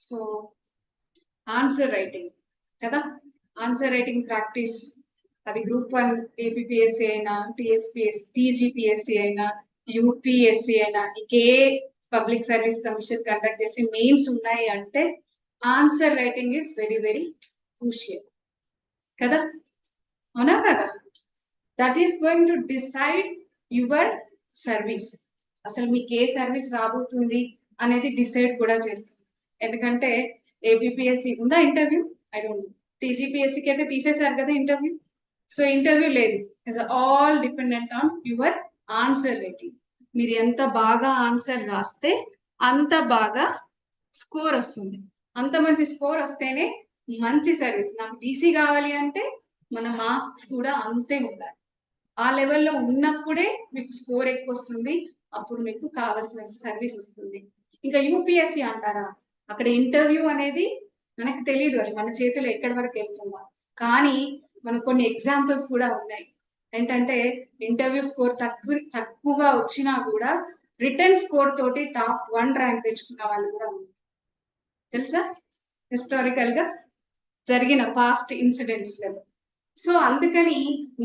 So answer writing కదా, answer writing practice, అది group 1 APSC అయినా, టీజీపీఎస్సి అయినా, యూపీఎస్సి అయినా, ఇంకే పబ్లిక్ సర్వీస్ కమిషన్ కండక్ట్ చేసి మెయిన్స్ ఉన్నాయి అంటే answer writing is very very crucial కదా, అవునా కదా? That is going to decide your service. అసలు మీకు ఏ సర్వీస్ రాబోతుంది అనేది డిసైడ్ కూడా చేస్తుంది. ఎందుకంటే ఏపీఎస్సి ఉందా ఇంటర్వ్యూ? I don't know. టీజీపీఎస్సికి అయితే తీసేశారు కదా ఇంటర్వ్యూ. సో ఇంటర్వ్యూ లేదు. It's all dependent on your answer writing. మీరు ఎంత బాగా ఆన్సర్ రాస్తే అంత బాగా స్కోర్ వస్తుంది. అంత మంచి స్కోర్ వస్తేనే మంచి సర్వీస్. నాకు టీసీ కావాలి అంటే మన మార్క్స్ కూడా అంతే ఉండాలి. ఆ లెవెల్లో ఉన్నప్పుడే మీకు స్కోర్ ఎక్కువ వస్తుంది. అప్పుడు మీకు కావాల్సిన సర్వీస్ వస్తుంది. ఇంకా యూపీఎస్సి అంటారా, అక్కడ ఇంటర్వ్యూ అనేది మనకు తెలియదు, అది మన చేతిలో ఎక్కడి వరకు వెళ్తుందా. కానీ మనకు కొన్ని ఎగ్జాంపుల్స్ కూడా ఉన్నాయి. ఏంటంటే ఇంటర్వ్యూ స్కోర్ తక్కువగా వచ్చినా కూడా రిటర్న్ స్కోర్ తోటి టాప్ 1 ర్యాంక్ తెచ్చుకున్న వాళ్ళు కూడా ఉన్నారు. తెలుసా? హిస్టారికల్ గా జరిగిన పాస్ట్ ఇన్సిడెంట్స్ లో. సో అందుకని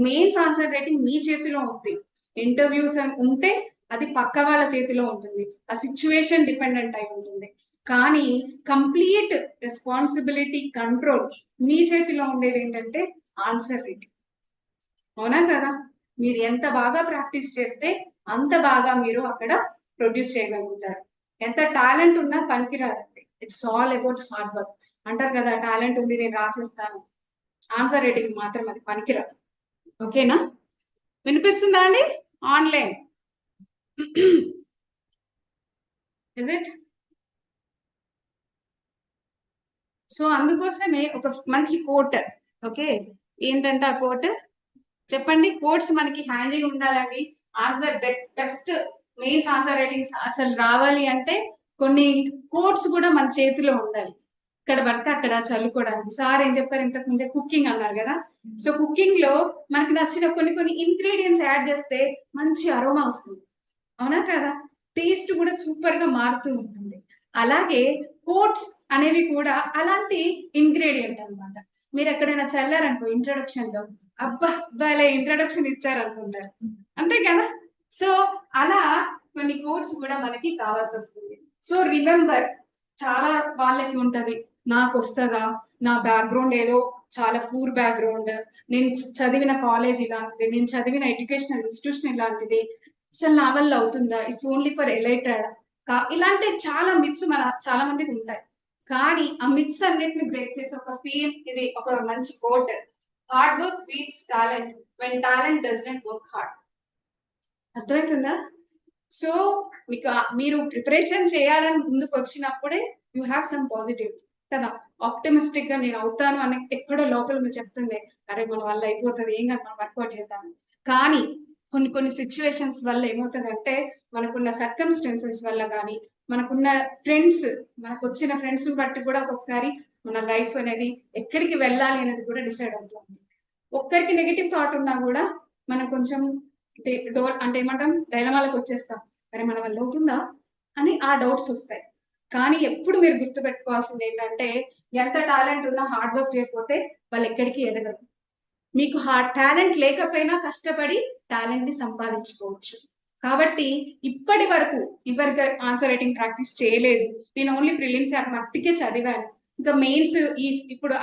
మెయిన్స్ ఆన్సర్ రైటింగ్ మీ చేతిలో ఉంది. ఇంటర్వ్యూస్ ఉంటే అది పక్క వాళ్ళ చేతిలో ఉంటుంది, ఆ సిచ్యువేషన్ డిపెండెంట్ అయి ఉంటుంది. కానీ కంప్లీట్ రెస్పాన్సిబిలిటీ కంట్రోల్ మీ చేతిలో ఉండేది ఏంటంటే ఆన్సర్ రైటింగ్. అవునా కదా? మీరు ఎంత బాగా ప్రాక్టీస్ చేస్తే అంత బాగా మీరు అక్కడ ప్రొడ్యూస్ చేయగలుగుతారు. ఎంత టాలెంట్ ఉన్నా పనికిరాదండి. It's all about hard work. అంటారు కదా, టాలెంట్ ఉంది నేను రాసేస్తాను, ఆన్సర్ రైటింగ్ మాత్రం అది పనికిరాదు. ఓకేనా? వినిపిస్తుందా అండి? Online is it? సో అందుకోసమే ఒక మంచి కోట్. ఓకే, ఏంటంటే ఆ కోట్ చెప్పండి. కోట్స్ మనకి హ్యాండీ ఉండాలండి. Answer best mains answer writing అసలు రావాలి అంటే కొన్ని కోట్స్ కూడా మన చేతిలో ఉండాలి. ఇక్కడ పడితే అక్కడ చల్లుకోవడానికి. సార్ ఏం చెప్పారు ఇంతకు ముందే, కుకింగ్ అన్నారు కదా. సో కుకింగ్ లో మనకి నచ్చిన కొన్ని ఇంగ్రీడియంట్స్ యాడ్ చేస్తే మంచి అరోమా వస్తుంది. అవునా కదా? టేస్ట్ కూడా సూపర్ గా మారుతూ ఉంటుంది. అలాగే కోట్స్ అనేవి కూడా అలాంటి ఇంగ్రీడియంట్ అనమాట. మీరు ఎక్కడైనా చల్లారనుకో ఇంట్రొడక్షన్ లో, అబ్బా భలే ఇంట్రొడక్షన్ ఇచ్చారు అనుకుంటారు, అంతే కదా? సో అలా కొన్ని కోట్స్ కూడా మనకి కావాల్సి వస్తుంది. సో రిమెంబర్, చాలా వాళ్ళకి ఉంటది, నాకు వస్తుందా, నా బ్యాక్గ్రౌండ్ ఏదో చాలా పూర్ బ్యాక్గ్రౌండ్, నేను చదివిన కాలేజ్ ఇలాంటిది, నేను చదివిన ఎడ్యుకేషనల్ ఇన్స్టిట్యూషన్ ఇలాంటిది, అసలు నా వల్ల అవుతుందా, ఇట్స్ ఓన్లీ ఫర్ ఎలైటెడ్, ఇలాంటి చాలా మిత్స్ మన చాలా మందికి ఉంటాయి. కానీ ఆ మిత్స్ అన్నిటిని బ్రేక్ చేసి ఇది ఒక మంచి quote, hard work beats talent when talent does not work hard. అర్థమవుతుందా? సో మీకు మీరు ప్రిపరేషన్ చేయాలని ముందుకు వచ్చినప్పుడే యూ హ్యావ్ సమ్ పాజిటివ్ కదా, ఆప్టమిస్టిక్ గా నేను అవుతాను అని ఎక్కడో లోపల మీరు చెప్తుంది, అరే మన వల్ల అయిపోతుంది, ఏం కాదు మనం వర్కౌట్ చేద్దాం. కానీ కొన్ని సిచ్యువేషన్స్ వల్ల ఏమవుతుందంటే, మనకున్న సర్కమ్స్టెన్సెస్ వల్ల కానీ, మనకున్న ఫ్రెండ్స్, మనకు వచ్చిన ఫ్రెండ్స్ బట్టి కూడా ఒక్కొక్కసారి మన లైఫ్ అనేది ఎక్కడికి వెళ్ళాలి అనేది కూడా డిసైడ్ అవుతుంది. ఒక్కరికి నెగిటివ్ థాట్ ఉన్నా కూడా మనం కొంచెం అంటే ఏమంటాం, డైలమాలకు వచ్చేస్తాం, మరి మన వల్ల అవుతుందా అని ఆ డౌట్స్ వస్తాయి. కానీ ఎప్పుడు మీరు గుర్తుపెట్టుకోవాల్సింది ఏంటంటే, ఎంత టాలెంట్ ఉన్నా హార్డ్ వర్క్ చేయకపోతే వాళ్ళు ఎక్కడికి ఎదగరు. మీకు టాలెంట్ లేకపోయినా కష్టపడి టాలెంట్ ని సంపాదించుకోవచ్చు. కాబట్టి ఇప్పటి వరకు ఎవరికి ఆన్సర్ రైటింగ్ ప్రాక్టీస్ చేయలేదు, నేను ఓన్లీ ప్రిలిమ్స్ మట్టికే చదివాను, ఇంకా మెయిన్స్ ఇప్పుడు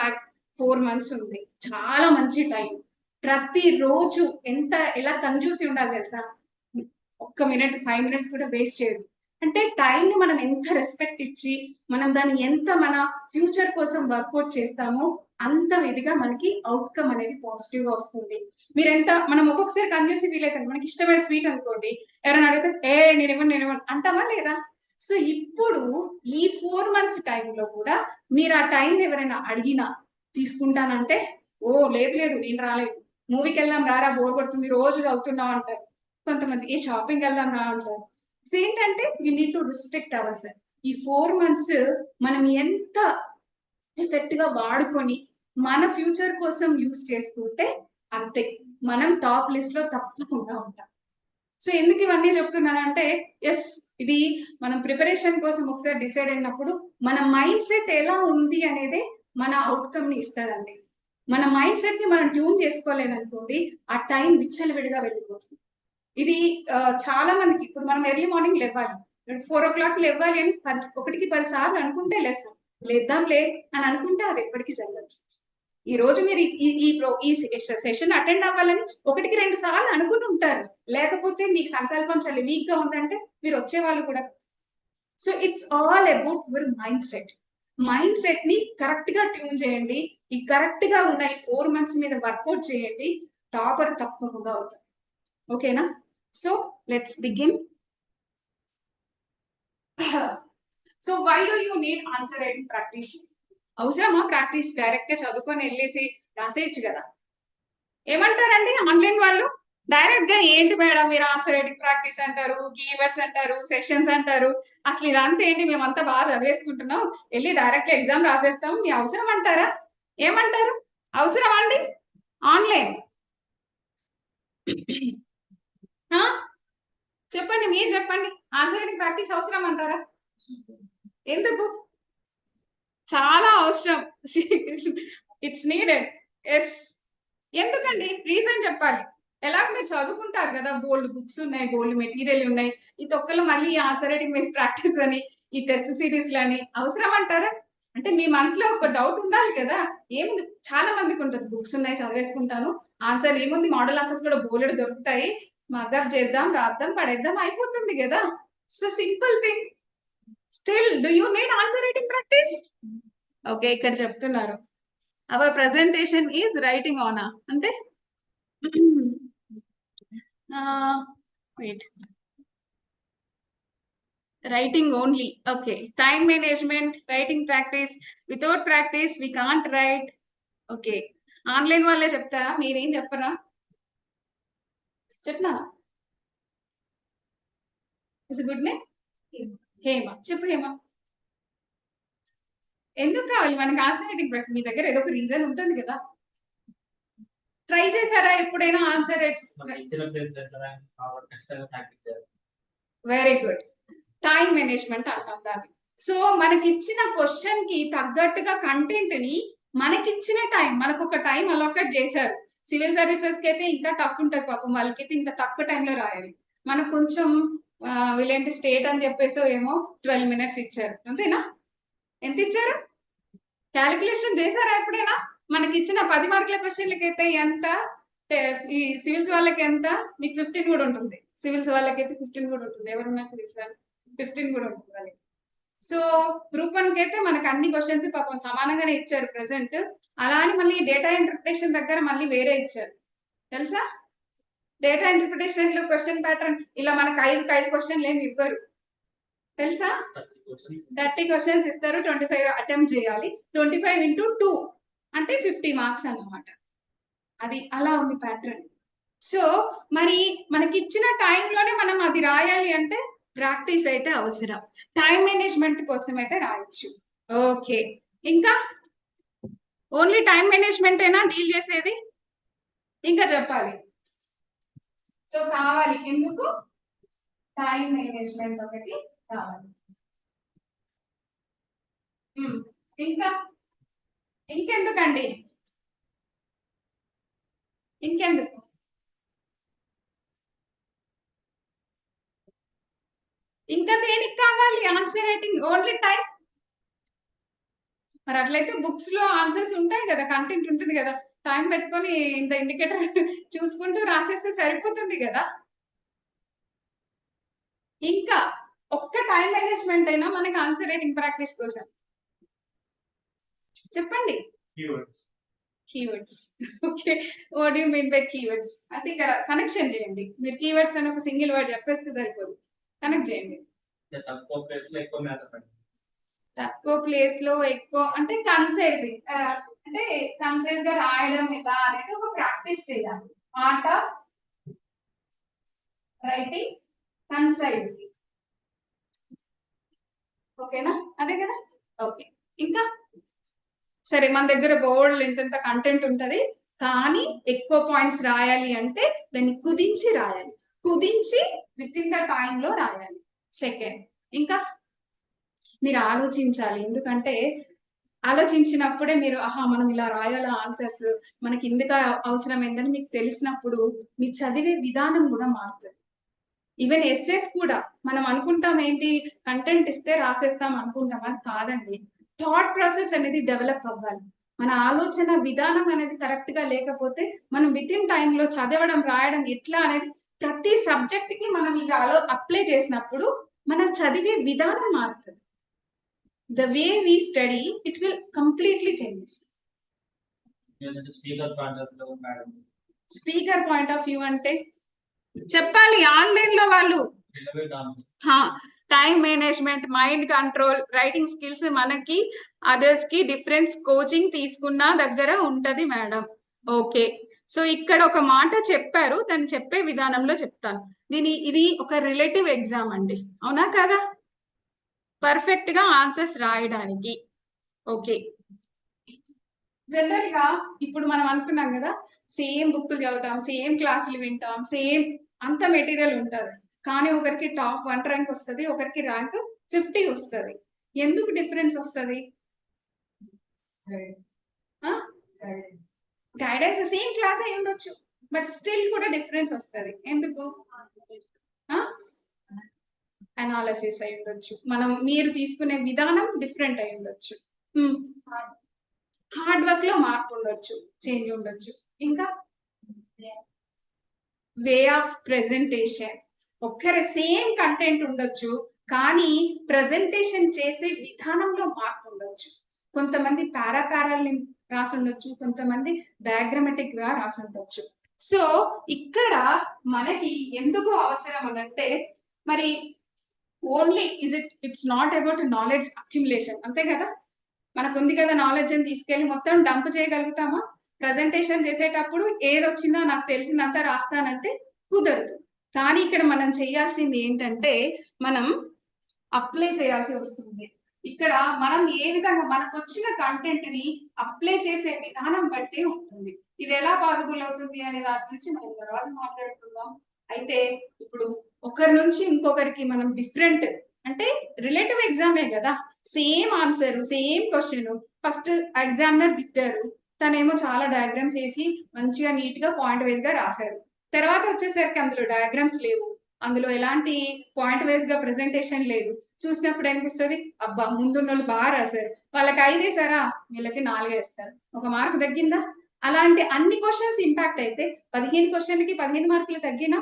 4 months ఉంది, చాలా మంచి టైం. ప్రతిరోజు ఎలా కన్ఫ్యూజ్ ఉండాలి తెలుసా, ఒక్క మినిట్ 5 minutes కూడా వేస్ట్ చేయదు. అంటే టైం ని మనం ఎంత రెస్పెక్ట్ ఇచ్చి మనం దాన్ని ఎంత మన ఫ్యూచర్ కోసం వర్కౌట్ చేస్తామో అంత విధిగా మనకి అవుట్కమ్ అనేది పాజిటివ్ గా వస్తుంది. మనం ఒక్కొక్కసారి కన్ఫ్యూజ్ ఫీల్ అవుతాం. మనకి ఇష్టమైన స్వీట్ అనుకోండి, ఎవరైనా అడిగితే నేనేమో అంటామా లేదా? సో ఇప్పుడు ఈ 4 months టైంలో కూడా మీరు ఆ టైం ఎవరైనా అడిగినా తీసుకుంటానంటే, ఓ లేదు నేను రాలేదు, మూవీకి వెళ్దాం రారా, బోర్ కొడుతుంది, రోజు అవుతున్నావు అంటారు. కొంతమంది ఏ షాపింగ్ వెళ్దాం రా అంటారు. సో ఏంటంటే we need to restrict our self. ఈ 4 months మనం ఎంత ఎఫెక్ట్ గా వాడుకొని మన ఫ్యూచర్ కోసం యూజ్ చేసుకుంటే అంతే మనం టాప్ లిస్ట్ లో తప్పకుండా ఉంటాం. సో ఎందుకు ఇవన్నీ చెప్తున్నానంటే, ఎస్ ఇది మనం ప్రిపరేషన్ కోసం ఒకసారి డిసైడ్ అయినప్పుడు మన మైండ్ సెట్ ఎలా ఉంది అనేది మన అవుట్కమ్ ని ఇస్తుందండి. మన మైండ్ సెట్ ని మనం ట్యూన్ చేసుకోలేదనుకోండి, ఆ టైం విచ్చలవిడిగా వెళ్ళిపోతుంది. ఇది చాలా మందికి ఇప్పుడు మనం ఎర్లీ మార్నింగ్ లేవాలి, 4 o'clock లేవాలి అని 1-10 సార్లు అనుకుంటే లేస్తాం. లేద్దాంలే అని అనుకుంటే అది ఎప్పటికీ జరగదు. ఈ రోజు మీరు ఈ సెషన్ అటెండ్ అవ్వాలని 1-2 సార్లు అనుకుని ఉంటారు. లేకపోతే మీకు సంకల్పం చాలా వీక్ గా ఉందంటే మీరు వచ్చేవాళ్ళు కూడా. So it's all about your mind set. Mind set ని కరెక్ట్ గా ట్యూన్ చేయండి. ఈ కరెక్ట్ గా ఉన్న ఈ 4 months మీద వర్కౌట్ చేయండి. టాపర్ తప్పకుండా అవుతుంది. ఓకేనా? So let's begin. So why do you need answer writing practice? అవసరమా ప్రాక్టీస్? డైరెక్ట్ గా చదువుకొని వెళ్ళేసి రాసేయచ్చు కదా. ఏమంటారండి ఆన్లైన్ వాళ్ళు? డైరెక్ట్ గా ఏంటి మేడం మీరు ఆన్సర్ రైటింగ్ ప్రాక్టీస్ అంటారు, కీవర్డ్స్ అంటారు, సెషన్స్ అంటారు, అసలు ఇదంతా ఏంటి, మేమంతా బాగా చదివేసుకుంటున్నాం, వెళ్ళి డైరెక్ట్ ఎగ్జామ్ రాసేస్తాం, మీ అవసరం అంటారా? ఏమంటారు? అవసరం అండి ఆన్లైన్? చెప్పండి, మీరు చెప్పండి. ఆన్సర్ రైటింగ్ ప్రాక్టీస్ అవసరం అంటారా? ఎందుకు? చాలా అవసరం. It's needed. ఎస్. ఎందుకండి? రీజన్ చెప్పాలి. ఎలా మీరు చదువుకుంటారు కదా, బోల్డ్ బుక్స్ ఉన్నాయి, బోల్డ్ మెటీరియల్ ఉన్నాయి, ఈ తొక్కలో మళ్ళీ ఈ ఆన్సర్ రైటింగ్ మీద ప్రాక్టీస్ అని, ఈ టెస్ట్ సిరీస్లు అని అవసరం అంటారా? అంటే మీ మనసులో ఒక డౌట్ ఉండాలి కదా. ఏముంది, చాలా మందికి ఉంటుంది, బుక్స్ ఉన్నాయి చదివేసుకుంటాను, ఆన్సర్ ఏముంది, మోడల్ ఆన్సర్స్ కూడా బోలెడు దొరుకుతాయి, మగర్ చేద్దాం, రాద్దాం, పడేద్దాం, అయిపోతుంది కదా. So simple thing. Still do you need answer writing practice? Okay, ఇక్కడ చెప్తున్నారు our presentation is writing on అంటే wait, writing only. Okay, time management, writing practice. Without practice we can't write. Okay, online వాళ్ళే చెప్తారా, మీరేం చెప్పరా? చెప్పనా? It's good name Hema. చెప్పు హేమ, ఎందుకు కావాలి మనకి ఆన్సర్ రైటింగ్ ప్రాక్టీస్? మీ దగ్గర ఏదో ఒక రీజన్ ఉంటుంది కదా. ట్రై చేశారా ఎప్పుడైనా answer rights? Very good. Time management అంటాం దాన్ని. సో మనకి ఇచ్చిన క్వశ్చన్ కి తగ్గట్టుగా కంటెంట్ ని మనకిచ్చిన టైం, మనకు ఒక టైం అలొకేట్ చేశారు. సివిల్ సర్వీసెస్ కి అయితే ఇంకా టఫ్ ఉంటది పాపం, వాళ్ళకైతే ఇంకా తక్కువ టైంలో రాయాలి. మనకు కొంచెం వీళ్ళేంటి స్టేట్ అని చెప్పేసి ఏమో 12 minutes ఇచ్చారు, అంతేనా? ఎంత ఇచ్చారు? క్యాలిక్యులేషన్ చేశారా ఎప్పుడైనా? మనకి ఇచ్చిన 10 మార్కుల క్వశ్చన్లకి అయితే ఎంత, ఈ సివిల్స్ వాళ్ళకి ఎంత, మీకు 15 కూడా ఉంటుంది. సివిల్స్ వాళ్ళకైతే 15 కూడా ఉంటుంది. ఎవరున్నారు సివిల్స్ వాళ్ళు? 15 కూడా ఉంటుంది వాళ్ళకి. సో గ్రూప్ 1 కి అయితే మనకు అన్ని క్వశ్చన్స్ పాపం సమానంగానే ఇచ్చారు ప్రెసెంట్. అలా అని మళ్ళీ డేటా ఇంటర్ప్రిటేషన్ దగ్గర మళ్ళీ వేరే ఇచ్చారు, తెలుసా? డేటా ఇంటర్ప్రిటేషన్ లో క్వశ్చన్ ప్యాటర్న్ ఇలా మనకు 5 క్వశ్చన్లు ఏమి ఇవ్వరు, తెలుసా? 30 క్వశ్చన్స్ ఇస్తారు, 25 అటెంప్ట్ చేయాలి. 25 into 2 అంటే 50 మార్క్స్ అన్నమాట. అది అలా ఉంది ప్యాటర్న్. సో మరి మనకి ఇచ్చిన టైంలోనే మనం అది రాయాలి అంటే ప్రాక్టీస్ అయితే అవసరం. టైం మేనేజ్మెంట్ కోసం అయితే రాయొచ్చు. ఓకే, ఇంకా ఓన్లీ టైం మేనేజ్మెంట్ అయినా డీల్ చేసేది? ఇంకా చెప్పాలి. సో కావాలి, ఎందుకు? టైం మేనేజ్మెంట్ ఒకటి కావాలి. ఇంకా ఇంకెందుకండి? ఇంకెందుకు? ఇంకా దేనికి కావాలి ఆన్సర్ రైటింగ్? Only time. మరి అట్లయితే బుక్స్ లో ఆన్సర్స్ ఉంటాయి కదా, కంటెంట్ ఉంటుంది కదా, టైం పెట్టుకొని ఇంత ఇండికేటర్ చూసుకుంటూ రాసేస్తే సరిపోతుంది కదా. ఇంకా ఒక్క టైం మేనేజ్మెంట్ అయినా మనకి ఆన్సర్ రైటింగ్ ప్రాక్టీస్ కోసం చెప్పండి. Keywords. Okay, what you mean by keywords? అంటే ఇక్కడ కనెక్షన్ చేయండి. మీరు కీవర్డ్స్ అని ఒక సింగిల్ వర్డ్ చెప్పేస్తే సరిపోదు, కనెక్ట్ చేయండి. తక్కువ ప్లేస్ లో ఎక్కువ అంటే కన్సైజింగ్, అంటే కన్సైజ్ గా రాయడం ఎలా అనేది ఒక ప్రాక్టీస్ చేయాలి. Art of writing concise. ఓకేనా? అదే కదా. ఓకే, ఇంకా సరే, మన దగ్గర బోర్డు ఇంత కంటెంట్ ఉంటది, కానీ ఎక్కువ పాయింట్స్ రాయాలి అంటే దాన్ని కుదించి రాయాలి. కుదించి విత్ ఇన్ ద టైమ్ లో రాయాలి. సెకండ్. ఇంకా మీరు ఆలోచించాలి, ఎందుకంటే ఆలోచించినప్పుడే మీరు ఆహా మనం ఇలా రాయాల ఆన్సర్స్, మనకి ఇందుక అవసరమైందని మీకు తెలిసినప్పుడు మీ చదివే విధానం కూడా మారుతుంది. ఈవెన్ ఎస్సేస్ కూడా మనం అనుకుంటాం ఏంటి, కంటెంట్ ఇస్తే రాసేస్తాం అనుకుంటాం, అది కాదండి. థాట్ ప్రాసెస్ అనేది డెవలప్ అవ్వాలి. మన ఆలోచన విధానం అనేది కరెక్ట్ గా లేకపోతే మనం విత్ ఇన్ టైంలో చదవడం రాయడం ఎట్లా అనేది ప్రతి సబ్జెక్ట్ కి మనం ఇక అప్లై చేసినప్పుడు మనం చదివే విధానం మారుతుంది. The way we study, it will completely change. Speaker point of view అంటే చెప్పాలి, ఆన్లైన్ లో వాళ్ళు time management, mind control, writing skills మనకి అదర్స్ కి డిఫరెన్స్ కోచింగ్ తీసుకున్న దగ్గర ఉంటది మేడం. ఓకే, సో ఇక్కడ ఒక మాట చెప్పారు, దాన్ని చెప్పే విధానంలో చెప్తాను. ఇది ఒక రిలేటివ్ ఎగ్జామ్ అండి, అవునా కదా, పర్ఫెక్ట్ గా ఆన్సర్స్ రాయడానికి. ఓకే, జనరల్ గా ఇప్పుడు మనం అనుకున్నాం కదా, సేమ్ బుక్లు చదువుతాం, సేమ్ క్లాసులు వింటాం, సేమ్ అంత మెటీరియల్ ఉంటుంది, కానీ ఒకరికి టాప్ 1 ర్యాంక్ వస్తుంది, ఒకరికి ర్యాంక్ 50 వస్తుంది. ఎందుకు డిఫరెన్స్ వస్తుంది? గైడెన్స్ సేమ్ క్లాస్ అయి ఉండొచ్చు, బట్ స్టిల్ కూడా డిఫరెన్స్ వస్తుంది. ఎందుకు? అనాలిసిస్ అయి ఉండొచ్చు, మీరు తీసుకునే విధానం డిఫరెంట్ అయి ఉండొచ్చు, హార్డ్ వర్క్ లో మార్పు ఉండొచ్చు, చేంజ్ ఉండొచ్చు. ఇంకా వే ఆఫ్ ప్రెజెంటేషన్, ఒక్కరే సేమ్ కంటెంట్ ఉండొచ్చు, కానీ ప్రెజెంటేషన్ చేసే విధానంలో మార్పు ఉండొచ్చు. కొంతమంది పారాపారాల్ని రాసి ఉండొచ్చు, కొంతమంది డయాగ్రమెటిక్ గా రాసి ఉండొచ్చు. సో ఇక్కడ మనకి ఎందుకు అవసరం అనంటే, మరి only it's not about knowledge accumulation, అంతే కదా, మనకు ఉంది కదా నాలెడ్జ్ అని తీసుకెళ్లి మొత్తం డంప్ చేయగలుగుతామా? ప్రజెంటేషన్ చేసేటప్పుడు ఏదొచ్చిందో నాకు తెలిసినంత రాస్తానంటే కుదరదు. కానీ ఇక్కడ మనం చేయాల్సింది ఏంటంటే, మనం అప్లై చేయాల్సి వస్తుంది. ఇక్కడ మనం ఏ విధంగా మనకు వచ్చిన కంటెంట్ ని అప్లై చేసే విధానం బట్టి ఉంటుంది. ఇది ఎలా పాసిబుల్ అవుతుంది అనే దాని గురించి మనం తర్వాత మాట్లాడుకుందాం. అయితే ఇప్పుడు ఒకరి నుంచి ఇంకొకరికి మనం డిఫరెంట్ అంటే రిలేటివ్ ఎగ్జామే కదా, same answer same question, first examiner దిద్దారు, తనేమో చాలా డయాగ్రామ్స్ వేసి మంచిగా నీట్ గా పాయింట్ వైజ్ గా రాశారు. తర్వాత వచ్చేసరికి అందులో డయాగ్రామ్స్ లేవు, అందులో ఎలాంటి పాయింట్ వైజ్ గా ప్రెజెంటేషన్ లేదు. చూసినప్పుడు అనిపిస్తుంది అబ్బా ముందున్న వాళ్ళు బాగా రాశారు, వాళ్ళకి 5 వేసారా, వీళ్ళకి 4 వేస్తారు, 1 మార్క్ తగ్గిందా? అలాంటి అన్ని క్వశ్చన్స్ ఇంపాక్ట్ అయితే 15 క్వశ్చన్లకి 15 మార్కులు తగ్గినా.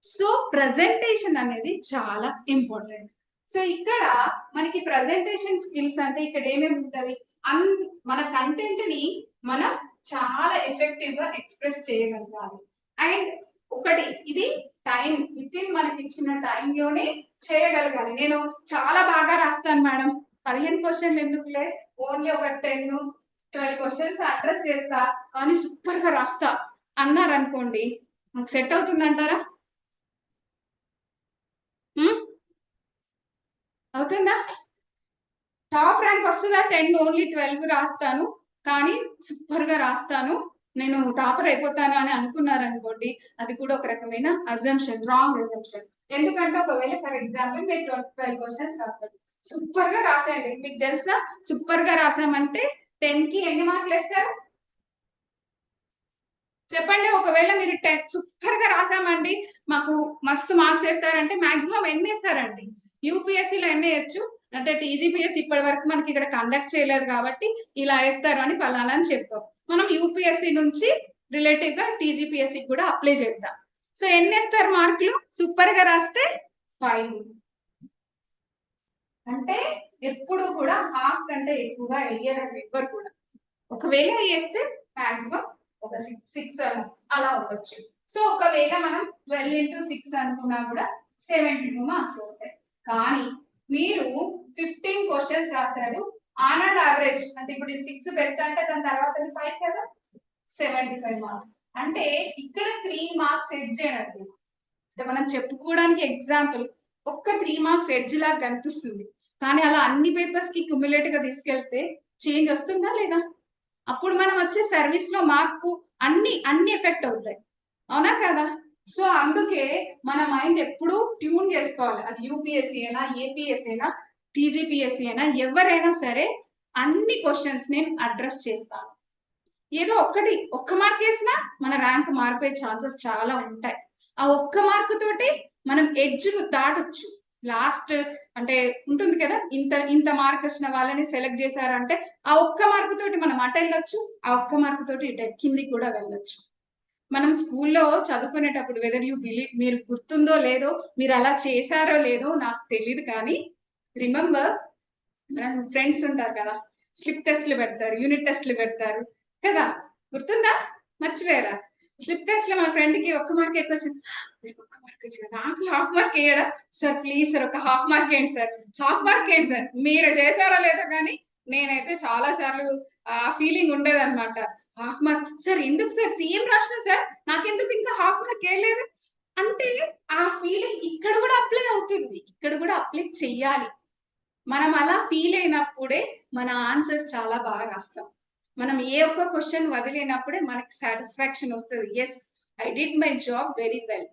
సో ప్రెజెంటేషన్ అనేది చాలా ఇంపార్టెంట్. సో ఇక్కడ మనకి ప్రెజెంటేషన్ స్కిల్స్ అంటే ఇక్కడ ఏమేమి ఉంటది, మన కంటెంట్ ని మనం చాలా ఎఫెక్టివ్ గా ఎక్స్ప్రెస్ చేయగలగాలి. అండ్ ఒకటి, ఇది టైం విత్ ఇన్ మనకి ఇచ్చిన టైంలోనే చేయగలగాలి. నేను చాలా బాగా రాస్తాను మేడం, 15 క్వశ్చన్లు ఎందుకులే, ఓన్లీ ఒక 10-12 క్వశ్చన్స్ అడ్రస్ చేస్తా కానీ సూపర్ గా రాస్తా అన్నారు అనుకోండి, నాకు సెట్ అవుతుందంటారా? అవుతుందా? టాప్ ర్యాంక్ వస్తుందా? 10 ఓన్లీ 12 రాస్తాను కానీ సూపర్ గా రాస్తాను, నేను టాపర్ అయిపోతాను అని అనుకున్నారనుకోండి, అది కూడా ఒక రకమైన అజంప్షన్, రాంగ్ అజంప్షన్. ఎందుకంటే ఒకవేళ ఫర్ ఎగ్జాంపుల్ మీరు 12 క్వశ్చన్స్ రాస్తారు, సూపర్ గా రాసండి, మీకు తెలుసా సూపర్ గా రాసామంటే 10 కి ఎన్ని మార్కులు వేస్తారు చెప్పండి? ఒకవేళ మీరు 10 సూపర్ గా రాసామండి మాకు మస్తు మార్క్స్ వేస్తారంటే మాక్సిమం ఎన్ని వేస్తారండి? యూపీఎస్సీలో ఎన్ని వేయచ్చు అంటే టీజీపీఎస్సీ ఇప్పటి వరకు మనకి ఇక్కడ కండక్ట్ చేయలేదు కాబట్టి ఇలా వేస్తారు అని పలానా అని చెప్తాం. మనం యూపీఎస్సీ నుంచి రిలేటివ్ గా టీజీపీఎస్సీ కూడా అప్లై చేద్దాం. సో ఎన్ని వేస్తారు మార్కులు? సూపర్ గా రాస్తే 5. అంటే ఎప్పుడు కూడా హాఫ్ కంటే ఎక్కువగా వేయరండి ఎవ్వరు కూడా. ఒకవేళ వేస్తే మాక్సిమం ఒక 6 అలా ఉండొచ్చు. సో ఒకవేళ మనం 12 into 6 అనుకున్నా కూడా 72 మార్క్స్ వస్తాయి. కానీ మీరు 15 క్వశ్చన్స్ రాశారు, ఆన్ అండ్ యావరేజ్ అంటే ఇప్పుడు 6 బెస్ట్ అంటే దాని తర్వాత 5 కదా, 75 మార్క్స్. అంటే ఇక్కడ 3 మార్క్స్ ఎడ్జ్ అండి. అంటే మనం చెప్పుకోవడానికి ఎగ్జాంపుల్ ఒక్క 3 మార్క్స్ ఎడ్జ్ లాగా కనిపిస్తుంది, కానీ అలా అన్ని పేపర్స్ కి క్యుములేటివ్ గా తీసుకెళ్తే చేంజ్ వస్తుందా లేదా? అప్పుడు మనం వచ్చే సర్వీస్ లో మార్పు అన్ని ఎఫెక్ట్ అవుతాయి, అవునా కదా? సో అందుకే మన మైండ్ ఎప్పుడు ట్యూన్ చేసుకోవాలి. అది యూపీఎస్సీ అయినా, ఏపీఎస్సీ అయినా, టీజీపీఎస్సీ అయినా, ఎవరైనా సరే అన్ని క్వశ్చన్స్ నేను అడ్రస్ చేస్తాను. ఏదో ఒక్క మార్క్ వేసినా మన ర్యాంక్ మారిపోయే ఛాన్సెస్ చాలా ఉంటాయి. ఆ ఒక్క మార్క్ తోటి మనం ఎడ్జ్ దాటొచ్చు. లాస్ట్ అంటే ఉంటుంది కదా, ఇంత మార్క్ వచ్చిన వాళ్ళని సెలెక్ట్ చేశారంటే ఆ ఒక్క మార్క్ తోటి మనం అటు వెళ్ళొచ్చు, ఆ ఒక్క మార్క్ తోటి ఇటు కిందికి కూడా వెళ్ళొచ్చు. మనం స్కూల్లో చదువుకునేటప్పుడు వెదర్ యూ బిలీవ్, మీరు గుర్తుందో లేదో, మీరు అలా చేశారో లేదో నాకు తెలియదు, కానీ రిమెంబర్ ఫ్రెండ్స్ ఉంటారు కదా, స్లిప్ టెస్ట్లు పెడతారు, యూనిట్ టెస్ట్లు పెడతారు కదా, గుర్తుందా? మర్చిపోయారా? స్లిప్ టెస్ట్ లో మన ఫ్రెండ్ కి ఒక్క మార్క్ ఎక్కువ వచ్చింది, ఒక్క మార్క్ వచ్చింది, నాకు హాఫ్ మార్క్ వేయడా సార్, ప్లీజ్ సార్ ఒక హాఫ్ మార్క్ ఏంటి సార్, హాఫ్ మార్క్ ఏంటి సార్. మీరు చేశారో లేదో కానీ నేనైతే చాలా సార్లు ఆ ఫీలింగ్ ఉండేది అనమాట. హాఫ్ మార్క్ సార్, ఎందుకు సార్ సీఎం రాసిన సార్, నాకెందుకు ఇంకా హాఫ్ మార్క్ వేయలేదు అంటే ఆ ఫీలింగ్ ఇక్కడ కూడా అప్లై అవుతుంది, ఇక్కడ కూడా అప్లై చెయ్యాలి. మనం అలా ఫీల్ అయినప్పుడే మన ఆన్సర్స్ చాలా బాగా రాస్తాం. మనం ఏ ఒక్క క్వశ్చన్ వదిలేనప్పుడే మనకి సాటిస్ఫాక్షన్ వస్తుంది, yes I did my job very well.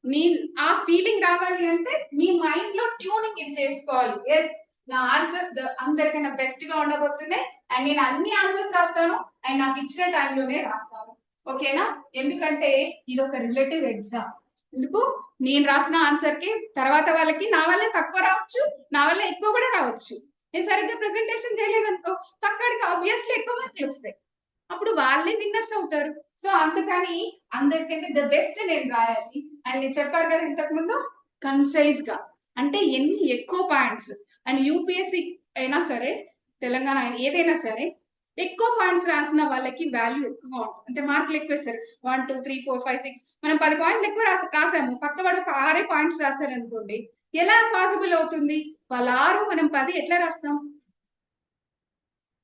నీ ఆ ఫీలింగ్ రావాలి అంటే మీ మైండ్ లో ట్యూనింగ్ ఇది చేసుకోవాలి. ఎస్, నా ఆన్సర్స్ అందరికన్నా బెస్ట్ గా ఉండబోతున్నాయి అండ్ నేను అన్ని ఆన్సర్స్ రాస్తాను అండ్ నాకు ఇచ్చిన టైంలోనే రాస్తాను. ఓకేనా? ఎందుకంటే ఇది ఒక రిలేటివ్ ఎగ్జామ్. ఎందుకు? నేను రాసిన ఆన్సర్ కి తర్వాత వాళ్ళకి నా వల్ల తక్కువ రావచ్చు, నా వల్ల ఎక్కువ కూడా రావచ్చు. నేను సరిగ్గా ప్రెజెంటేషన్ చేయలేదనుకో పక్కడికి ఆబ్వియస్లీ ఎక్కువ మార్కులు వస్తాయి, అప్పుడు వాళ్ళే విన్నర్స్ అవుతారు. సో అందుకని అందరికంటే ద బెస్ట్ నేను రాయాలి. అండ్ నేను చెప్పారు కదా ఇంతకు ముందు, కన్సైజ్ గా, అంటే ఎన్ని ఎక్కువ పాయింట్స్. అండ్ యూపీఎస్సీ అయినా సరే, తెలంగాణ ఏదైనా సరే, ఎక్కువ పాయింట్స్ రాసిన వాళ్ళకి వాల్యూ ఎక్కువ ఉంటుంది, అంటే మార్కులు ఎక్కువ ఇస్తారు. 1 2 3 4 5 6 మనం 10 పాయింట్లు ఎక్కువ రాసాము, పక్క వాడు ఒక 6 పాయింట్స్ రాశారు అనుకోండి, ఎలా పాసిబుల్ అవుతుంది? వాళ్ళ 6 మనం 10 ఎట్లా రాస్తాం?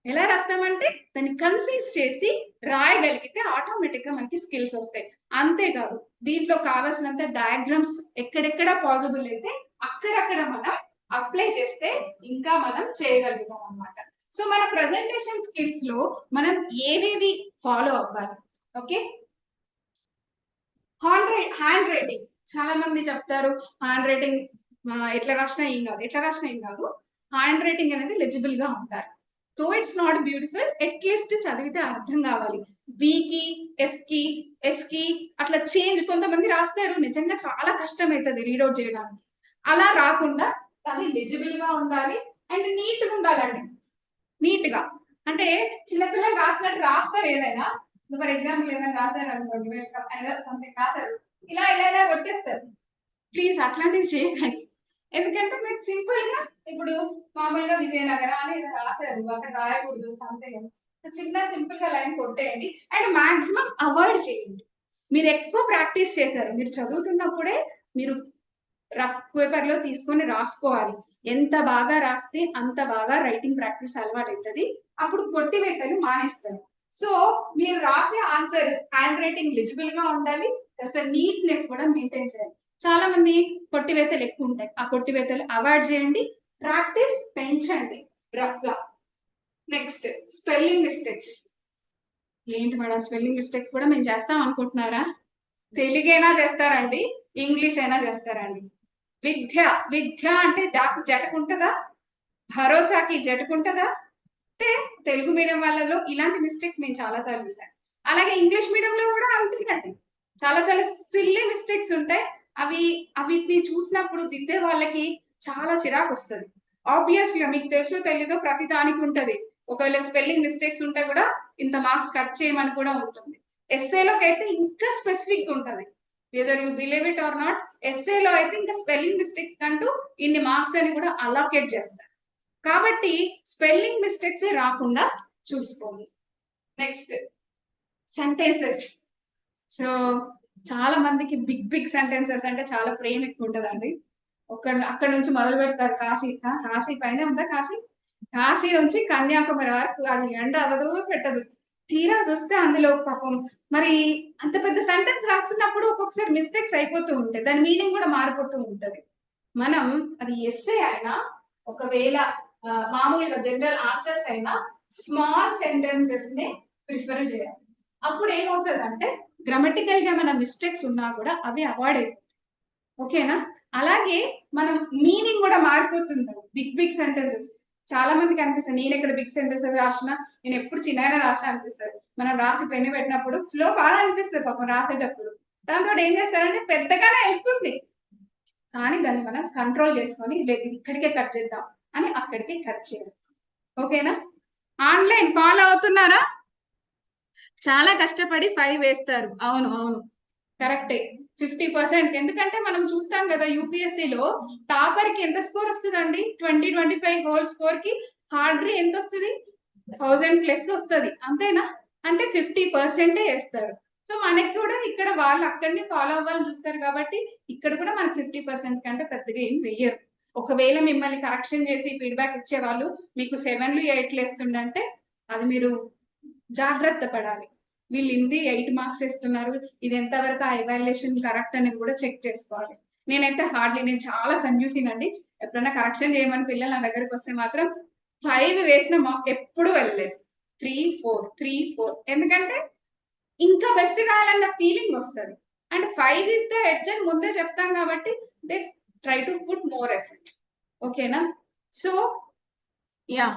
ఎలా రాస్తామంటే దాన్ని కన్సైజ్ చేసి రాయగలిగితే ఆటోమేటిక్ గా మనకి స్కిల్స్ వస్తాయి. అంతేకాదు దీంట్లో కావాల్సినంత డయాగ్రామ్స్ ఎక్కడెక్కడ పాసిబుల్ అయితే అక్కడక్కడ మనం అప్లై చేస్తే ఇంకా మనం చేయగలుగుతాం అన్నమాట. సో మన ప్రెజెంటేషన్ స్కిల్స్ లో మనం ఏవేవి ఫాలో అవ్వాలి? Okay, hand writing. చాలా మంది చెప్తారు హ్యాండ్ రైటింగ్ ఎట్లా రాసినా ఏం కాదు, ఎట్లా రాసినా ఏం కాదు. హ్యాండ్ రైటింగ్ అనేది లెజిబుల్ గా ఉంటారు. So it's not beautiful, at least చదివితే అర్థం కావాలి. బి కి, ఎఫ్ కి, ఎస్ కి అట్లా చేంజ్ కొంతమంది రాస్తారు, నిజంగా చాలా కష్టం అవుతుంది రీడౌట్ చేయడానికి. అలా రాకుండా అది లెజిబుల్ గా ఉండాలి అండ్ నీట్ గా ఉండాలండి. నీట్ గా అంటే చిన్నపిల్లలు రాసినట్టు రాస్తారు ఏదైనా. ఫర్ ఎగ్జాంపుల్ ఏదైనా రాశారు అనుకోండి, సంథింగ్ రాశారు, ఇలా ఇలా కొట్టేస్తారు. ప్లీజ్ అట్లాంటివి చేయకండి. ఎందుకంటే మీరు సింపుల్ గా ఇప్పుడు మామూలుగా విజయనగరం అని రాశారు, అక్కడ రాయకూడదు సంథింగ్, చిన్న సింపుల్ గా లైన్ కొట్టేయండి అండ్ మాక్సిమం అవాయిడ్ చేయండి. మీరు ఎక్కువ ప్రాక్టీస్ చేశారు, మీరు చదువుతున్నప్పుడే మీరు రఫ్ పేపర్ లో తీసుకొని రాసుకోవాలి. ఎంత బాగా రాస్తే అంత బాగా రైటింగ్ ప్రాక్టీస్ అలవాటు అవుతుంది, అప్పుడు కొట్టివేతలు మానేస్తారు. సో మీరు రాసే ఆన్సర్ హ్యాండ్ రైటింగ్ లెజిబుల్ గా ఉండాలి, అసలు నీట్నెస్ కూడా మెయింటైన్ చేయాలి. చాలా మంది కొట్టివేతలు ఎక్కువ ఉంటాయి, ఆ కొట్టివేతలు అవాయిడ్ చేయండి, ప్రాక్టీస్ పెంచండి రఫ్ గా. Next spelling mistakes. ఏంటి మేడం స్పెల్లింగ్ మిస్టేక్స్ కూడా మేము చేస్తాం అనుకుంటున్నారా? తెలుగైనా చేస్తారండి, ఇంగ్లీష్ అయినా చేస్తారండి. విద్య విద్య అంటే దాకు జటకుంటదా, భరోసాకి జటకుంటదా? అంటే తెలుగు మీడియం వాళ్ళలో ఇలాంటి మిస్టేక్స్ మేము చాలా సార్లు చూసాం. అలాగే ఇంగ్లీష్ మీడియంలో కూడా అంతేనండి, చాలా చాలా సిల్లీ మిస్టేక్స్ ఉంటాయి. అవిటిని చూసినప్పుడు దిద్దే వాళ్ళకి చాలా చిరాకు వస్తుంది. ఆబ్వియస్లీ మీకు తెలుసో తెలీదో ప్రతి దానికి ఉంటది, ఒకవేళ స్పెల్లింగ్ మిస్టేక్స్ ఉంటే కూడా ఇంత మార్క్స్ కట్ చేయమని కూడా ఉంటుంది. ఎస్ఏలోకి అయితే ఇంకా స్పెసిఫిక్ ఉంటది, whether you believe it or not. ఎస్ఏలో అయితే ఇంకా స్పెల్లింగ్ మిస్టేక్స్ కంటూ ఇన్ని మార్క్స్ అని కూడా అలాకేట్ చేస్తారు. కాబట్టి స్పెల్లింగ్ మిస్టేక్స్ రాకుండా చూసుకోండి. Next sentences. సో చాలా మందికి బిగ్ బిగ్ సెంటెన్సెస్ అంటే చాలా ప్రేమ ఎక్కువ ఉంటదండి. అక్కడ నుంచి మొదలు పెడతారు, కాశీ పైన ఉందా, కాశీ నుంచి కన్యాకుమారి వరకు అది ఎండ అవదు పెట్టదు. తీరా చూస్తే అందులో పాపం మరి అంత పెద్ద సెంటెన్స్ రాస్తున్నప్పుడు ఒక్కొక్కసారి మిస్టేక్స్ అయిపోతూ ఉంటాయి, దాని మీనింగ్ కూడా మారిపోతూ ఉంటది. మనం అది ఎస్సే అయినా ఒకవేళ మామూలుగా జనరల్ ఆన్సర్స్ అయినా స్మాల్ సెంటెన్సెస్ నే ప్రిఫర్ చేయాలి. అప్పుడు ఏమవుతుంది అంటే గ్రామటికల్ గా మన మిస్టేక్స్ ఉన్నా కూడా అవి అవాయిడ్ అవుతాయి. ఓకేనా? అలాగే మనం మీనింగ్ కూడా మారిపోతుంది. బిగ్ బిగ్ సెంటెన్సెస్ చాలా మందికి అనిపిస్తుంది, నేను ఇక్కడ బిగ్ సెంటెన్సెస్ రాసిన, నేను ఎప్పుడు చిన్నగా రాసిన అనిపిస్తుంది. మనం రాసి పెన్ను పెట్టినప్పుడు ఫ్లో బాగా అనిపిస్తుంది పాపం రాసేటప్పుడు. దాంతో ఏం చేస్తారంటే పెద్దగానే వెళ్తుంది, కానీ దాన్ని మనం కంట్రోల్ చేసుకొని లేదు ఇక్కడికే కట్ చేద్దాం అని అక్కడికి కట్ చేయాలి. ఓకేనా? ఆన్లైన్ ఫాలో అవుతున్నారా? చాలా కష్టపడి 5 వేస్తారు. అవును అవును కరెక్టే. 50%. ఎందుకంటే మనం చూస్తాం కదా యూపీఎస్సీలో టాపర్ కి ఎంత స్కోర్ వస్తుందండి? 20-25 హోల్ స్కోర్ కి హార్డ్లీ ఎంత వస్తుంది? 1000+ వస్తుంది. అంతేనా? అంటే 50% వేస్తారు. సో మనకి కూడా ఇక్కడ వాళ్ళు అక్కడిని ఫాలో అవ్వాలని చూస్తారు కాబట్టి ఇక్కడ కూడా మనకి 50% కంటే పెద్దగా ఏం వెయ్యరు. ఒకవేళ మిమ్మల్ని కరెక్షన్ చేసి ఫీడ్బ్యాక్ ఇచ్చే వాళ్ళు మీకు 7లు 8లు వేస్తుండంటే అది మీరు జాగ్రత్త పడాలి. వీళ్ళు ఇంది 8 మార్క్స్ ఇస్తున్నారు, ఇది ఎంతవరకు ఆ ఎవాల్యుయేషన్ కరెక్ట్ అనేది కూడా చెక్ చేసుకోవాలి. నేనైతే హార్డ్లీ నేను చాలా కన్ఫ్యూజింగ్ అండి. ఎప్పుడైనా కరెక్షన్ చేయమని పిల్లలు నా దగ్గరికి వస్తే మాత్రం 5 వేసిన ఎప్పుడు వెళ్ళలేదు. 3-4 ఎందుకంటే ఇంకా బెస్ట్ రాయాలన్న ఫీలింగ్ వస్తుంది. అండ్ 5 ఇస్తే హెడ్జ్ అని ముందే చెప్తాం కాబట్టి they try to put more effort. ఓకేనా? సో యా,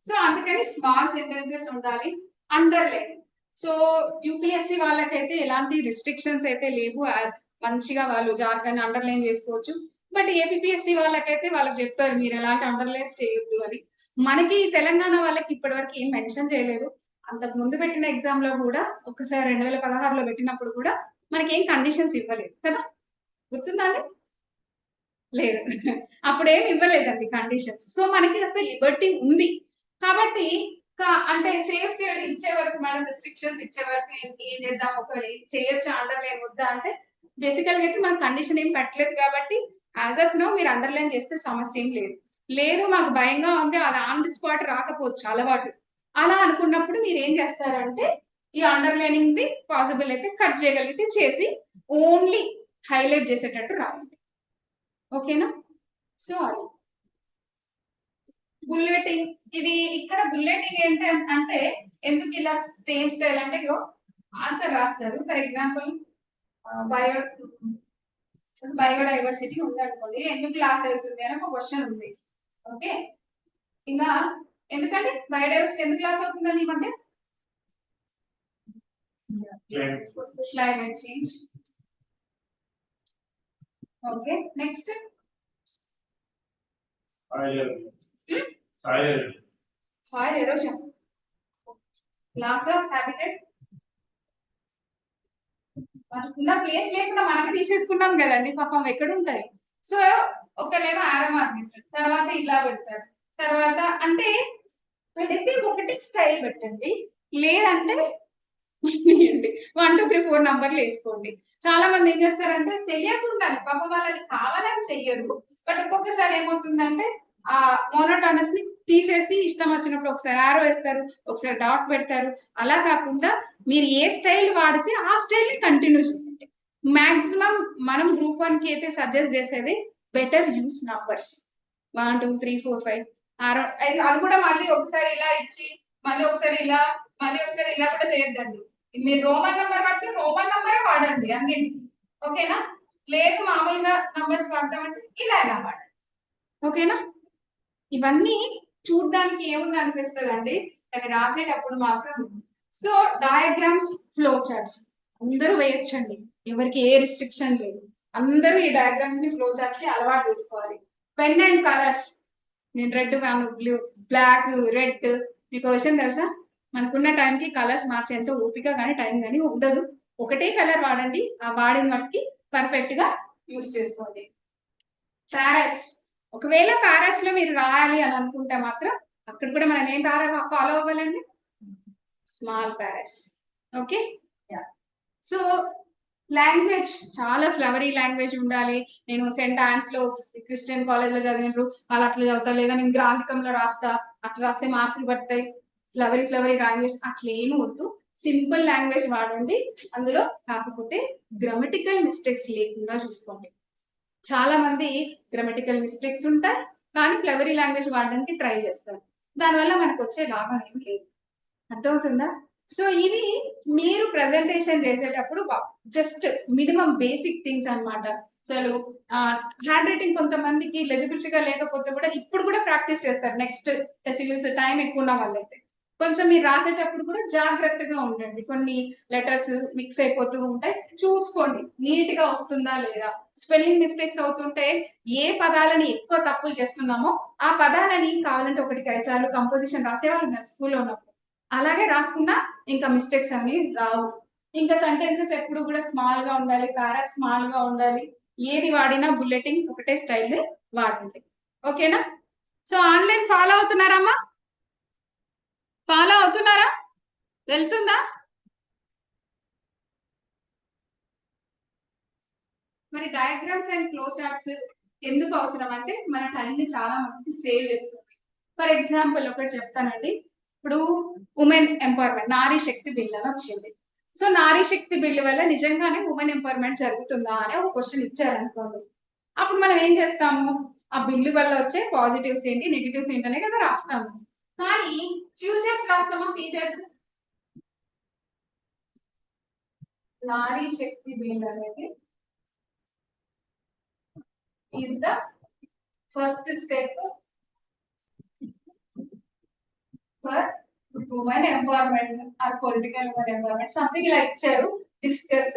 సో అందుకని స్మాల్ సెంటెన్సెస్ ఉండాలి. అండర్లైన్. సో యూపీఎస్సీ వాళ్ళకైతే ఎలాంటి రిస్ట్రిక్షన్స్ అయితే లేవు, మంచిగా వాళ్ళు జార్గన్ అండర్లైన్ చేసుకోవచ్చు. బట్ ఏపీఎస్సీ వాళ్ళకైతే వాళ్ళకి చెప్తారు మీరు ఎలాంటి అండర్లైన్స్ చేయొద్దు అని. మనకి తెలంగాణ వాళ్ళకి ఇప్పటి ఏం మెన్షన్ చేయలేదు. అంతకు ముందు పెట్టిన ఎగ్జామ్ లో కూడా ఒకసారి 2016లో పెట్టినప్పుడు కూడా మనకి ఏం కండిషన్స్ ఇవ్వలేదు కదా, గుర్తుందండి? లేదు. అప్పుడేం ఇవ్వలేదండి కండిషన్స్. సో మనకి అసలు లిబర్టీ ఉంది కాబట్టి అంటే సేఫ్ సైడ్ ఇచ్చే వరకు మనం రిస్ట్రిక్షన్స్ ఇచ్చే వరకు ఏం చేద్దాం, ఒకవేళ చేయొచ్చు అండర్లైన్ వద్దా అంటే బేసికల్ గా అయితే మనం కండిషన్ ఏం పెట్టలేదు కాబట్టి యాజ్ ఆఫ్ నో మీరు అండర్లైన్ చేస్తే సమస్య ఏం లేదు. లేదు మాకు భయంగా ఉంది, అది ఆన్ ది స్పాట్ రాకపోవచ్చు అలవాటు, అలా అనుకున్నప్పుడు మీరు ఏం చేస్తారంటే ఈ అండర్లైనింగ్ ది పాసిబుల్ అయితే కట్ చేయగలిగితే చేసి ఓన్లీ హైలైట్ చేసేటట్టు రావాలి. ఓకేనా? సో అది బుల్లెటింగ్. ఇది ఇక్కడ బుల్లెటింగ్ ఏంటి అంటే ఎందుకు ఇలా సేమ్ స్టైల్ అంటే ఆన్సర్ రాస్తారు. ఫర్ ఎగ్జాంపుల్ బయో బయోడైవర్సిటీ ఉంది అనుకోండి, ఎందుకు లాస్ అవుతుంది అని ఒక క్వశ్చన్ ఉంది. ఓకే, ఇంకా ఎందుకంటే బయోడైవర్సిటీ ఎందుకు లాస్ అవుతుందని ఈ మధ్య climate change. Okay, next soil erosion, loss of habitat. ఉన్న ప్లేస్ లేకుండా మనకి తీసేసుకున్నాం కదండి పాపం ఎక్కడ ఉంటాయి. సో ఒకరేమో ఆరో మార్క్ చేస్తారు, తర్వాత ఇలా పెడతారు, తర్వాత అంటే పెడితే ఒకటి స్టైల్ పెట్టండి, లేదంటే 1 2 3 4 నంబర్లు వేసుకోండి. చాలా మంది ఏం చేస్తారంటే తెలియకుండా పాపం వాళ్ళకి కావాలని చెయ్యరు, బట్ ఒక్కొక్కసారి ఏమవుతుందంటే ఆ మోనోటానస్ ని తీసేసి ఇష్టం వచ్చినప్పుడు ఒకసారి ఆరో వేస్తారు, ఒకసారి డాట్ పెడతారు. అలా కాకుండా మీరు ఏ స్టైల్ వాడితే ఆ స్టైల్ ని కంటిన్యూ చేయండి. మాక్సిమం మనం గ్రూప్ 1 కి అయితే సజెస్ట్ చేసేది బెటర్ యూస్ నంబర్స్ 1 2 3 4 5 ఆరో. అది కూడా మళ్ళీ ఒకసారి ఇలా ఇచ్చి మళ్ళీ ఒకసారి ఇలా మళ్ళీ ఒకసారి ఇలా కూడా చేయొద్దండి. మీరు రోమన్ నంబర్ వాడితే రోమన్ నంబరే వాడండి అన్నింటికి. ఓకేనా? లేదు మామూలుగా నంబర్స్ వాడతామంటే ఇలా ఇలా వాడండి. ఓకేనా? ఇవన్నీ చూడడానికి ఏముంది అనిపిస్తుంది అండి, కానీ రాసేటప్పుడు మాత్రం. సో డయాగ్రామ్స్, ఫ్లో చార్ట్స్ అందరూ వేయొచ్చండి, ఎవరికి ఏ రిస్ట్రిక్షన్ లేదు. అందరూ ఈ డయాగ్రామ్స్ ని ఫ్లో చార్ట్స్ ని అలవాటు చేసుకోవాలి. పెన్ అండ్ కలర్స్, నేను రెడ్ కాను, బ్లూ, బ్లాక్, రెడ్. మీకు విషయం తెలుసా, మనకున్న టైంకి కలర్స్ మార్చేంత ఓపిక కానీ టైం కానీ ఉండదు. ఒకటే కలర్ వాడండి, ఆ వాడిన వాటికి పర్ఫెక్ట్ గా యూస్ చేసుకోండి. పారాస్, ఒకవేళ పారాస్ లో మీరు రాయాలి అని అనుకుంటే మాత్రం అక్కడ కూడా మనం ఏం పారా ఫాలో అవ్వాలండి, small paras. Okay, so language చాలా ఫ్లవరీ లాంగ్వేజ్ ఉండాలి. నేను సెంట్ ఆన్స్ లో క్రిస్టియన్ కాలేజ్ లో చదివినారు, వాళ్ళు అట్లా చదువుతా, లేదా నేను గ్రాంధికంలో రాస్తా, అట్లా రాస్తే మార్కులు పడతాయి, ఫ్లవరీ లాంగ్వేజ్ అట్లా ఏమి వద్దు. సింపుల్ లాంగ్వేజ్ వాడండి అందులో, కాకపోతే గ్రామటికల్ మిస్టేక్స్ లేకుండా చూసుకోండి. చాలా మంది గ్రామటికల్ మిస్టేక్స్ ఉంటాయి కానీ ఫ్లవరీ లాంగ్వేజ్ వాడడానికి ట్రై చేస్తారు, దానివల్ల మనకు వచ్చే లాభం ఏం లేదు. అర్థమవుతుందా? సో ఇవి మీరు ప్రెజెంటేషన్ చేసేటప్పుడు జస్ట్ మినిమం బేసిక్ థింగ్స్ అన్నమాట. అసలు హ్యాండ్ రైటింగ్ కొంతమందికి లెజిబిలిటీగా లేకపోతే కూడా ఇప్పుడు కూడా ప్రాక్టీస్ చేస్తారు. నెక్స్ట్ సివిల్స్ టైం ఎక్కువ ఉన్న వాళ్ళైతే కొంచెం మీరు రాసేటప్పుడు కూడా జాగ్రత్తగా ఉండండి. కొన్ని లెటర్స్ మిక్స్ అయిపోతూ ఉంటాయి, చూసుకోండి నీట్ గా వస్తుందా లేదా. స్పెల్లింగ్ మిస్టేక్స్ అవుతుంటే ఏ పదాలని ఎక్కువ తప్పులు చేస్తున్నామో ఆ పదాలని కావాలంటే ఒకటికి 5 సార్లు కంపోజిషన్ రాసేవాళ్ళం కదా స్కూల్లో ఉన్నప్పుడు. అలాగే రాసుకున్నా ఇంకా మిస్టేక్స్ అనేవి రావు. ఇంకా సెంటెన్సెస్ ఎప్పుడు కూడా స్మాల్ గా ఉండాలి, పారా స్మాల్ గా ఉండాలి. ఏది వాడినా బుల్లెటింగ్ ఒకటే స్టైల్ వాడండి. ఓకేనా? సో ఆన్లైన్ ఫాలో అవుతున్నారమ్మా? ఫాలో అవుతున్నారా? వెళ్తుందా? మరి డయాగ్రామ్స్ అండ్ ఫ్లో చార్ట్స్ ఎందుకు అవసరం అంటే మన టైం ని చాలా మందికి సేవ్ చేస్తుంది. ఫర్ ఎగ్జాంపుల్ ఒకటి చెప్తానండి. ఇప్పుడు ఉమెన్ ఎంపవర్మెంట్ నారీ శక్తి బిల్ అని వచ్చింది. సో నారీ శక్తి బిల్ వల్ల నిజంగానే ఉమెన్ ఎంపవర్మెంట్ జరుగుతుందా అని ఒక క్వశ్చన్ ఇచ్చారనుకోండి. అప్పుడు మనం ఏం చేస్తాము? ఆ బిల్లు వల్ల వచ్చే పాజిటివ్స్ ఏంటి, నెగిటివ్స్ ఏంటనే కదా రాస్తాము. కానీ ఫ్యూచర్స్ రాస్తామా? ఫీచర్స్. నారీ శక్తి బిల్ అనేది is the first step for women empowerment or political women empowerment. Something ఇలా ఇచ్చారు, డిస్కస్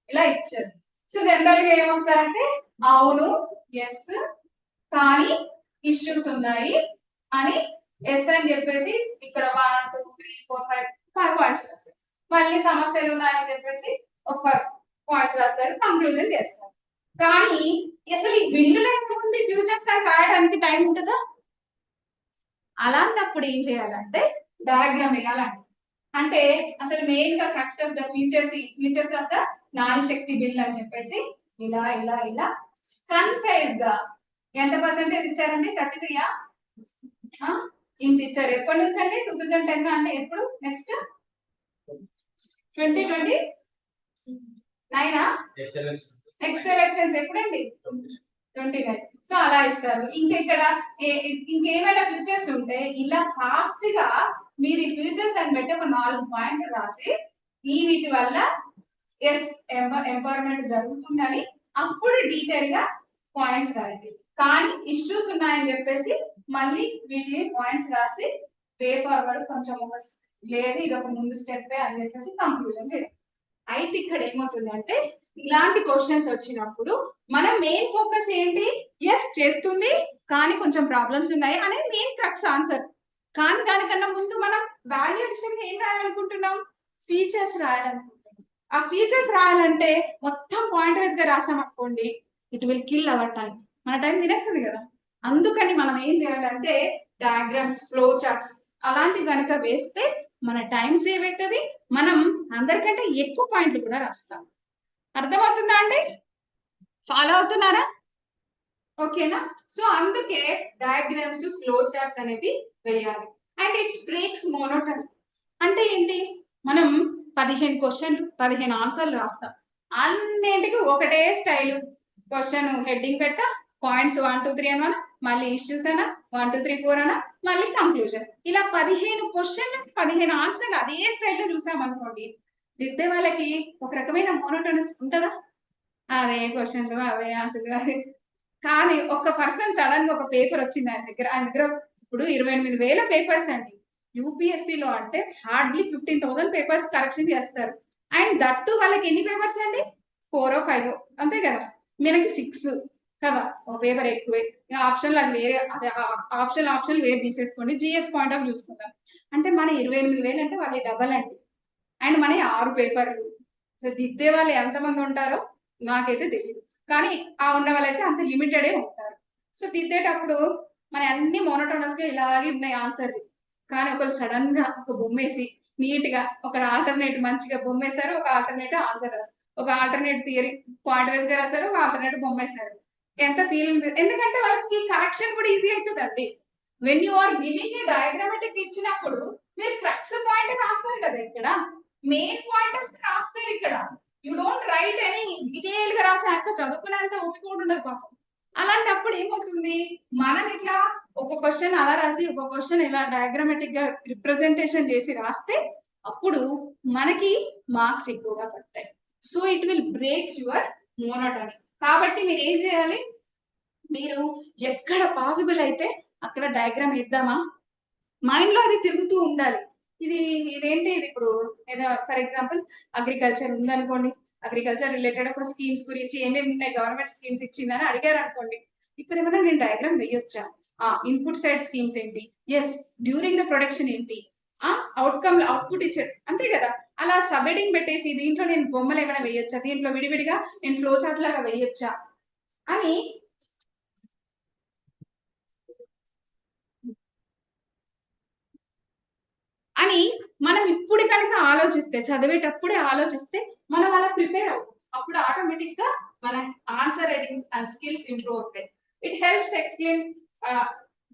ఇలా ఇచ్చారు. సో జనరల్ గా ఏమొస్తారంటే అవును, ఎస్, కానీ ఇష్యూస్ ఉన్నాయి అని ఎస్ అని చెప్పేసి ఇక్కడ 1 2 3 4 5 పాయింట్స్ రాస్తారు. మళ్ళీ సమస్యలు ఉన్నాయని చెప్పేసి ఒక పాయింట్స్ రాస్తారు, కంక్లూజన్ చేస్తారు. కానీ అసలు ఈ బిల్లులో ఏముంది, ఫ్యూచర్స్ అని రాయడానికి టైం ఉంటుందా? అలాంటప్పుడు ఏం చేయాలంటే డయాగ్రామ్ వేయాలండి. అంటే అసలు మెయిన్ గా crux of the features of the Nari Shakti bill అని చెప్పేసి ఇలా ఇలా ఇలా కన్సైజ్ గా ఎంత పర్సెంటేజ్ ఇచ్చారండి? 33 ఇంత ఇచ్చారు. ఎప్పటి నుంచి అంటే 2010 అంటే ఎప్పుడు? నెక్స్ట్ 2029 నెక్స్ట్ ఎలక్షన్స్ ఎప్పుడండి? 29. సో అలా ఇస్తారు. ఇంకా ఇక్కడ ఇంకేమైనా ఫ్యూచర్స్ ఉంటే ఇలా ఫాస్ట్ గా మీరు ఈ ఫ్యూచర్స్ అని బట్టి ఒక 4 పాయింట్లు రాసి ఈ వీటి వల్ల ఎస్ ఎంపవర్మెంట్ జరుగుతుందని అప్పుడు డీటెయిల్ గా పాయింట్స్ రాయండి. కానీ ఇష్యూస్ ఉన్నాయని చెప్పేసి మళ్ళీ వీటిని పాయింట్స్ రాసి వే ఫార్వర్డ్ కొంచెం ఒక లేదు ఇది ఒక ముందు స్టెప్ అని చెప్పేసి కంక్లూజన్ చేయాలి. అయితే ఇక్కడ ఏమవుతుందంటే ఇలాంటి క్వశ్చన్స్ వచ్చినప్పుడు మనం మెయిన్ ఫోకస్ ఏంటి? ఎస్ చేస్తుంది కానీ కొంచెం ప్రాబ్లమ్స్ ఉన్నాయి అనే మెయిన్ క్రక్స్ ఆన్సర్. కానీ దానికన్నా ముందు మనం వాల్యూ అడిషన్ ఏం రాయాలనుకుంటున్నాం? ఫీచర్స్ రాయాలనుకుంటున్నాం. ఆ ఫీచర్స్ రాయాలంటే మొత్తం పాయింట్ వైజ్ గా రాసామనుకోండి, it will kill our time. మన టైం తినేస్తుంది కదా. అందుకని మనం ఏం చేయాలంటే డయాగ్రామ్స్, ఫ్లో చార్ట్స్ అలాంటివి కనుక వేస్తే మన టైం సేవ్ అవుతుంది, మనం అందరికంటే ఎక్కువ పాయింట్లు కూడా రాస్తాం. అర్థమవుతుందా అండి? ఫాలో అవుతున్నారా? ఓకేనా? సో అందుకే డయాగ్రామ్స్, ఫ్లో చార్ట్స్ అనేవి వేయాలి. And it's breaks monotone. అంటే ఏంటి? మనం 15 క్వశ్చన్లు 15 ఆన్సర్లు రాస్తాం, అన్నింటికి ఒకటే స్టైల్. క్వశ్చన్ హెడ్డింగ్ పెట్ట, పాయింట్స్ 1 2 3 అనా, మళ్ళీ ఇష్యూస్ అనా, 1 2 3 4 అనా, మళ్ళీ కంక్లూజన్. ఇలా 15 క్వశ్చన్లు 15 ఆన్సర్లు అదే స్టైల్లో చూసామనుకోండి, దిద్దే వాళ్ళకి ఒక రకమైన మోనోటోనస్ ఉంటుందా? అదే క్వశ్చన్లు అవే ఆన్సర్లు. కానీ ఒక పర్సన్ సడన్ గా ఒక పేపర్ వచ్చింది ఆయన దగ్గర ఇప్పుడు 28,000 పేపర్స్ అండి. యూపీఎస్సీలో అంటే హార్డ్లీ 15,000 పేపర్స్ కరెక్షన్ చేస్తారు. అండ్ దట్టు వాళ్ళకి ఎన్ని పేపర్స్ అండి? 4 or 5 అంతే కదా. మనకి 6 కదా, ఒక పేపర్ ఎక్కువే. ఆప్షన్లు అది వేరే, అదే ఆప్షన్ వేరే తీసేసుకోండి. జిఎస్ పాయింట్ ఆఫ్ చూసుకుందాం అంటే మన 28,000 అంటే వాళ్ళ డబల్ అండి. అండ్ మన 6 పేపర్లు. సో దిద్దే వాళ్ళు ఎంతమంది ఉంటారో నాకైతే తెలియదు, కానీ ఆ ఉన్న వాళ్ళైతే అంత లిమిటెడే ఉంటారు. సో దిద్దేటప్పుడు మన అన్ని మోనోటోనస్ గా ఇలాగే ఉన్నాయి ఆన్సర్. కానీ ఒకరు సడన్ గా ఒక బొమ్మేసి నీట్ గా ఒక ఆల్టర్నేట్ మంచిగా బొమ్మేశారు, ఒక ఆల్టర్నేటివ్ ఆన్సర్ రాస్తారు, ఒక ఆల్టర్నేట్ థియరీ పాయింట్ వైజ్ గా రాశారు, ఒక ఆల్టర్నేటివ్ బొమ్మేశారు. ఎంత ఫీలింగ్! ఎందుకంటే వాళ్ళకి కరెక్షన్ కూడా ఈజీ అవుతుందండి. When you are giving a diagrammatic ఇచ్చినప్పుడు మీరు క్రక్స్ పాయింట్ రాస్తారు కదా, ఇక్కడ మెయిన్ పాయింట్ రాస్తారు. ఇక్కడ యూ డోంట్ రైట్ అని డీటెయిల్ గా రాసి అంత చదువుకునేంత ఓపిక ఉండదు పాపం. అలాంటప్పుడు ఏమవుతుంది, మనం ఇట్లా ఒక క్వశ్చన్ అలా రాసి ఒక క్వశ్చన్ ఇలా డయాగ్రామాటిక్ గా రిప్రజెంటేషన్ చేసి రాస్తే అప్పుడు మనకి మార్క్స్ ఎక్కువగా పడతాయి. So it will breaks your monotony. కాబట్టి మీరు ఏం చేయాలి, మీరు ఎక్కడ పాసిబుల్ అయితే అక్కడ డయాగ్రామ్ వేద్దామా, మైండ్ లో అది తిరుగుతూ ఉండాలి. ఇదేంటి ఇది ఇప్పుడు ఏదో ఫర్ ఎగ్జాంపుల్ అగ్రికల్చర్ ఉందనుకోండి, అగ్రికల్చర్ రిలేటెడ్ ఒక స్కీమ్స్ గురించి ఏమేమి ఉన్నాయి, గవర్నమెంట్ స్కీమ్స్ ఇచ్చిందని అడిగారు అనుకోండి, ఇక్కడ ఏమైనా నేను డయాగ్రామ్ వేయొచ్చా, ఇన్పుట్ సైడ్ స్కీమ్స్ ఏంటి, ఎస్ డ్యూరింగ్ ద ప్రొడక్షన్ ఏంటి, అవుట్కమ్ అవుట్పుట్ ఇచ్చాడు, అంతే కదా. అలా సబ్ హెడింగ్ పెట్టేసి దీంట్లో నేను బొమ్మలు ఏమైనా వేయొచ్చా, దీంట్లో విడివిడిగా నేను ఫ్లో చార్ట్ లాగా వేయొచ్చా అని అని మనం ఇప్పుడు కనుక ఆలోచిస్తే, చదివేటప్పుడే ఆలోచిస్తే మనం అలా ప్రిపేర్ అవుతాం. అప్పుడు ఆటోమేటిక్ గా మన ఆన్సర్ రైటింగ్ స్కిల్స్ ఇంప్రూవ్ అవుతాయి. It helps explain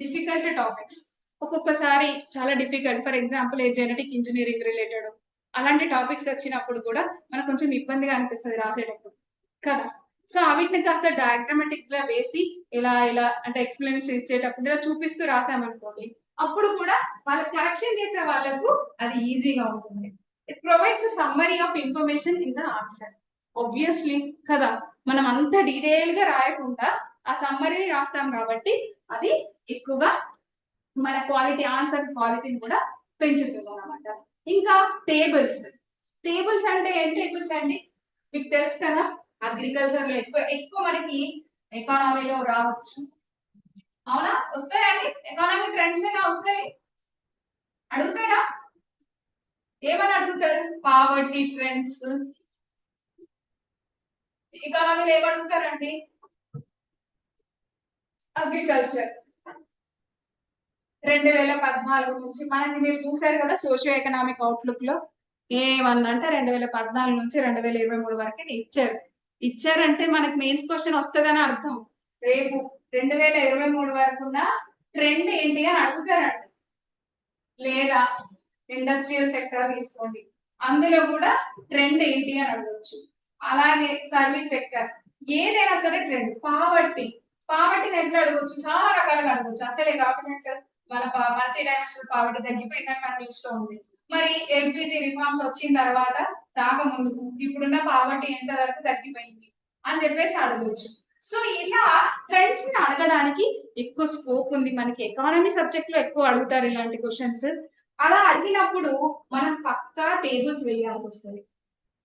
difficult topics. ఒక్కొక్కసారి చాలా difficult, for example A genetic engineering related అలాంటి టాపిక్స్ వచ్చినప్పుడు కూడా మనకు కొంచెం ఇబ్బందిగా అనిపిస్తుంది రాసేటప్పుడు కదా. సో వీటిని కాస్త డయాగ్రామాటిక్ గా వేసి ఇలా ఇలా అంటే ఎక్స్ప్లెనేషన్ ఇచ్చేటప్పుడు ఇలా చూపిస్తూ రాసామనుకోండి, అప్పుడు కూడా వాళ్ళ కరెక్షన్ చేసే వాళ్ళకు అది ఈజీగా ఉంటుంది. It provides summary of information in the answer. Obviously కదా, మనం అంత డీటెయిల్ గా రాయకుండా ఆ సమ్మరీని రాస్తాం కాబట్టి అది ఎక్కువగా మన క్వాలిటీ, ఆన్సర్ క్వాలిటీని కూడా పెంచుతుంది అనమాట. ఇంకా టేబుల్స్. టేబుల్స్ అంటే ఏం టేబుల్స్ అండి, మీకు తెలుసు కదా, అగ్రికల్చర్ లో ఎక్కువ ఎక్కువ మనకి ఎకానమీలో రావచ్చు. అవునా, వస్తాయండి, ఎకానమీ ట్రెండ్స్ అయినా వస్తాయి, అడుగుతారా, ఏమని అడుగుతారు, పావర్టీ ట్రెండ్స్. ఎకానమీలో ఏమడుగుతారండి, అగ్రికల్చర్. 2014 నుంచి మనకి మీరు చూసారు కదా సోషియో ఎకనామిక్ అవుట్లుక్ లో ఏమన్నా అంటే 2014 నుంచి 2023 వరకు ఇచ్చారంటే మనకి మెయిన్స్ క్వశ్చన్ వస్తుందని అర్థం. రేపు 2023 వరకు ఉన్న ట్రెండ్ ఏంటి అని అడుగుతారండి. లేదా ఇండస్ట్రియల్ సెక్టర్ తీసుకోండి, అందులో కూడా ట్రెండ్ ఏంటి అని అడగచ్చు. అలాగే సర్వీస్ సెక్టర్, ఏదైనా సరే ట్రెండ్. పావర్టీని ఎట్లా అడగచ్చు, చాలా రకాలుగా అడగచ్చు. అసలే గవర్నమెంట్ మన మల్టీ డైమెన్షనల్ పావర్టీ తగ్గిపోయిందని మన న్యూస్ లో ఉంది. మరి ఎల్పిజి రిఫార్మ్స్ వచ్చిన తర్వాత రాకముందుకు ఇప్పుడున్న పావర్టీ ఎంత వరకు తగ్గిపోయింది అని చెప్పేసి అడగచ్చు. సో ఇలా ట్రెండ్స్ ని అడగడానికి ఎక్కువ స్కోప్ ఉంది. మనకి ఎకానమీ సబ్జెక్ట్ లో ఎక్కువ అడుగుతారు ఇలాంటి క్వశ్చన్స్. అలా అడిగినప్పుడు మనం పక్కా టేబుల్స్ వేయాల్సి వస్తుంది.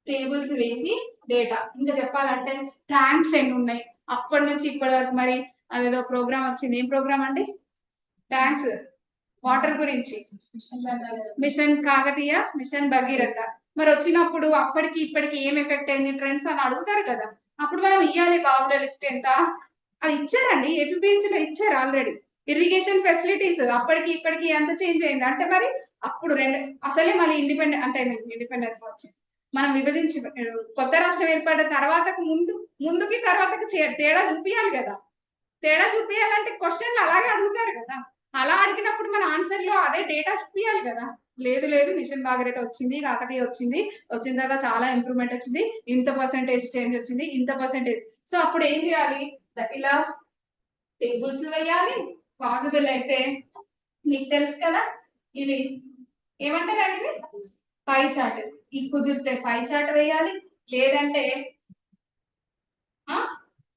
టేబుల్స్ వేసి డేటా, ఇంకా చెప్పాలంటే ట్యాంక్స్ ఎన్ని ఉన్నాయి అప్పటి నుంచి ఇప్పటి వరకు, మరి అదేదో ప్రోగ్రామ్ వచ్చింది, ఏం ప్రోగ్రామ్ అండి, ట్యాంక్స్ వాటర్ గురించి, మిషన్ కాకతీయ, మిషన్ భగీరథ. మరి వచ్చినప్పుడు అప్పటికి ఇప్పటికి ఏం ఎఫెక్ట్ అయింది ట్రెండ్స్ అని అడుగుతారు కదా. అప్పుడు మనం ఇవ్వాలి బాబుల లిస్ట్ ఎంత, అది ఇచ్చారండి ఏపీపీఎస్సీ లో ఇచ్చారు ఆల్రెడీ. ఇరిగేషన్ ఫెసిలిటీస్ అప్పటికి ఇప్పటికి ఎంత చేంజ్ అయింది అంటే, మరి అప్పుడు అసలే మళ్ళీ ఇండిపెండెన్స్ వచ్చింది, మనం విభజించి కొత్త రాష్ట్రం ఏర్పడిన తర్వాతకు ముందుకి తర్వాతకి తేడా చూపించాలి కదా. తేడా చూపించాలంటే క్వశ్చన్లు అలాగే అడుగుతారు కదా. అలా అడిగినప్పుడు మన ఆన్సర్ లో అదే డేటా చూపించాలి కదా. లేదు మిషన్ భాగీరథ వచ్చింది, కాకతీయ వచ్చిన తర్వాత చాలా ఇంప్రూవ్మెంట్ వచ్చింది, ఇంత పర్సెంటేజ్ చేంజ్ వచ్చింది, ఇంత పర్సెంటేజ్. సో అప్పుడు ఏం చేయాలి, ఇలా టేబుల్స్ వేయాలి. పాసిబుల్ అయితే మీకు తెలుసు కదా, ఇది ఏమంటారండి, పై చార్ట్. ఈ కుదిరితే పై చార్ట్ వేయాలి, లేదంటే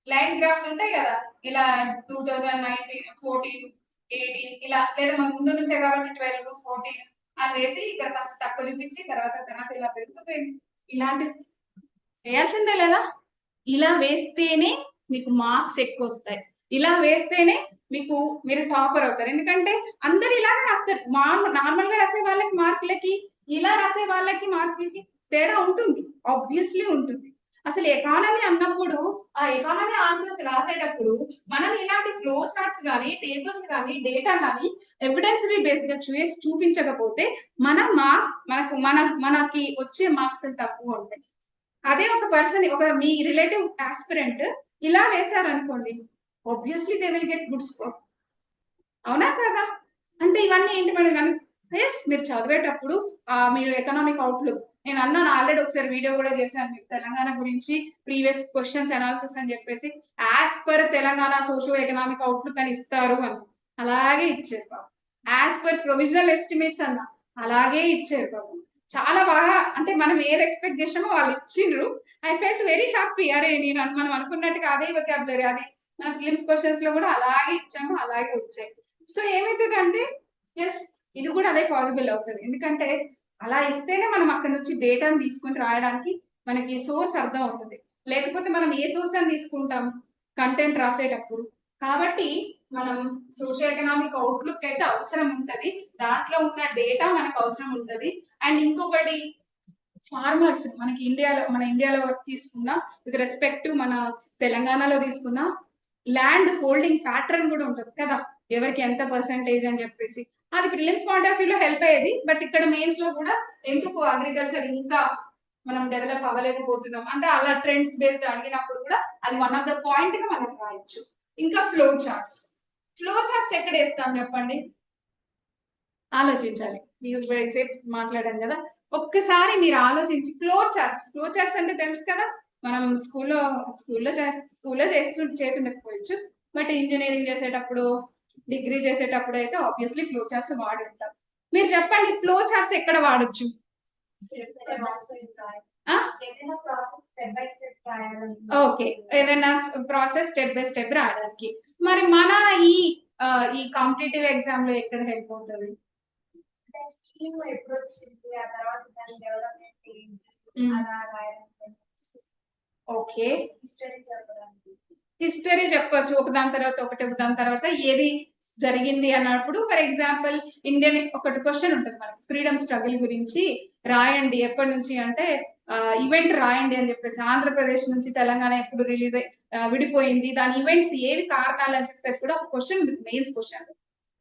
లైన్ గ్రాఫ్స్ ఉంటాయి కదా, ఇలా 2019, 14, 18 ఇలా, లేదా మన ముందు నుంచే కాబట్టి 12, 14 అని వేసి ఇక్కడ ఫస్ట్ తక్కువ చూపించి తర్వాత ఇలా పెరుగుతుంది. ఇలాంటి వేయాల్సిందే లేదా, ఇలా వేస్తేనే మీకు మార్క్స్ ఎక్కువ వస్తాయి. ఇలా వేస్తేనే మీరు టాపర్ అవుతారు. ఎందుకంటే అందరు ఇలాగే రాస్తారు, నార్మల్ గా రాసే వాళ్ళకి మార్కులకి ఇలా రాసే వాళ్ళకి మార్కులకి తేడా ఉంటుంది, ఆబ్వియస్లీ ఉంటుంది. అసలు ఎకానమీ అన్నప్పుడు ఆ ఎకానమీ ఆన్సర్స్ రాసేటప్పుడు మనం ఇలాంటి ఫ్లో చార్ట్స్ కానీ, టేబుల్స్ కానీ, డేటా కానీ ఎవిడెన్స్ బేస్ గా చూపించకపోతే మనకి వచ్చే మార్క్స్ తక్కువ ఉంటాయి. అదే ఒక పర్సన్, మీ రిలేటివ్ ఆస్పిరెంట్ ఇలా వేశారనుకోండి, obviously they will get good score. అవునా కదా. అంటే ఇవన్నీ ఏంటి మేడం, మీరు చదివేటప్పుడు మీరు ఎకనామిక్ అవుట్లుక్, నేను అన్నాను ఆల్రెడీ, ఒకసారి వీడియో కూడా చేశాను మీకు తెలంగాణ గురించి ప్రీవియస్ క్వశ్చన్స్ అనాలిసిస్ అని చెప్పేసి, as per Telangana socio economic outlook అని ఇస్తారు అని, అలాగే ఇచ్చారు బాబు. యాజ్ పర్ ప్రొవిజనల్ ఎస్టిమేట్స్ అన్న అలాగే ఇచ్చారు బాబు. చాలా బాగా, అంటే మనం ఏది ఎక్స్పెక్ట్ చేసామో వాళ్ళు ఇచ్చిండ్రు. I felt very happy. అరే నేను మనం అనుకున్నట్టుగా అదే వొకాబులరీ, అది మన ఫిలిమ్స్ క్వశ్చన్స్ లో కూడా అలాగే ఇచ్చాము, అలాగే వచ్చాయి. సో ఏమవుతుందంటే ఎస్, ఇది కూడా అదే పాసిబుల్ అవుతుంది. ఎందుకంటే అలా ఇస్తేనే మనం అక్కడ నుంచి డేటాను తీసుకొని రాయడానికి మనకి సోర్స్ అర్థం అవుతుంది. లేకపోతే మనం ఏ సోర్స్ అని తీసుకుంటాం కంటెంట్ రాసేటప్పుడు. కాబట్టి మనం సోషల్ ఎకనామిక్ అవుట్లుక్ అయితే అవసరం ఉంటది, దాంట్లో ఉన్న డేటా మనకు అవసరం ఉంటది. అండ్ ఇంకొకటి ఫార్మర్స్, మనకి మన ఇండియాలో తీసుకున్నా, విత్ రెస్పెక్ట్ టు మన తెలంగాణలో తీసుకున్నా, ల్యాండ్ హోల్డింగ్ ప్యాటర్న్ కూడా ఉంటది కదా, ఎవరికి ఎంత పర్సంటేజ్ అని చెప్పేసి. అది ప్రిలిమ్స్ పాయింట్ ఆఫ్ వ్యూలో హెల్ప్ అయ్యేది. బట్ ఇక్కడ మెయిన్స్ లో కూడా ఎందుకు అగ్రికల్చర్ ఇంకా మనం డెవలప్ అవ్వలేకపోతున్నాం అంటే అలా ట్రెండ్స్ బేస్డ్ అడిగినప్పుడు కూడా అది వన్ ఆఫ్ ద పాయింట్ గా మనం రాయొచ్చు. ఇంకా ఫ్లో చార్ట్స్ ఎక్కడ వేస్తాం చెప్పండి, ఆలోచించాలి. మీరు సేపు మాట్లాడాను కదా, ఒక్కసారి మీరు ఆలోచించి ఫ్లో చార్ట్స్ అంటే తెలుసు కదా, మనం స్కూల్లో చేసి ఉండకపోవచ్చు, బట్ ఇంజనీరింగ్ చేసేటప్పుడు, డిగ్రీ చేసేటప్పుడు అయితే ఆబ్వియస్లీ ఫ్లో చార్ట్స్ వాడి ఉంటాం. మీరు చెప్పండి, ఫ్లో చార్ట్స్ ఎక్కడ వాడచ్చు? ఓకే, ఏదైనా ప్రాసెస్ స్టెప్ బై స్టెప్ రాయడానికి. మరి మన ఈ కాంపిటేటివ్ ఎగ్జామ్ లో ఎక్కడ హెల్ప్ అవుతుంది? ఓకే, హిస్టరీ చెప్పొచ్చు, ఒకదాని తర్వాత ఒకదాని తర్వాత ఏది జరిగింది అన్నప్పుడు. ఫర్ ఎగ్జాంపుల్ ఇండియన్ ఒకటి క్వశ్చన్ ఉంటుంది మనకి, ఫ్రీడమ్ స్ట్రగుల్ గురించి రాయండి ఎప్పటి నుంచి అంటే ఈవెంట్ రాయండి అని చెప్పేసి, ఆంధ్రప్రదేశ్ నుంచి తెలంగాణ ఎప్పుడు విడిపోయింది, దాని ఈవెంట్స్ ఏవి కారణాలు అని చెప్పేసి కూడా ఒక క్వశ్చన్ ఉంటుంది, మెయిన్స్ క్వశ్చన్.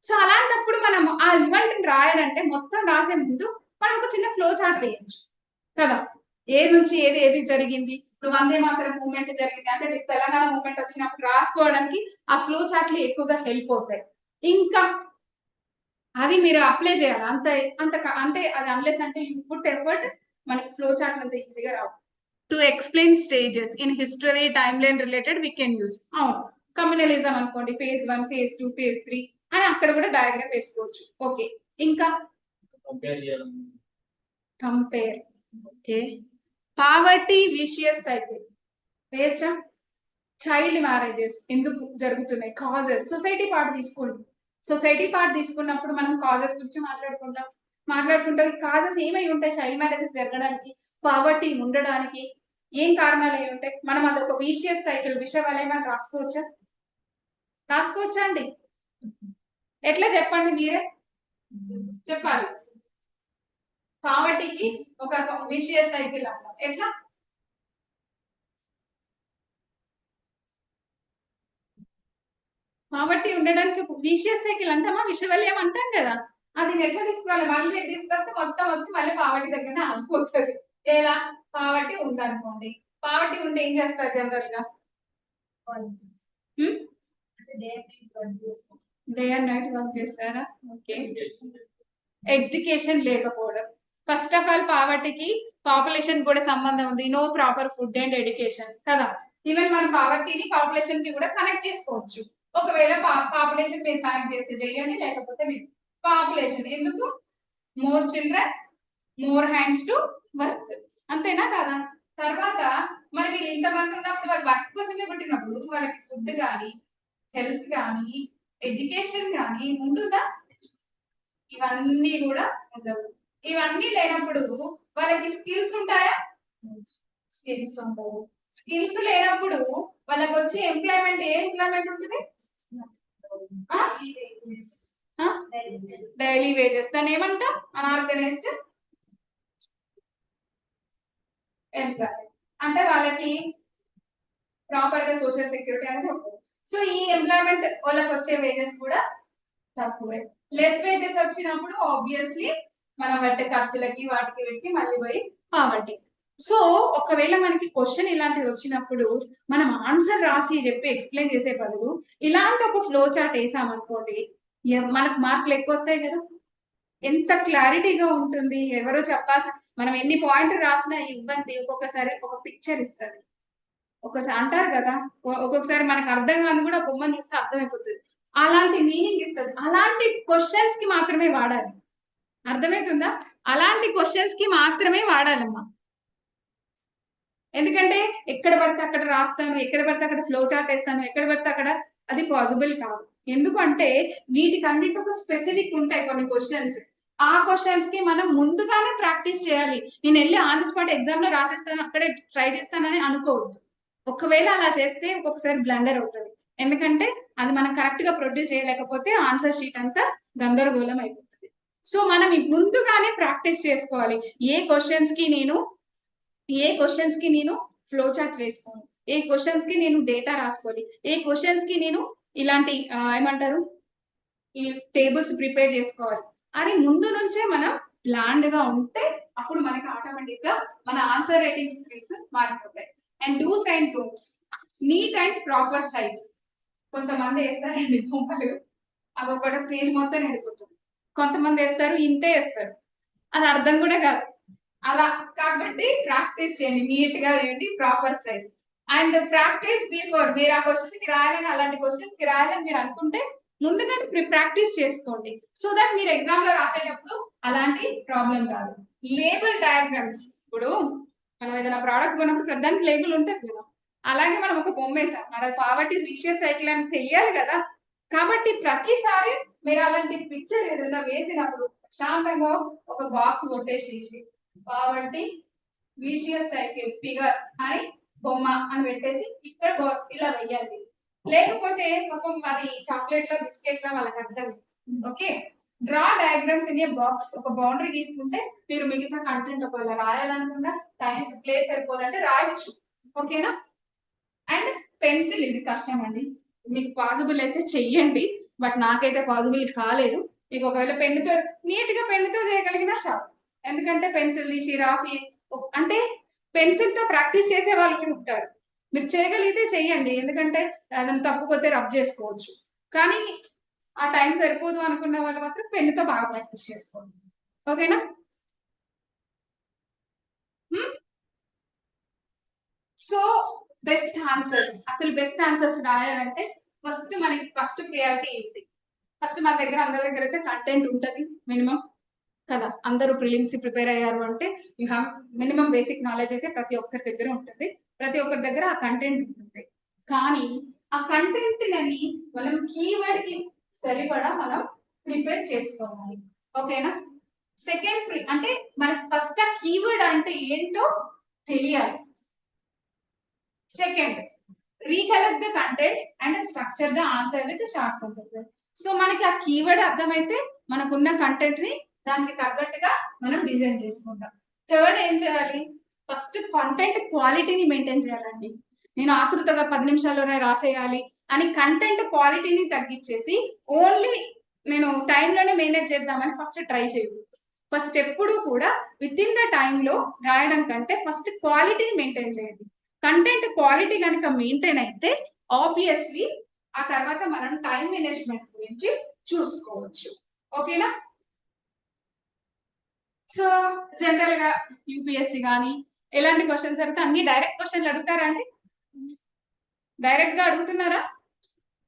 సో అలాంటప్పుడు మనం ఆ ఈవెంట్ రాయాలంటే మొత్తం రాసే ముందు మనం ఒక చిన్న ఫ్లో చార్ట్ వేయచ్చు కదా, ఏది నుంచి ఏది జరిగింది. ఇప్పుడు వందే మాత్రం మూవ్మెంట్ జరిగింది అంటే మీకు తెలంగాణ మూవ్మెంట్ వచ్చినప్పుడు రాసుకోవడానికి ఆ ఫ్లో చార్ట్లు ఎక్కువగా హెల్ప్ అవుతాయి. ఇంకా అది మీరు అప్లై చేయాలి, అంటే అది అన్లెస్ అంటే యూ పుట్ ఎఫర్ట్, మనకి ఫ్లో చార్ట్ అంత ఈజీగా రావు. To explain stages in history time line related we can use. అవును, కమ్యూనలిజం అనుకోండి, phase 1, phase 2, phase 3 అని అక్కడ కూడా డయాగ్రామ్ వేసుకోవచ్చు. ఓకే, ఇంకా compare. Okay, poverty vicious cycle వేయచ్చా? చైల్డ్ మ్యారేజెస్ ఎందుకు జరుగుతున్నాయి, కాజెస్. సొసైటీ పార్ట్ తీసుకున్నప్పుడు మనం కాజెస్ గురించి మాట్లాడుకుంటాం. కాజెస్ ఏమై ఉంటాయి చైల్డ్ మ్యారేజెస్ జరగడానికి, పావర్టీ ఉండడానికి ఏం కారణాలు అయి ఉంటాయి? మనం అది ఒక విషియస్ సైకిల్, విషవలయం రాసుకోవచ్చా అండి? ఎట్లా చెప్పండి, మీరే చెప్పాలి. పావర్టీకి ఒక విషియస్ సైకిల్ అంటాం, ఎట్లా? పావర్టీ ఉండడానికి ఒక విషియస్ సైకిల్ అంటామా, విషవలయం అంటాం కదా, అది ఎట్లా తీసుకురావాలి? మళ్ళీ తీసుకొస్తే మొత్తం వచ్చి మళ్ళీ పావర్టీ దగ్గరనే ఆగిపోతుంది. ఎలా? పావర్టీ ఉందనుకోండి, పావర్టీ ఉంటే ఏం చేస్తారు జనరల్ గా? డే అండ్ నైట్ వర్క్ చేస్తారా? ఓకే, ఎడ్యుకేషన్ లేకపోవడం. ఫస్ట్ ఆఫ్ ఆల్ పావర్టీకి పాపులేషన్ కూడా సంబంధం ఉంది, no proper food and education కదా. ఈవెన్ మనం పావర్టీని పాపులేషన్ కి కూడా కనెక్ట్ చేసుకోవచ్చు. ఒకవేళ పాపులేషన్ మీరు కనెక్ట్ చేస్తే చేయండి, లేకపోతే లేదు. పాపులేషన్ ఎందుకు? More children, more hands to work, అంతేనా కదా. తర్వాత మరి వీళ్ళు ఇంతమంది ఉన్నప్పుడు వాళ్ళు వర్క్ కోసమే పుట్టినప్పుడు వాళ్ళకి ఫుడ్ కానీ, హెల్త్ కానీ, ఎడ్యుకేషన్ కానీ ఉంటుందా? ఇవన్నీ కూడా ఉండవు. ఇవన్నీ లేనప్పుడు వాళ్ళకి స్కిల్స్ ఉంటాయా? స్కిల్స్ ఉండవు. స్కిల్స్ లేనప్పుడు వాళ్ళకి వచ్చే ఎంప్లాయ్మెంట్ ఏ ఎంప్లాయ్మెంట్ ఉంటుంది? Daily wages. దాన్ని ఏమంటాం? Unorganised employ. అంటే వాళ్ళకి ప్రాపర్ గా సోషల్ సెక్యూరిటీ అనేది ఉంటుంది. సో ఈ ఎంప్లాయ్మెంట్ వాళ్ళకి వచ్చే వేజెస్ కూడా తక్కువే. లెస్ వేజెస్ వచ్చినప్పుడు ఆబ్వియస్లీ మనం పెట్టే ఖర్చులకి వాటికి పెట్టి మళ్ళీ పోయి పావర్టీ. సో ఒకవేళ మనకి క్వశ్చన్ ఇలాంటిది వచ్చినప్పుడు మనం ఆన్సర్ రాసి చెప్పి ఎక్స్ప్లెయిన్ చేసే బదులు ఇలాంటి ఒక ఫ్లో చార్ట్ వేసామనుకోండి, మనకు మార్కులు ఎక్కువ వస్తాయి కదా. ఎంత క్లారిటీగా ఉంటుంది, ఎవరో చెప్పాల్సి, మనం ఎన్ని పాయింట్లు రాసినా ఇబ్బంది, ఒక్కొక్కసారి ఒక పిక్చర్ ఇస్తుంది. ఒకసారి అంటారు కదా, ఒక్కొక్కసారి మనకు అర్థం కాని కూడా బొమ్మను చూస్తే అర్థమైపోతుంది, అలాంటి మీనింగ్ ఇస్తుంది. అలాంటి క్వశ్చన్స్ కి మాత్రమే వాడాలి. అర్థమవుతుందా? అలాంటి క్వశ్చన్స్ కి మాత్రమే వాడాలమ్మా. ఎందుకంటే ఎక్కడ పడితే అక్కడ రాస్తాను, ఎక్కడ పడితే అక్కడ ఫ్లో చార్ట్ వేస్తాను, ఎక్కడ పడితే అక్కడ అది పాసిబుల్ కాదు. ఎందుకంటే వీటికన్నిటి ఒక స్పెసిఫిక్ ఉంటాయి కొన్ని క్వశ్చన్స్. ఆ క్వశ్చన్స్ కి మనం ముందుగానే ప్రాక్టీస్ చేయాలి. నేను వెళ్ళి ఆన్ ది స్పాట్ ఎగ్జామ్ లో రాసేస్తాను, అక్కడే ట్రై చేస్తానని అనుకోవద్దు. ఒకవేళ అలా చేస్తే ఒక్కొక్కసారి బ్లండర్ అవుతుంది. ఎందుకంటే అది మనం కరెక్ట్ గా ప్రొడ్యూస్ చేయలేకపోతే ఆన్సర్ షీట్ అంతా గందరగోళం అయిపోతుంది. సో మనం ముందుగానే ప్రాక్టీస్ చేసుకోవాలి. ఏ క్వశ్చన్స్ కి నేను ఫ్లో చార్ట్ వేసుకోను, ఏ క్వశ్చన్స్ కి నేను డేటా రాసుకోవాలి, ఏ క్వశ్చన్స్ కి నేను ఇలాంటి ఏమంటారు ఈ టేబుల్స్ ప్రిపేర్ చేసుకోవాలి అని ముందు నుంచే మనం ప్లాన్డ్ గా ఉంటే అప్పుడు మనకి ఆటోమేటిక్ గా మన ఆన్సర్ రైటింగ్ స్కిల్స్ మారిపోతాయి. And dos and don'ts, neat and proper size. కొంతమంది వేస్తారండి బొమ్మలు, అవి ఒక పేజ్ మొత్తం నిండిపోతుంది. కొంతమంది వేస్తారు ఇంతే వేస్తారు, అది అర్థం కూడా కాదు. అలా కాబట్టి ప్రాక్టీస్ చేయండి, నీట్ గా చేయండి, proper size. And practice before మీరు ఆ క్వశ్చన్ కి రాయాలని, అలాంటి క్వశ్చన్స్ కి రాయాలని మీరు అనుకుంటే ముందుగానే ప్రాక్టీస్ చేసుకోండి. సో దట్ మీరు ఎగ్జామ్ లో రాసేటప్పుడు అలాంటి ప్రాబ్లం రాదు. లేబుల్ డయాగ్రామ్స్, ఇప్పుడు మనం ఏదైనా ప్రోడక్ట్ కొన్నప్పుడు ప్రధానికి లేబుల్ ఉంటుంది కదా, అలాగే మనం ఒక బొమ్మ వేసాం, మరి పావర్టీ విషియస్ సైకిల్ అని తెలియాలి కదా. కాబట్టి ప్రతిసారి మీరు అలాంటి పిక్చర్ ఏదైనా వేసినప్పుడు శాంతంగా ఒక బాక్స్ కొట్టేసేసి కాబట్టి విషియస్ సైకిల్ ఫిగర్ అని బొమ్మ అని పెట్టేసి ఇక్కడ ఇలా వెయ్యాలి. లేకపోతే పాపం మరి చాక్లెట్ లో బిస్కెట్ లో వాళ్ళకి అర్థం. Okay, draw diagrams in a box. ఒక బౌండరీ తీసుకుంటే మీరు మిగతా కంటెంట్ ఒకవేళ రాయాలనుకున్నా టైమ్స్ ప్లేస్ అయిపోదంటే రాయొచ్చు. ఓకేనా? అండ్ పెన్సిల్, ఇది కష్టం అండి, మీకు పాసిబుల్ అయితే చెయ్యండి, బట్ నాకైతే పాసిబుల్ కాలేదు. మీకు ఒకవేళ పెన్నుతో నీట్ గా పెన్నుతో చేయగలిగినా చాలు. ఎందుకంటే పెన్సిల్ తీసి రాసి, అంటే పెన్సిల్ తో ప్రాక్టీస్ చేసే వాళ్ళు కూడా ఉంటారు. మీరు చేయగలిగితే చెయ్యండి, ఎందుకంటే అదంతా తప్పుపోతే రబ్ చేసుకోవచ్చు. కానీ ఆ టైం సరిపోదు అనుకున్న వాళ్ళు మాత్రం పెన్నుతో బాగా ప్రాక్టీస్ చేసుకోండి. ఓకేనా? సో బెస్ట్ ఆన్సర్, అసలు బెస్ట్ ఆన్సర్స్ రాయాలంటే ఫస్ట్ ప్రియారిటీ ఏంటి? ఫస్ట్ మన దగ్గర అందరి దగ్గర అయితే కంటెంట్ ఉంటుంది మినిమం కదా. అందరూ ప్రిలిమ్స్ ప్రిపేర్ అయ్యారు అంటే you have minimum basic knowledge అయితే ప్రతి ఒక్కరి దగ్గర ఉంటుంది, ప్రతి ఒక్కరి దగ్గర ఆ కంటెంట్ ఉంటుంది. కానీ ఆ కంటెంట్ ని మనం కీవర్డ్ కి సరిపడా మనం ప్రిపేర్ చేసుకోవాలి. ఓకేనా? సెకండ్ అంటే మనకి ఫస్ట్ ఆ కీవర్డ్ అంటే ఏంటో తెలియాలి. Second, recollect the content and structure the answer with short sentences. So మనకి ఆ కీవర్డ్ అర్థమైతే మనకున్న కంటెంట్ ని దానికి తగ్గట్టుగా మనం డిజైన్ చేసుకుంటాం. థర్డ్ ఏం చేయాలి? ఫస్ట్ కంటెంట్ క్వాలిటీని మెయింటైన్ చేయాలండి. నేను ఆతృతగా 10 నిమిషాల్లోనే రాసేయాలి అని కంటెంట్ క్వాలిటీని తగ్గించేసి ఓన్లీ నేను టైంలోనే మేనేజ్ చేద్దామని ఫస్ట్ ట్రై చేయకూడదు. ఫస్ట్ ఎప్పుడు కూడా విత్ ఇన్ ద టైంలో రాయడం కంటే ఫస్ట్ క్వాలిటీని మెయింటైన్ చేయండి. కంటెంట్ క్వాలిటీ కనుక మెయింటైన్ అయితే ఆబ్వియస్లీ ఆ తర్వాత మనం టైం మేనేజ్మెంట్ గురించి చూసుకోవచ్చు. ఓకేనా? సో జనరల్ గా యూపీఎస్సి కానీ ఎలాంటి క్వశ్చన్స్ అడిగితే అన్ని డైరెక్ట్ క్వశ్చన్లు అడుగుతారా అండి? డైరెక్ట్ గా అడుగుతున్నారా?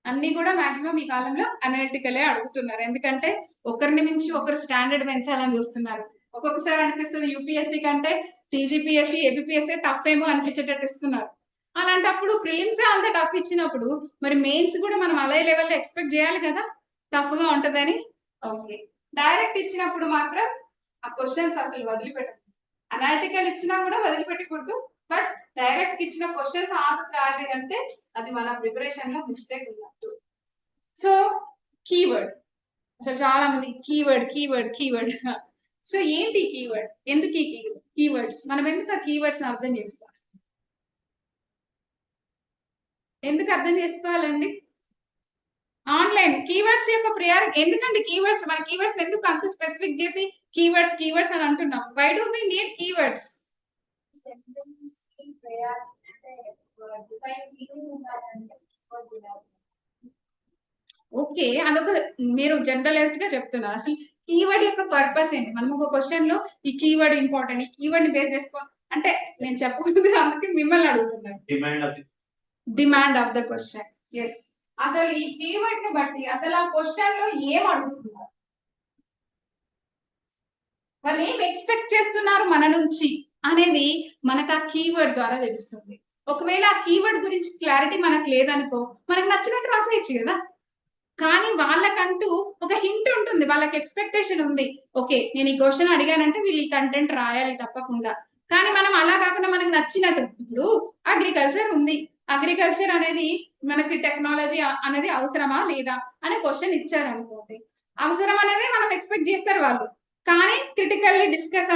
అన్ని కూడా మాక్సిమం ఈ కాలంలో అనలిటికలే అడుగుతున్నారు. ఎందుకంటే ఒకరిని మించి ఒకరు స్టాండర్డ్ పెంచాలని చూస్తున్నారు. ఒక్కొక్కసారి అనిపిస్తుంది యూపీఎస్సి కంటే టీజీపీఎస్సి ఏపీఎస్సి టఫ్ ఏమో అనిపించేటట్టు ఇస్తున్నారు. అలాంటప్పుడు ప్రిలిమ్స్ అంత టఫ్ ఇచ్చినప్పుడు మరి మెయిన్స్ కూడా మనం అదే లెవెల్లో ఎక్స్పెక్ట్ చేయాలి కదా టఫ్ గా ఉంటదని. ఓకే, డైరెక్ట్ ఇచ్చినప్పుడు మాత్రం ఆ క్వశ్చన్స్ అసలు వదిలిపెట్టదు. అనాలిటికల్ ఇచ్చినా కూడా వదిలిపెట్టకూడదు, బట్ డైరెక్ట్ ఇచ్చిన క్వశ్చన్స్ ఆన్సర్స్ రాలేదంటే అది మన ప్రిపరేషన్ లో మిస్టేక్ ఉన్నట్టు. సో కీవర్డ్, అసలు చాలా మంది కీవర్డ్ కీవర్డ్ కీవర్డ్. సో ఏంటి కీవర్డ్? ఎందుకు ఈ కీవర్డ్స్? మనం ఎందుకు ఆ కీవర్డ్స్ అర్థం చేసుకోవాలి? ఎందుకు అర్థం చేసుకోవాలండి? ఆన్లైన్ కీవర్డ్స్ యొక్క ప్రియారిటీ ఎందుకంటే కీవర్డ్స్, మన కీవర్డ్స్ ఎందుకు అంత స్పెసిఫిక్ చేసి కీవర్డ్స్ కీవర్డ్స్ అని అంటున్నాం? Why do we need keywords? Okay, అదొక మీరు జనరలైజ్డ్ గా చెప్తున్నారు. అసలు కీవర్డ్ యొక్క పర్పస్ ఏంటి? మనం ఒక క్వశ్చన్ లో ఈ కీవర్డ్ ఇంపార్టెంట్, ఈ కీవర్డ్ ని బేస్ చేసుకో అంటే నేను చెప్పకూడదు, అందుకే మిమ్మల్ని అడుగుతున్నాను. Demand of the question. Yes, అసలు ఈ కీవర్డ్ ని బట్టి అసలు ఆ క్వశ్చన్ లో ఏం అడుగుతున్నారు? వాళ్ళు ఏం ఎక్స్పెక్ట్ చేస్తున్నారు మన నుంచి అనేది మనకు ఆ కీవర్డ్ ద్వారా తెలుస్తుంది. ఒకవేళ ఆ కీవర్డ్ గురించి క్లారిటీ మనకు లేదనుకో, మనకు నచ్చినట్టు రాసేయచ్చు కదా. కానీ వాళ్ళకంటూ ఒక హింట్ ఉంటుంది, వాళ్ళకి ఎక్స్పెక్టేషన్ ఉంది. ఓకే, నేను ఈ క్వశ్చన్ అడిగానంటే వీళ్ళు ఈ కంటెంట్ రాయాలి తప్పకుండా. కానీ మనం అలా కాకుండా మనకు నచ్చినట్టు, ఇప్పుడు అగ్రికల్చర్ ఉంది, అగ్రికల్చర్ అనేది మనకి టెక్నాలజీ అనేది అవసరమా లేదా అనే క్వశ్చన్ ఇచ్చారనుకోండి, అవసరం అనేది మనం ఎక్స్పెక్ట్ చేస్తారు వాళ్ళు. కానీ క్రిటికల్లీ డిస్కస్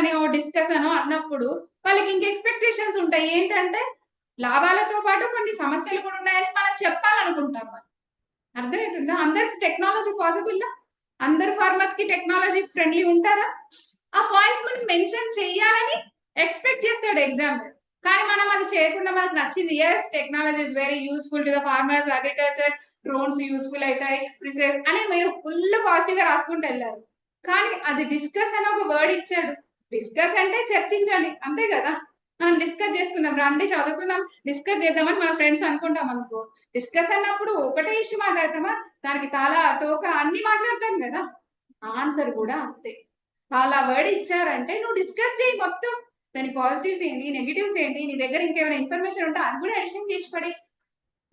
అనో అన్నప్పుడు వాళ్ళకి ఇంక ఎక్స్పెక్టేషన్స్ ఉంటాయి. ఏంటంటే లాభాలతో పాటు కొన్ని సమస్యలు కూడా ఉన్నాయని మనం చెప్పాలనుకుంటాం. అర్థమవుతుందా? అందరికి టెక్నాలజీ పాసిబుల్? అందరు ఫార్మర్స్ కి టెక్నాలజీ ఫ్రెండ్లీ ఉంటారా? ఆ పాయింట్స్ మనం మెన్షన్ చేయాలని ఎక్స్పెక్ట్ చేస్తాడు ఎగ్జామ్. కానీ మనం అది చేయకుండా మనకు నచ్చింది, yes technology is very useful to the farmers, agriculture, drones useful అవుతాయి, ప్రిసైజ్ అని మీరు ఫుల్ పాజిటివ్ గా రాసుకుంటూ వెళ్ళారు. కానీ అది డిస్కస్ అని ఒక వర్డ్ ఇచ్చాడు. డిస్కస్ అంటే చర్చించండి, అంతే కదా. మనం డిస్కస్ చేస్తున్నాం, రండి చదువుకుందాం, డిస్కస్ చేద్దామని మన ఫ్రెండ్స్ అనుకుంటాం అనుకో. డిస్కస్ అన్నప్పుడు ఒకటే ఇష్యూ మాట్లాడతామా, దానికి తల తోక అన్ని మాట్లాడతాం కదా. ఆన్సర్ కూడా అంతే. వాళ్ళ వర్డ్ ఇచ్చారంటే నువ్వు డిస్కస్ చేయి మొత్తం, దాని పాజిటివ్స్ ఏంటి, నెగిటివ్స్ ఏంటి, నీ దగ్గర ఇంకేమైనా ఇన్ఫర్మేషన్ ఉంటే అది కూడా ఎడిషన్ చేసి పడి.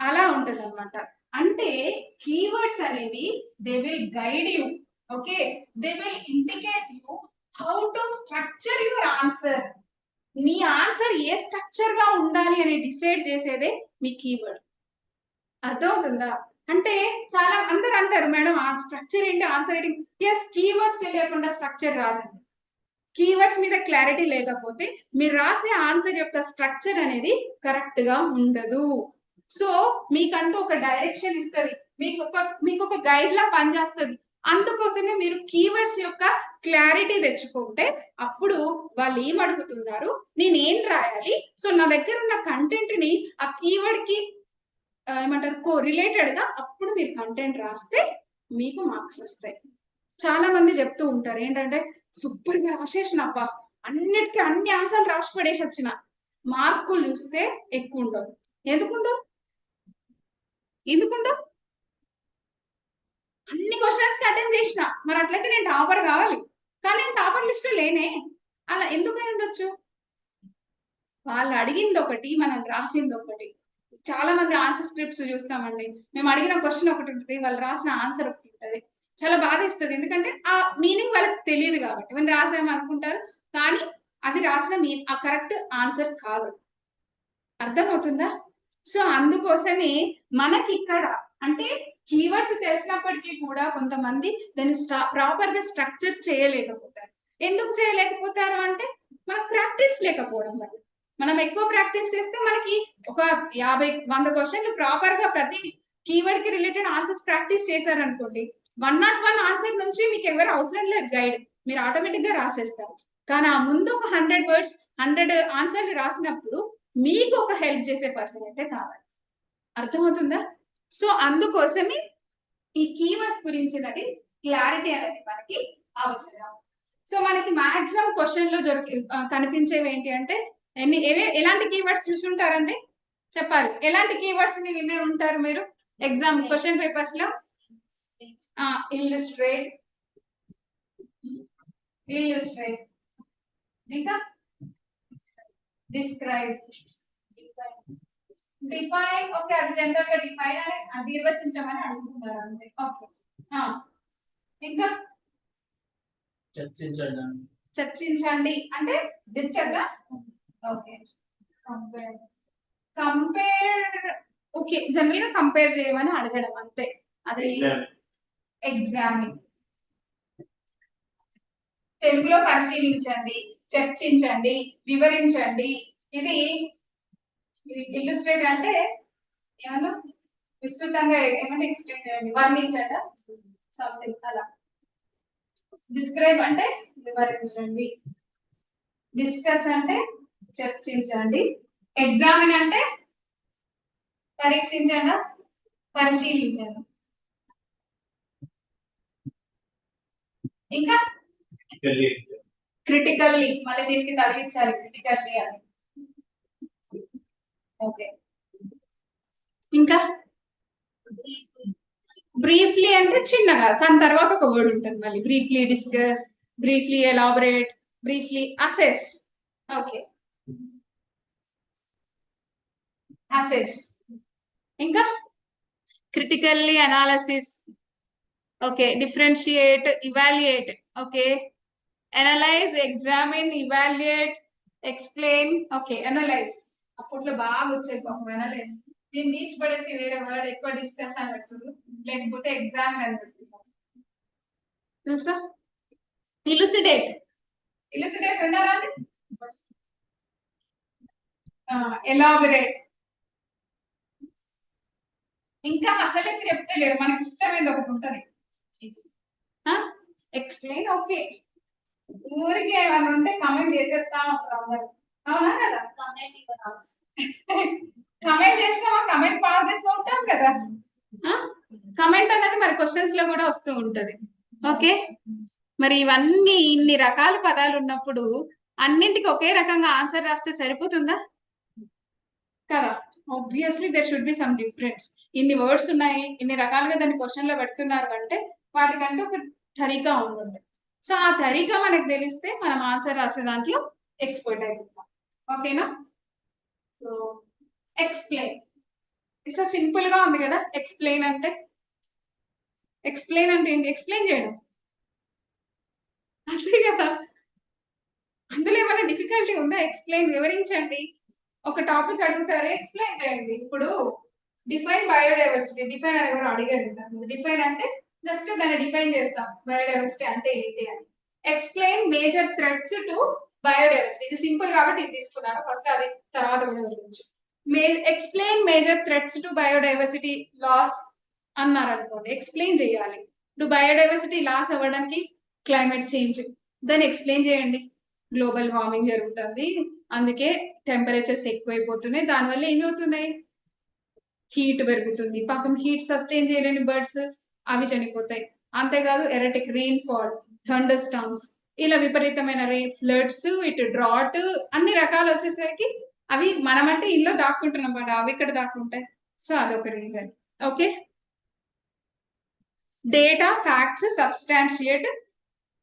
అలా ఉంటది అనమాట. అంటే కీవర్డ్స్ అనేవి they will guide you. Okay, they will indicate you how to structure your answer. Me answer A structure గా ఉండాలి అని డిసైడ్ చేసేదే మీ కీవర్డ్. అర్థమవుతుందా? అంటే చాలా అందరు అంటారు, మేడం ఆ స్ట్రక్చర్ ఏంటి, ఆన్సర్ ఏంటి. ఎస్, కీవర్డ్స్ తెలియకుండా స్ట్రక్చర్ రాదండి. కీవర్డ్స్ మీద క్లారిటీ లేకపోతే మీరు రాసే ఆన్సర్ యొక్క స్ట్రక్చర్ అనేది కరెక్ట్ గా ఉండదు. సో మీకంటూ ఒక డైరెక్షన్ ఇస్తుంది, మీకు ఒక గైడ్ లా పనిచేస్తుంది. అందుకోసమే మీరు కీవర్డ్స్ యొక్క క్లారిటీ తెచ్చుకుంటే అప్పుడు వాళ్ళు ఏం అడుగుతున్నారు, నేనేం రాయాలి, సో నా దగ్గర ఉన్న కంటెంట్ ని ఆ కీవర్డ్ కి ఏమంటారు రిలేటెడ్ గా అప్పుడు మీరు కంటెంట్ రాస్తే మీకు మార్క్స్ వస్తాయి. చాలా మంది చెప్తూ ఉంటారు ఏంటంటే, సూపర్ గా రాసేసిన అబ్బా, అన్నిటికీ అన్ని అంశాలు రాసి పడేసి వచ్చిన, మార్కులు చూస్తే ఎక్కువ ఉండవు. ఎందుకుండవు? అన్ని క్వశ్చన్స్ కి అటెండ్ చేసిన, మరి అట్లయితే నేను టాపర్ కావాలి. కానీ నేను టాపర్ లిస్ట్ లో లేనే. అలా ఎందుకని ఉండొచ్చు? వాళ్ళు అడిగింది ఒకటి, మనం రాసింది ఒకటి. చాలా మంది ఆన్సర్ స్క్రిప్ట్స్ చూస్తామండి, మేము అడిగిన క్వశ్చన్ ఒకటి ఉంటుంది, వాళ్ళు రాసిన ఆన్సర్ ఒకటి ఉంటుంది. చాలా బాధ ఇస్తుంది, ఎందుకంటే ఆ మీనింగ్ వాళ్ళకి తెలియదు కాబట్టి మనం రాసాము అనుకుంటారు, కానీ అది రాసిన ఆ కరెక్ట్ ఆన్సర్ కాదు. అర్థమవుతుందా? సో అందుకోసమే మనకి ఇక్కడ అంటే కీవర్డ్స్ తెలిసినప్పటికీ కూడా కొంతమంది దాన్ని ప్రాపర్ గా స్ట్రక్చర్ చేయలేకపోతారు. ఎందుకు చేయలేకపోతారు అంటే మనకు ప్రాక్టీస్ లేకపోవడం వల్ల. మనం ఎక్కువ ప్రాక్టీస్ చేస్తే మనకి ఒక 50-100 క్వశ్చన్లు ప్రాపర్ గా ప్రతి కీవర్డ్ కి రిలేటెడ్ ఆన్సర్స్ ప్రాక్టీస్ చేశారనుకోండి, 101 ఆన్సర్ నుంచి మీకు ఎవరు అవసరం లేదు గైడ్, మీరు ఆటోమేటిక్ గా రాసేస్తారు. కానీ ఆ ముందు ఒక 100 వర్డ్స్ 100 ఆన్సర్లు రాసినప్పుడు మీకు ఒక హెల్ప్ చేసే పర్సన్ అయితే కావాలి. అర్థమవుతుందా? సో అందుకోసమే ఈ కీవర్డ్స్ గురించినది క్లారిటీ అనేది మనకి అవసరం. సో మనకి మాక్సిమం క్వశ్చన్ లో కనిపించేవి ఏంటి అంటే, ఎలాంటి కీవర్డ్స్ చూసుంటారండి చెప్పాలి. ఎలాంటి కీవర్డ్స్ ని విని ఉంటారు మీరు ఎగ్జామ్ క్వశ్చన్ పేపర్స్ లో? ఇల్లుస్ట్రేట్, ఇంకా డిస్క్రైబ్, డిఫైన్. ఓకే, అది జనరల్ గా డిఫైన్ అని నిర్వచించమని అడుగుతున్నారు అంతే. ఓకే, ఇంకా చర్చించండి అంటే discuss. Okay, compare. Okay, general గా కంపేర్ చేయమని అడగడం అంతే. అది ఎగ్జామిన్. తెలుగులో పరిశీలించండి, చర్చించండి, వివరించండి. ఇది ఇల్లుస్ట్రేట్ అంటే ఏమన్నా విస్తృతంగా ఏమంటే ఎక్స్ప్లెయిన్ చేయండి, వర్ణించండి, సంథింగ్ అలా. డిస్క్రైబ్ అంటే వివరించండి, డిస్కస్ అంటే చర్చించండి, ఎగ్జామిన్ అంటే పరీక్షించండి, పరిశీలించండి. ఇంకా క్రిటికల్లీ, మళ్ళీ దీనికి తగిలించాలి క్రిటికల్లీ అని. ఓకే, ఇంకా బ్రీఫ్లీ అంటే చిన్నగా, దాని తర్వాత ఒక వర్డ్ ఉంటుంది మళ్ళీ. Briefly discuss, briefly elaborate, briefly assess. Okay, assess. ఇంకా critically analysis. Okay, differentiate, evaluate. Okay, analyse, examine, evaluate, explain. Okay, analyse అప్పట్లో బాగా వచ్చేది పాపం అనలైజ్. దీన్ని తీసి పడేసి వేరే వర్డ్ ఎక్కువ డిస్కస్ అని పెడుతుంది, లేకపోతే ఎగ్జామ్ అని పెడుతున్నారు తెలుసా. ఇలుసిడేట్, ఇలుసిడేట్ విన్నారా అండి? ఎలాబరేట్. ఇంకా అసలు చెప్తే లేదు, మనకి ఇష్టమైంది ఒకటి ఉంటది, ఎక్స్ప్లెయిన్. ఓకే, ఊరికి ఏమైనా ఉంటే కమెంట్ చేసేస్తా ఉంటారు అందరు, అవునా కదా? కమెంట్ చేస్తామా, కమెంట్ పాస్ చేస్తూ ఉంటాం కదా. కమెంట్ అనేది మరి క్వశ్చన్స్ లో కూడా వస్తూ ఉంటది. ఓకే, మరి ఇవన్నీ ఇన్ని రకాల పదాలు ఉన్నప్పుడు అన్నింటికి ఒకే రకంగా ఆన్సర్ రాస్తే సరిపోతుందా కదా? Obviously there should be some difference. ఇన్ని వర్డ్స్ ఉన్నాయి, ఇన్ని రకాలుగా దాన్ని క్వశ్చన్ లో పెడుతున్నారు అంటే వాటికంటే ఒక తరీకా ఉంటుంది. సో ఆ తరీకా మనకు తెలిస్తే మనం ఆన్సర్ రాసే దాంట్లో ఎక్స్పర్ట్ అయిపోతాం. ఓకేనా? సో ఎక్స్ప్లెయిన్ ఇట్స్ సింపుల్ గా ఉంది కదా. ఎక్స్ప్లెయిన్ అంటే, ఎక్స్ప్లెయిన్ అంటే ఏంటి? ఎక్స్ప్లెయిన్ చేయడం అంతే కదా. అందులో ఏమైనా డిఫికల్టీ ఉందా? ఎక్స్ప్లెయిన్, వివరించండి. ఒక టాపిక్ అడుగుతారు, ఎక్స్ప్లెయిన్ చేయండి. ఇప్పుడు డిఫైన్ బయోడైవర్సిటీ, డిఫైన్ అని ఎవరు అడిగారు? డిఫైన్ అంటే జస్ట్ దాన్ని డిఫైన్ చేస్తాం, బయోడైవర్సిటీ అంటే ఏంటి అని. Explain major threats to biodiversity, ఇది సింపుల్ కాబట్టి ఇది తీసుకున్నాను, ఫస్ట్ అది తర్వాత కూడా వెళ్ళచ్చు. Explain major threats to biodiversity loss అన్నారు అనుకోండి, ఎక్స్ప్లెయిన్ చేయాలి. ఇప్పుడు బయోడైవర్సిటీ లాస్ అవ్వడానికి క్లైమేట్ చేంజ్, దాన్ని ఎక్స్ప్లెయిన్ చేయండి. గ్లోబల్ వార్మింగ్ జరుగుతుంది, అందుకే టెంపరేచర్స్ ఎక్కువైపోతున్నాయి, దానివల్ల ఏమవుతున్నాయి? హీట్ పెరుగుతుంది, పాపం హీట్ సస్టైన్ చేయలేని బర్డ్స్ అవి చనిపోతాయి. అంతేకాదు ఎరటిక్ రెయిన్ ఫాల్, థండర్ స్టార్మ్స్, ఇలా విపరీతమైన ఫ్లడ్స్, ఇటు డ్రాట్, అన్ని రకాలు వచ్చేసరికి అవి మనమంటే ఇంట్లో దాక్కుంటున్నాం అన్నమాట, అవి ఇక్కడ దాక్కుంటాయి. సో అదొక reason. Okay, data, facts, substantiate,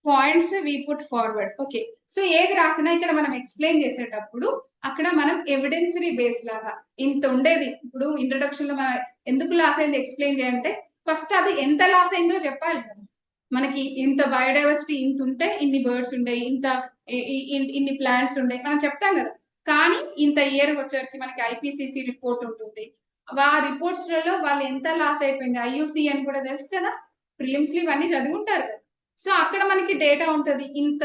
points we put forward. Okay, so ఏది రాసినా ఇక్కడ మనం ఎక్స్ప్లెయిన్ చేసేటప్పుడు అక్కడ మనం ఎవిడెన్సరీ బేస్ లాగా ఇంత ఉండేది. ఇప్పుడు ఇంట్రొడక్షన్ లో మనం ఎందుకు లాస్ అయింది ఎక్స్ప్లెయిన్ చేయాలంటే ఫస్ట్ అది ఎంత లాస్ అయిందో చెప్పాలి కదా. మనకి ఇంత బయోడైవర్సిటీ ఇంత ఉంటే ఇన్ని బర్డ్స్ ఉండే, ఇంత ఇన్ని ప్లాంట్స్ ఉండే మనం చెప్తాం కదా. కానీ ఇంత ఇయర్ వచ్చేసరికి మనకి ఐపీసీసీ రిపోర్ట్ ఉంటుంది, ఆ రిపోర్ట్స్ లలో వాళ్ళు ఎంత లాస్ అయిపోయింది, ఐయుసి అని కూడా తెలుసు కదా, ప్రిలిమ్స్ లో ఇవన్నీ చదువుకుంటారు కదా. సో అక్కడ మనకి డేటా ఉంటుంది, ఇంత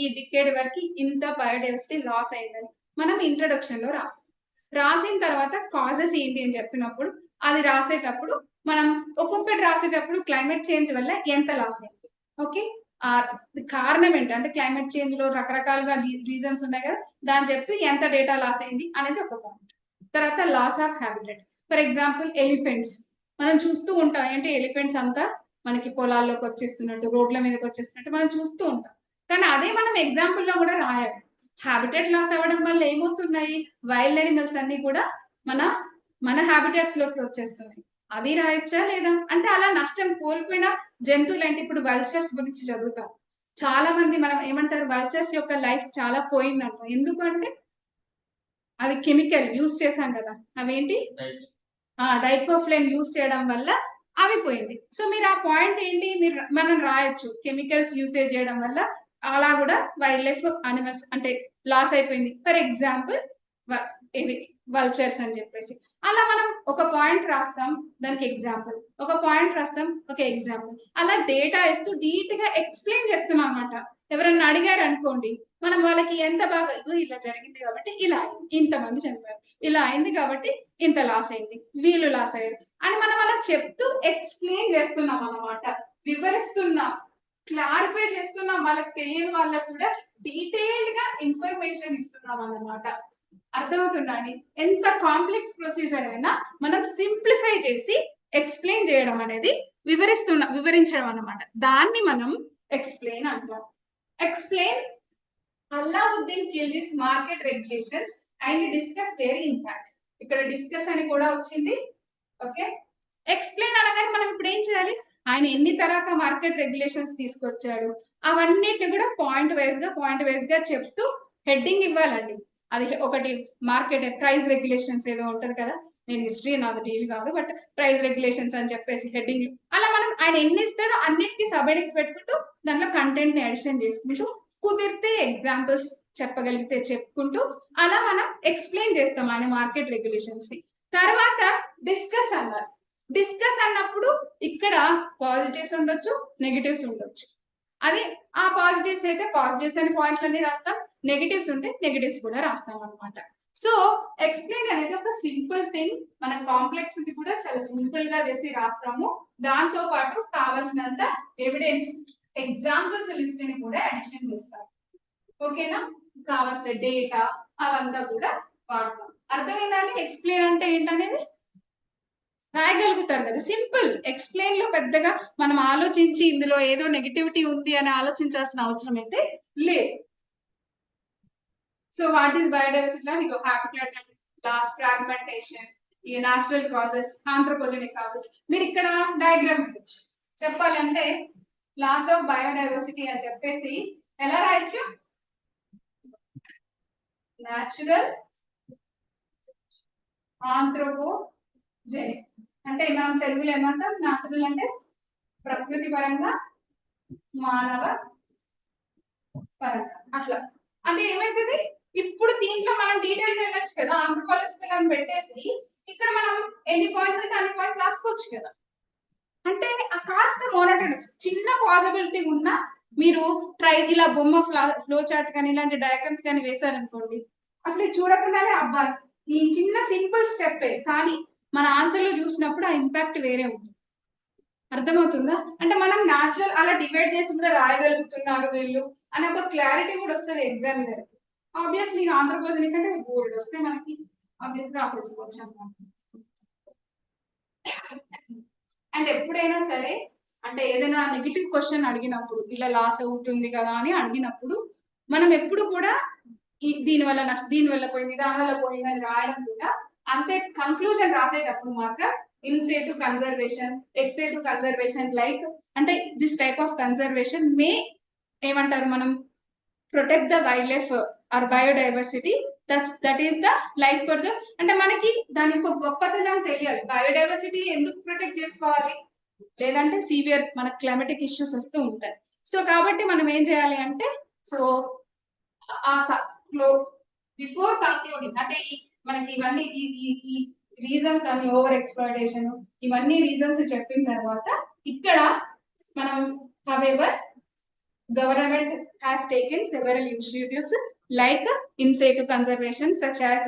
ఈ డికేడ్ వరకు ఇంత బయోడైవర్సిటీ లాస్ అయిందని మనం ఇంట్రొడక్షన్ లో రాస్తాం. రాసిన తర్వాత కాజెస్ ఏంటి అని చెప్పినప్పుడు అది రాసేటప్పుడు మనం ఒక్కొక్కటి రాసేటప్పుడు క్లైమేట్ చేంజ్ వల్ల ఎంత లాస్ అయింది, ఓకే, ఆ కారణం ఏంటి అంటే క్లైమేట్ చేంజ్ లో రకరకాలుగా రీజన్స్ ఉన్నాయి కదా, దాని చెప్పి ఎంత డేటా లాస్ అయింది అనేది ఒక పాయింట్. తర్వాత loss of habitat, for example elephants మనం చూస్తూ ఉంటాం, ఏంటి ఎలిఫెంట్స్ అంతా మనకి పొలాల్లోకి వచ్చేస్తున్నట్టు, రోడ్ల మీదకి వచ్చేస్తున్నట్టు మనం చూస్తూ ఉంటాం. కానీ అదే మనం ఎగ్జాంపుల్ లో కూడా రాయాలి. హ్యాబిటెట్ లాస్ అవ్వడం వల్ల ఏమవుతున్నాయి, వైల్డ్ అనిమల్స్ అన్ని కూడా మన మన హ్యాబిటెట్స్ లోకి వచ్చేస్తున్నాయి, అది రాయొచ్చా లేదా? అంటే అలా నష్టం కోల్పోయిన జంతువులు అంటే ఇప్పుడు వల్చర్స్ గురించి చదువుతాం, చాలా మంది మనం ఏమంటారు, వల్చర్స్ యొక్క లైఫ్ చాలా పోయిందంట. ఎందుకంటే అది కెమికల్ యూస్ చేశాం కదా, అవేంటి డైకోఫ్లేన్ యూస్ చేయడం వల్ల అవి పోయింది. సో మీరు ఆ పాయింట్ ఏంటి, మనం రాయొచ్చు, కెమికల్స్ యూసేజ్ చేయడం వల్ల అలా కూడా వైల్డ్ లైఫ్ అనిమల్స్ అంటే లాస్ అయిపోయింది. ఫర్ ఎగ్జాంపుల్ ఇది వల్చర్స్ అని చెప్పేసి అలా మనం ఒక పాయింట్ రాస్తాం, దానికి ఎగ్జాంపుల్, ఒక పాయింట్ రాస్తాం, ఒక ఎగ్జాంపుల్, అలా డేటా ఇస్తూ నీట్ గా ఎక్స్ప్లెయిన్ చేస్తున్నాం అనమాట. ఎవరన్నా అడిగారు అనుకోండి, మనం వాళ్ళకి ఎంత బాగా ఇలా జరిగింది కాబట్టి ఇలా అయింది, ఇంతమంది చనిపోయారు, ఇలా అయింది కాబట్టి ఇంత లాస్ అయింది, వీళ్ళు లాస్ అయ్యారు అని మనం అలా చెప్తూ ఎక్స్ప్లెయిన్ చేస్తున్నాం అన్నమాట, వివరిస్తున్నాం, క్లారిఫై చేస్తున్నాం, వాళ్ళకి తెలియని వాళ్ళకి కూడా డీటెయిల్డ్ గా ఇన్ఫర్మేషన్ ఇస్తున్నాం అన్నమాట. అర్థమవుతుందండి? ఎంత కాంప్లెక్స్ ప్రొసీజర్ అయినా మనం సింప్లిఫై చేసి ఎక్స్ప్లెయిన్ చేయడం అనేది వివరించడం అన్నమాట, దాన్ని మనం ఎక్స్ప్లెయిన్ అంటాం. Explain Alauddin Khilji's market regulations and discuss their impact. ఇక్కడ డిస్కస్ అని కూడా వచ్చింది. ఓకే, ఎక్స్ప్లెయిన్ అనగానే మనం ఇప్పుడు ఏం చేయాలి, ఆయన ఎన్ని తరహా మార్కెట్ రెగ్యులేషన్స్ తీసుకొచ్చాడు, అవన్నిటిని కూడా పాయింట్ వైజ్ గా చెప్తూ హెడ్డింగ్ ఇవ్వాలండి. అది ఒకటి మార్కెట్ ప్రైస్ రెగ్యులేషన్స్ ఏదో ఉంటది కదా, నేను హిస్టరీ నాది డీల్ కాదు, బట్ ప్రైస్ రెగ్యులేషన్స్ అని చెప్పేసి హెడ్డింగ్, అలా మనం ఆయన ఎన్ని ఇస్తాడో అన్నిటికీ సబ్ హెడ్డింగ్స్ పెట్టుకుంటూ దాంట్లో కంటెంట్ ని అడిషన్ చేసుకుంటూ, కుదిరితే ఎగ్జాంపుల్స్ చెప్పగలిగితే చెప్పుకుంటూ అలా మనం ఎక్స్ప్లెయిన్ చేస్తాం ఆయన మార్కెట్ రెగ్యులేషన్స్ ని. తర్వాత డిస్కస్ అన్నారు. డిస్కస్ అన్నప్పుడు ఇక్కడ పాజిటివ్స్ ఉండొచ్చు, నెగిటివ్స్ ఉండొచ్చు. అది ఆ పాజిటివ్స్ అయితే పాజిటివ్స్ అని పాయింట్లన్నీ రాస్తాం, నెగిటివ్స్ ఉంటే నెగిటివ్స్ కూడా రాస్తాం అనమాట. సో ఎక్స్ప్లెయిన్ అనేది ఒక సింపుల్ థింగ్, మనం కాంప్లెక్స్ ది కూడా చాలా సింపుల్ గా చేసి రాస్తాము. దాంతో పాటు కావాల్సినంత ఎవిడెన్స్ ఎగ్జాంపుల్స్ లిస్ట్ ని కూడా అడిషన్ చేస్తాం. ఓకేనా, కావాల్సిన డేటా అవంతా కూడా వాడతాం. అర్థమైందంటే ఎక్స్ప్లెయిన్ అంటే ఏంటనేది రాయగలుగుతారు కదా, సింపుల్. ఎక్స్ప్లెయిన్ లో పెద్దగా మనం ఆలోచించి ఇందులో ఏదో నెగిటివిటీ ఉంది అని ఆలోచించాల్సిన అవసరం అయితే లేదు. So what is biodiversity? మీకు హ్యాబిటాట్ లాస్, ఫ్రాగ్మెంటేషన్, ఈ న్యాచురల్ కాజెస్, ఆంథ్రోపోజెనిక్ కాజెస్. మీరు ఇక్కడ డయాగ్రామ్ ఇవ్వచ్చు. చెప్పాలంటే లాస్ ఆఫ్ బయోడైవర్సిటీ అని చెప్పేసి ఎలా రాయొచ్చు? న్యాచురల్, ఆంథ్రోపోజెనిక్ అంటే మనం తెలుగులో ఏమంటాం? న్యాచురల్ అంటే ప్రకృతి పరంగా, మానవ పరంగా. అట్లా అంటే ఏమైతుంది, ఇప్పుడు దీంట్లో మనం డీటెయిల్ గా వెళ్ళొచ్చు కదా, ఆంథ్రోపాలజికల్ పెట్టేసి ఇక్కడ మనం ఎన్ని పాయింట్స్ అంటే అన్ని పాయింట్స్ రాసుకోవచ్చు కదా. అంటే ఆ కాస్త మోనోటోనస్ చిన్న పాసిబిలిటీ ఉన్నా మీరు ట్రై ఇలా బొమ్మ ఫ్లో చార్ట్ కానీ ఇలాంటి డయాగ్రామ్స్ కానీ వేశారనుకోండి, అసలు చూడకుండానే అబ్బా ఈ చిన్న సింపుల్ స్టెప్ కానీ మన ఆన్సర్ లో చూసినప్పుడు ఆ ఇంపాక్ట్ వేరే ఉంటుంది. అర్థమవుతుందా? అంటే మనం న్యాచురల్ అలా డివైడ్ చేసి కూడా రాయగలుగుతున్నారు వీళ్ళు అని ఒక క్లారిటీ కూడా వస్తుంది ఎగ్జామినర్. ఆబ్వియస్లీ ఆంధ్రప్రదేశ్ కంటే బోర్డు వస్తే మనకి ఆబ్వియస్లీ రాసేసుకోవచ్చు అన్నమాట. అండ్ ఎప్పుడైనా సరే అంటే ఏదైనా నెగిటివ్ క్వశ్చన్ అడిగినప్పుడు ఇలా లాస్ అవుతుంది కదా అని అడిగినప్పుడు మనం ఎప్పుడు కూడా దీని వల్ల పోయింది, దాని వల్ల పోయింది అని రాయడం కూడా అంతే. కంక్లూజన్ రాసేటప్పుడు మాత్రం in situ conservation, ex situ conservation, like అంటే this type of conservation may ఏమంటారు మనం protect the wildlife or biodiversity, that is the life for the, అంటే మనకి దాని యొక్క గొప్పతనం తెలియాలి. బయోడైవర్సిటీ ఎందుకు ప్రొటెక్ట్ చేసుకోవాలి, లేదంటే సివియర్ మన క్లైమాటిక్ ఇష్యూస్ వస్తూ ఉంటాయి. సో కాబట్టి మనం ఏం చేయాలి అంటే, సో బిఫోర్ కంక్లూడింగ్ అంటే మనకి ఇవన్నీ ఈ రీజన్స్ అన్ని ఓవర్ ఎక్స్ప్లాయిటేషన్ ఇవన్నీ రీజన్స్ చెప్పిన తర్వాత ఇక్కడ మనం however government has taken several initiatives like in situ conservation such as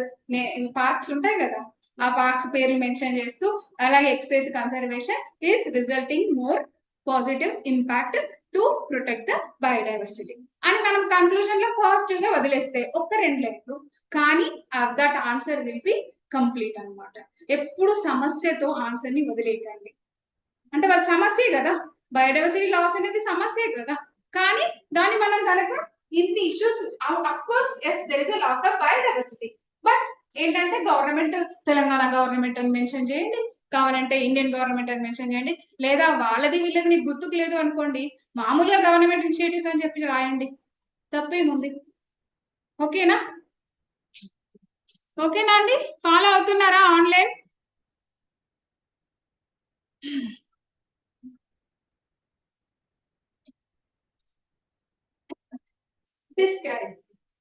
parks ఉంటాయి కదా, ఆ పార్క్స్ పేర్లు మెన్షన్ చేస్తూ, అలాగే ex situ conservation is resulting more positive impact to protect the biodiversity అని మనం కన్క్లూజన్ లో పాజిటివ్ గా వదిలేస్తే ఒక్క 2 లైన్లు, కానీ that answer will be complete అన్నమాట. ఎప్పుడు సమస్యతో ఆన్సర్ ని వదిలేయండి. అంటే వాళ్ళ సమస్యే కదా, బయోడైవర్సిటీ లాస్ అనేది సమస్యే కదా, కానీ దాన్ని మనం కనుక ఇన్ని issues of course yes there is a loss of biodiversity, but ఏంటంటే గవర్నమెంట్ తెలంగాణ గవర్నమెంట్ అని మెన్షన్ చేయండి, కావాలంటే ఇండియన్ గవర్నమెంట్ అని మెన్షన్ చేయండి, లేదా వాళ్ళది వీళ్ళది నీకు గుర్తుకు లేదు అనుకోండి, మామూలుగా గవర్నమెంట్ ఇనిషియేటివ్స్ అని చెప్పి రాయండి, తప్పేముంది. ఓకేనా? ఓకేనా అండి, ఫాలో అవుతున్నారా ఆన్లైన్? డిస్క్రైబ్.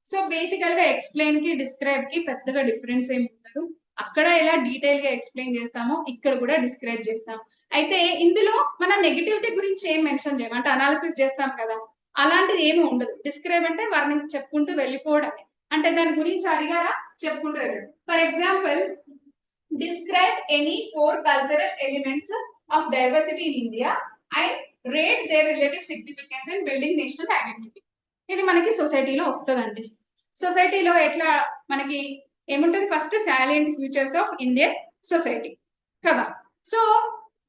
సో బేసికల్ గా ఎక్స్ప్లెయిన్ కి డిస్క్రైబ్ కి పెద్దగా డిఫరెన్స్ ఏమి ఉండదు. అక్కడ ఎలా డీటెయిల్ గా ఎక్స్ప్లెయిన్ చేస్తామో ఇక్కడ కూడా డిస్క్రైబ్ చేస్తాం. అయితే ఇందులో మనం నెగిటివిటీ గురించి ఏం మెన్షన్ చేయం, అంటే అనాలిసిస్ చేస్తాం కదా, అలాంటిది ఏమి ఉండదు. డిస్క్రైబ్ అంటే వారిని చెప్పుకుంటూ వెళ్ళిపోవడమే, అంటే దాని గురించి అడిగారా చెప్పుకుంటూ వెళ్ళడం. For example, describe any 4 cultural elements of diversity in India and rate their relative significance in building national identity. ఇది మనకి సొసైటీలో వస్తుందండి. సొసైటీలో ఎట్లా మనకి ఏముంటుంది, first salient features of Indian society కదా. సో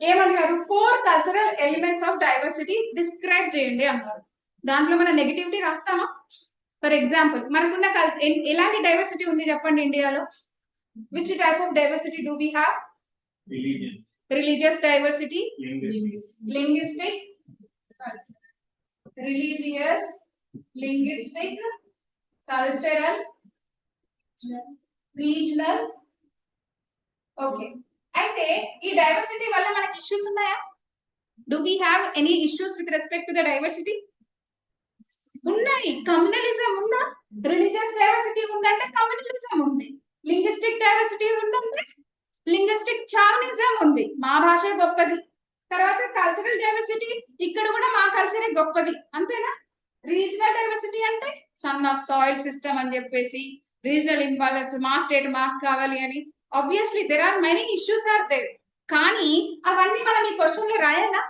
ఏమన్నారు, 4 cultural elements of diversity describe చేయండి అన్నారు. దాంట్లో మన నెగిటివిటీ రాస్తామా? ఫర్ ఎగ్జాంపుల్ మనకున్న ఎలాంటి డైవర్సిటీ ఉంది చెప్పండి ఇండియాలో? Which type of diversity do we have? religious diversity, linguistic, religious, linguistic, cultural, regional. Okay, అయితే ఈ డైవర్సిటీ వల్ల మనకి ఇష్యూస్ ఉన్నాయా? Do we have any issues with respect to the diversity? ఉన్నాయి. కమ్యూనలిజం ఉందా? రిలీజియస్ డైవర్సిటీ ఉందంటే కమ్యూనలిజం ఉంది. Linguistic diversity ఉందంటే లింగ్విస్టిక్ చావనిజం ఉంది. మా భాష గొప్పది. తర్వాత కల్చరల్ డైవర్సిటీ, ఇక్కడ కూడా మా కల్చరే గొప్పది, అంతేనా? రీజనల్ డైవర్సిటీ అంటే సన్ ఆఫ్ సాయిల్ సిస్టమ్ అని చెప్పేసి, రీజనల్ ఇంబాలెన్స్, మా స్టేట్ మాకు కావాలి అని. Obviously there are many issues are there. కానీ అవన్నీ మనం ఈ క్వశ్చన్ లో రాయాలా?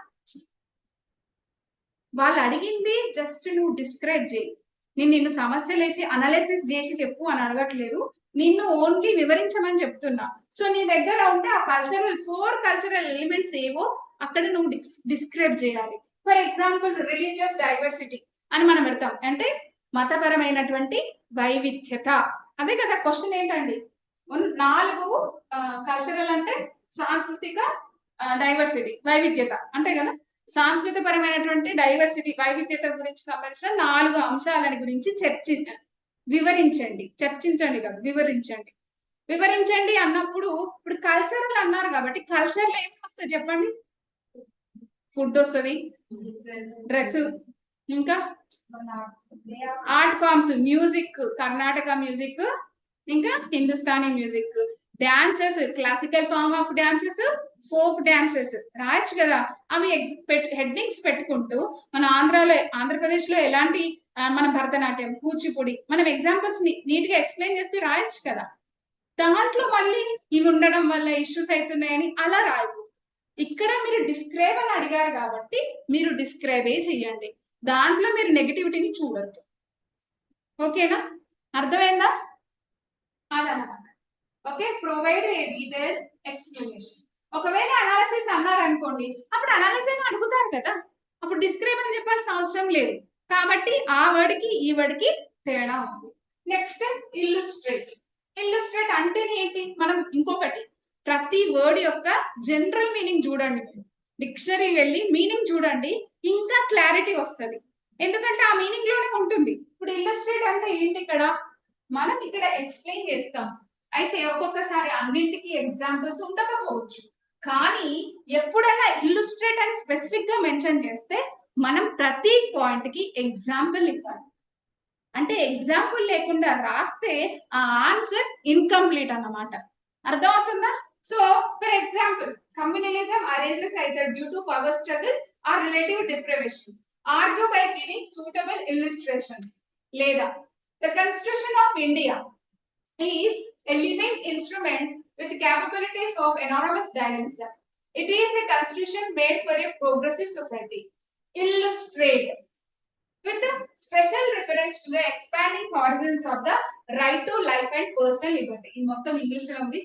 వాళ్ళు అడిగింది జస్ట్ నువ్వు డిస్క్రైబ్ చేయి. నిన్ను సమస్యలు వేసి అనాలిసిస్ చేసి చెప్పు అని అడగట్లేదు, నిన్ను ఓన్లీ వివరించమని చెప్తున్నా. సో నీ దగ్గర ఉంటే ఆ కల్చరల్ 4 కల్చరల్ ఎలిమెంట్స్ ఏవో అక్కడ నువ్వు డిస్క్రైబ్ చేయాలి. ఫర్ ఎగ్జాంపుల్ రిలీజియస్ డైవర్సిటీ అని మనం పెడతాం, అంటే మతపరమైనటువంటి వైవిధ్యత. అదే కదా క్వశ్చన్ ఏంటండి? 4 కల్చరల్ అంటే సాంస్కృతిక డైవర్సిటీ, వైవిధ్యత అంటే కదా. సాంస్కృతిక పరమైనటువంటి డైవర్సిటీ, వైవిధ్యత గురించి సంబంధించిన 4 అంశాలని గురించి చర్చించండి కాదు, వివరించండి. వివరించండి అన్నప్పుడు ఇప్పుడు కల్చరల్ అన్నారు కాబట్టి కల్చర్ లో ఏమి వస్తుంది చెప్పండి? ఫుడ్ వస్తుంది, డ్రెస్, ఇంకా art forms, music, Karnataka music, ఇంకా Hindustani music, dances, classical form of dances, folk dances రాయొచ్చు కదా. అవి హెడ్డింగ్స్ పెట్టుకుంటూ మన ఆంధ్రప్రదేశ్ లో ఎలాంటి మన భరతనాట్యం, కూచిపూడి, మనం ఎగ్జాంపుల్స్ నీట్ గా ఎక్స్ప్లెయిన్ చేస్తూ రాయొచ్చు కదా. దాంట్లో మళ్ళీ ఇవి ఉండడం వల్ల ఇష్యూస్ అవుతున్నాయని అలా రాయకు. ఇక్కడ మీరు డిస్క్రైబ్ అని అడిగారు కాబట్టి మీరు డిస్క్రైబే చెయ్యండి, దాంట్లో మీరు నెగటివిటీని చూడొద్దు. ఓకేనా? అర్థమైందా? అదనమాట. Okay, provide a detailed explanation. ఒకవేళ అనాలిసిస్ అన్నారనుకోండి, అప్పుడు అనాలిసిస్ అడుగుతారు కదా, అప్పుడు డిస్క్రైబ్ అని చెప్పాల్సిన అవసరం లేదు. కాబట్టి ఆ వర్డ్ కి ఈ వర్డ్ కి తేడా ఉంది. Next illustrate. ఇల్లుస్ట్రేట్ అంటే ఏంటి? మనం ఇంకొకటి, ప్రతి వర్డ్ యొక్క జనరల్ మీనింగ్ చూడండి, డిక్షనరీ వెళ్ళి మీనింగ్ చూడండి, ఇంకా క్లారిటీ వస్తుంది. ఎందుకంటే ఆ మీనింగ్ లోనే ఉంటుంది. ఇప్పుడు ఇల్లుస్ట్రేట్ అంటే ఏంటి? ఇక్కడ మనం ఇక్కడ ఎక్స్ప్లెయిన్ చేస్తాం, అయితే ఒక్కొక్కసారి అన్నింటికి ఎగ్జాంపుల్స్ ఉండకపోవచ్చు. కానీ ఎప్పుడైనా ఇల్లుస్ట్రేట్ అని స్పెసిఫిక్ గా మెన్షన్ చేస్తే మనం ప్రతి పాయింట్ కి ఎగ్జాంపుల్ ఇవ్వాలి. అంటే ఎగ్జాంపుల్ లేకుండా రాస్తే ఆ ఆన్సర్ ఇన్కంప్లీట్ అన్నమాట. అర్థమవుతుందా? So for example, communalism arises either due to power struggle or relative deprivation. Argue by giving suitable illustration. లేదా the Constitution of India is a living instrument with capabilities of enormous dynamism. It is a constitution made for a progressive society. Illustrate with a special reference to the expanding horizons of the right to life and personal liberty. In మొత్తం English లో ఉంది,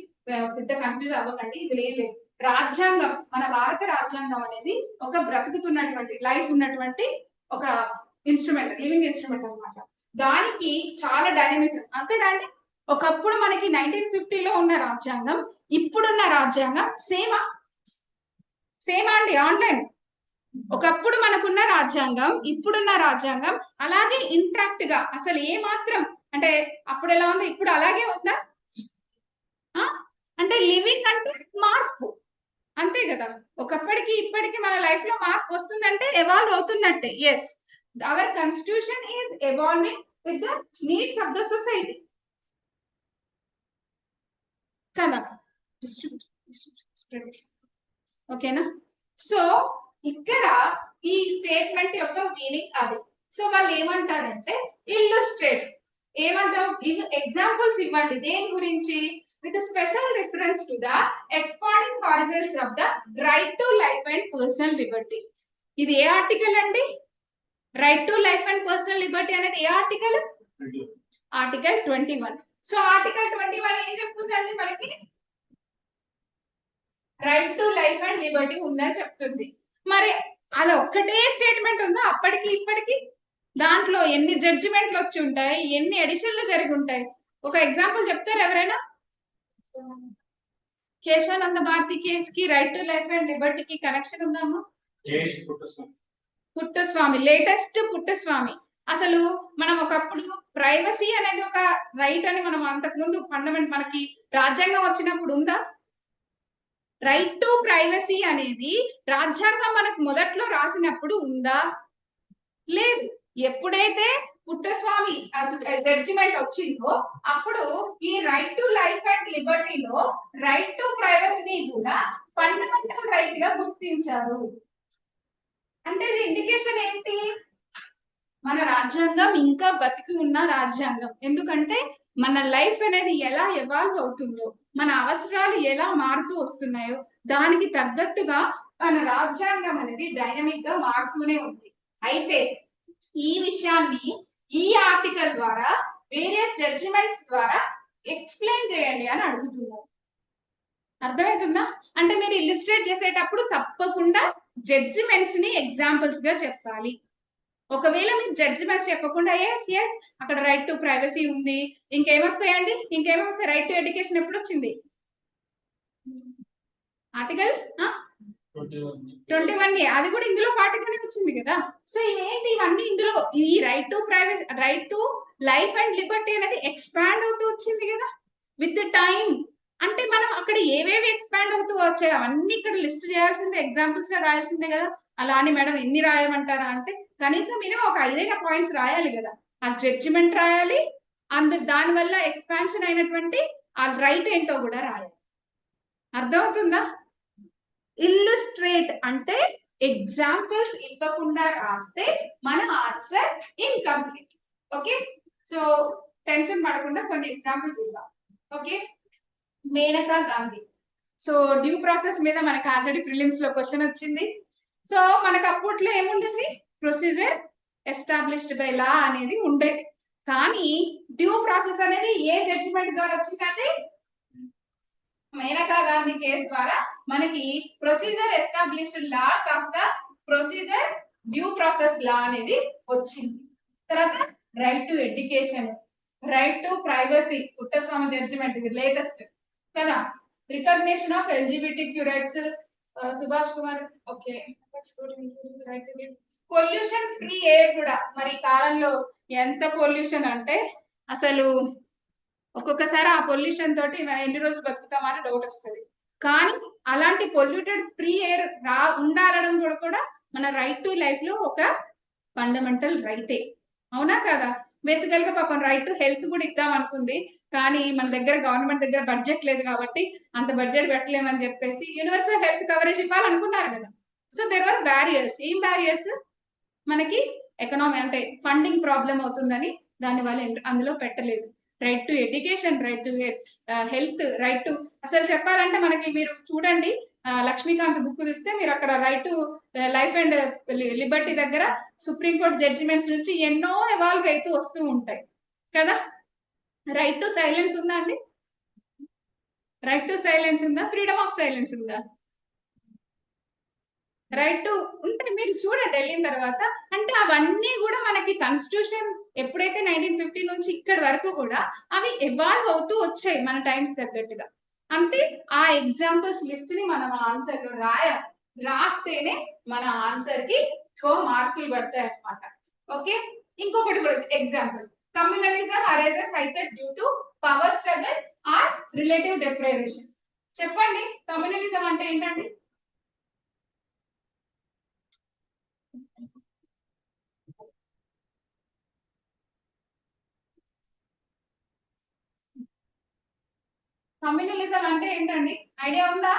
పెద్ద confuse అవ్వకండి. ఇది లేదు, రాజ్యాంగం, మన భారత రాజ్యాంగం అనేది ఒక బ్రతుకుతున్నటువంటి లైఫ్ ఉన్నటువంటి ఒక ఇన్స్ట్రుమెంట్, లివింగ్ ఇన్స్ట్రుమెంట్ అన్నమాట. దానికి చాలా డైనమిజం. అంతేనండి, ఒకప్పుడు మనకి 1950లో ఉన్న రాజ్యాంగం, ఇప్పుడున్న రాజ్యాంగం సేమా అండి? ఆన్లైన్ ఒకప్పుడు మనకున్న రాజ్యాంగం, ఇప్పుడున్న రాజ్యాంగం అలాగే ఇంటాక్ట్ గా, అసలు ఏ మాత్రం అంటే అప్పుడు ఎలా ఉంది ఇప్పుడు అలాగే ఉందా? అంటే లివింగ్ అంటే మార్పు, అంతే కదా. ఒకప్పటికి ఇప్పటికి మన లైఫ్ లో మార్పు వస్తుందంటే ఎవాల్వ్ అవుతున్నట్టే. Yes, our constitution is evolving with the needs of the society కదా. ఓకేనా? సో ఇక్కడ ఈ స్టేట్మెంట్ యొక్క మీనింగ్ అది. సో వాళ్ళు ఏమంటారంటే ఇల్లుస్ట్రేట్, ఏమంటారు? ఇవి ఎగ్జాంపుల్స్ ఇవ్వండి. దేని గురించి? With special reference to the expanding horizons of the right to life and personal Liberty. ఇది ఏ ఆర్టికల్ అండి? Right to life and personal Liberty అనేది ఏ ఆర్టికల్? ఆర్టికల్ 21. సో ఆర్టికల్ 21 ఏం చెప్తుందండి మనకి? Right to life and Liberty ఉందని చెప్తుంది. మరి అది ఒక్కటే స్టేట్మెంట్ ఉందా అప్పటికి ఇప్పటికి? దాంట్లో ఎన్ని జడ్జిమెంట్లు వచ్చి ఉంటాయి, ఎన్ని ఎడిషన్లు జరిగి ఉంటాయి? ఒక ఎగ్జాంపుల్ చెప్తారు ఎవరైనా? కేశవానంద భారతి కేస్ కి రైట్ టు లైఫ్ అండ్ లిబర్టీకి కనెక్షన్ ఉందమ్మా? పుట్టస్వామి, లేటెస్ట్ పుట్టస్వామి. అసలు మనం ఒకప్పుడు ప్రైవసీ అనేది ఒక రైట్ అని మనం అంతకుముందు ఫండమెంట్ మనకి రాజ్యాంగం వచ్చినప్పుడు ఉందా? రైట్ టు ప్రైవసీ అనేది రాజ్యాంగం మనకు మొదట్లో రాసినప్పుడు ఉందా? లేదు. ఎప్పుడైతే పుట్టస్వామి జడ్జిమెంట్ వచ్చిందో అప్పుడు ఈ రైట్ టు లైఫ్ అండ్ లిబర్టీలో రైట్ టు ప్రైవసీని కూడా ఫండమెంటల్ రైట్ గా గుర్తించారు. అంటే ఇది ఇండికేషన్ ఏంటి? మన రాజ్యాంగం ఇంకా బతికి ఉన్న రాజ్యాంగం. ఎందుకంటే మన లైఫ్ అనేది ఎలా ఎవాల్వ్ అవుతుందో, మన అవసరాలు ఎలా మారుతూ వస్తున్నాయో దానికి తగ్గట్టుగా మన రాజ్యాంగం అనేది డైనమిక్ గా మారుతూనే ఉంది. అయితే ఈ విషయాన్ని ఈ ఆర్టికల్ ద్వారా వేరియస్ జడ్జిమెంట్స్ ద్వారా ఎక్స్ప్లెయిన్ చేయండి అని అడుగుతున్నారు. అర్థమవుతుందా? అంటే మీరు ఇల్లుస్ట్రేట్ చేసేటప్పుడు తప్పకుండా జడ్జిమెంట్స్ ని ఎగ్జాంపుల్స్ గా చెప్పాలి. ఒకవేళ మీరు జడ్జిమెంట్స్ చెప్పకుండా ఎస్ అక్కడ రైట్ టు ప్రైవసీ ఉంది, ఇంకేమొస్తాయండి? ఇంకేమొస్తాయి? రైట్ టు ఎడ్యుకేషన్ ఎప్పుడు వచ్చింది? ఆర్టికల్ 21A, అది కూడా ఇందులో పాటుగానే వచ్చింది కదా. సో ఇవేంటి? ఇవన్నీ ఇందులో ఈ right to privacy, right to life and Liberty అనేది ఎక్స్పాండ్ అవుతూ వచ్చింది కదా విత్ టైం. అంటే మనం అక్కడ ఏవేవి ఎక్స్పాండ్ అవుతూ వచ్చాయి అవన్నీ ఇక్కడ లిస్ట్ చేయాల్సిందే, ఎగ్జాంపుల్స్ గా రాయాల్సిందే కదా. అలా అని మేడం ఎన్ని రాయమంటారా అంటే కనీసం మినిమం ఒక 5 పాయింట్స్ రాయాలి కదా. ఆ జడ్జిమెంట్ రాయాలి, దాని వల్ల ఎక్స్పాన్షన్ అయినటువంటి ఆ రైట్ ఏంటో కూడా రాయాలి. అర్థమవుతుందా? ఇల్లుస్ట్రేట్ అంటే ఎగ్జాంపుల్స్ ఇవ్వకుండా రాస్తే మన answer incomplete. Okay, so tension పడకుండా కొన్ని ఎగ్జాంపుల్స్ ఇద్దాం. Okay, Maneka Gandhi. So due process మీద మనకు ఆల్రెడీ ప్రిలిమ్స్ లో క్వశ్చన్ వచ్చింది. సో మనకు అప్పట్లో ఏముండేది? ప్రొసీజర్ ఎస్టాబ్లిష్డ్ బై లా అనేది ఉండేది. కానీ డ్యూ ప్రాసెస్ అనేది ఏ జడ్జిమెంట్ ద్వారా వచ్చిందంటే మేనకా గాంధీ కేసు ద్వారా మనకి ప్రొసీజర్ ఎస్టాబ్లిష్డ్ లా కాస్త ప్రొసీజర్ డ్యూ ప్రాసెస్ లా అనేది వచ్చింది. తర్వాత right to education, right to privacy, Puttaswamy judgment ఇది లేటెస్ట్ కదా. Recognition of LGBTQ rights, Subhash Kumar. Okay, pollution free air కూడా. మరి కాలంలో ఎంత పొల్యూషన్ అంటే అసలు ఒక్కొక్కసారి ఆ పొల్యూషన్ తోటి ఎన్ని రోజులు బతుకుతామని డౌట్ వస్తుంది. కానీ అలాంటి పొల్యూటెడ్ ఫ్రీ ఎయిర్ ఉండాలడం కూడా మన రైట్ టు లైఫ్ లో ఒక ఫండమెంటల్ రైటే. అవునా కదా? బేసికల్ గా పాపం రైట్ టు హెల్త్ కూడా ఇద్దాం అనుకుంది, కానీ మన దగ్గర గవర్నమెంట్ దగ్గర బడ్జెట్ లేదు కాబట్టి అంత బడ్జెట్ పెట్టలేమని చెప్పేసి యూనివర్సల్ హెల్త్ కవరేజ్ ఇవ్వాలనుకున్నారు కదా. So there are barriers. ఏం బ్యారియర్స్? మనకి ఎకనామీ అంటే ఫండింగ్ ప్రాబ్లం అవుతుందని దాని వల్ల అందులో పెట్టలేదు. Right to education, right to health, right to అసలు చెప్పాలంటే మనకి మీరు చూడండి లక్ష్మీకాంత్ బుక్ తీస్తే మీరు అక్కడ right to life and Liberty దగ్గర సుప్రీంకోర్టు జడ్జిమెంట్స్ నుంచి ఎన్నో ఎవాల్వ్ అవుతూ వస్తూ ఉంటాయి కదా. రైట్ టు సైలెన్స్ ఉందా అండి? రైట్ టు సైలెన్స్ ఉందా? ఫ్రీడమ్ ఆఫ్ సైలెన్స్ ఉందా? రైట్ టు ఉంటే మీరు చూడండి వెళ్ళిన తర్వాత. అంటే అవన్నీ కూడా మనకి కాన్స్టిట్యూషన్ ఎప్పుడైతే 1950 నుంచి ఇక్కడి వరకు కూడా అవి ఎవాల్వ్ అవుతూ వచ్చాయి మన టైమ్స్ తగ్గట్టుగా. అంటే ఆ ఎగ్జాంపుల్స్ లిస్ట్ ని మనం ఆన్సర్ లో రాస్తేనే మన ఆన్సర్ కి మార్కులు పడతాయి అన్నమాట. ఓకే, ఇంకొకటి కూడా ఎగ్జాంపుల్, కమ్యూనలిజం అరైజెస్ అయితే due to power struggle or relative deprivation. చెప్పండి, కమ్యూనలిజం అంటే ఏంటండి? కమ్యూనలిజం అంటే ఏంటండి? ఐడియా ఉందా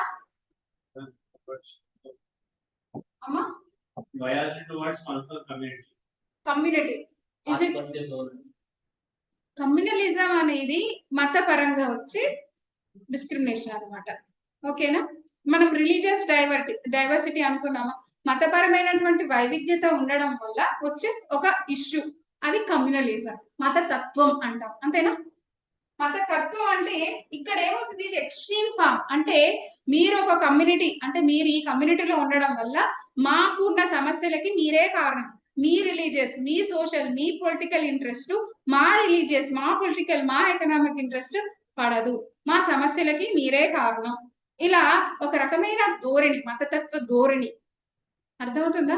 అమ్మా? కమ్యూనిటీ. కమ్యూనలిజం అనేది మతపరంగా వచ్చే డిస్క్రిమినేషన్ అన్నమాట. ఓకేనా? మనం రిలీజియస్ డైవర్సిటీ అనుకున్నామా? మతపరమైనటువంటి వైవిధ్యత ఉండడం వల్ల వచ్చే ఒక ఇష్యూ, అది కమ్యూనలిజం, మతతత్వం అంటాం. అంతేనా? మతతత్వం అంటే ఇక్కడ ఏమవుతుంది? ఇది ఎక్స్ట్రీమ్ ఫామ్. అంటే మీరు ఒక కమ్యూనిటీ, అంటే మీరు ఈ కమ్యూనిటీలో ఉండడం వల్ల మాకు ఉన్న సమస్యలకి మీరే కారణం. మీ రిలీజియస్, మీ సోషల్, మీ పొలిటికల్ ఇంట్రెస్ట్ మా రిలీజియస్, మా పొలిటికల్, మా ఎకనామిక్ ఇంట్రెస్ట్ పడదు. మా సమస్యలకి మీరే కారణం. ఇలా ఒక రకమైన ధోరణి, మతతత్వ ధోరణి. అర్థమవుతుందా?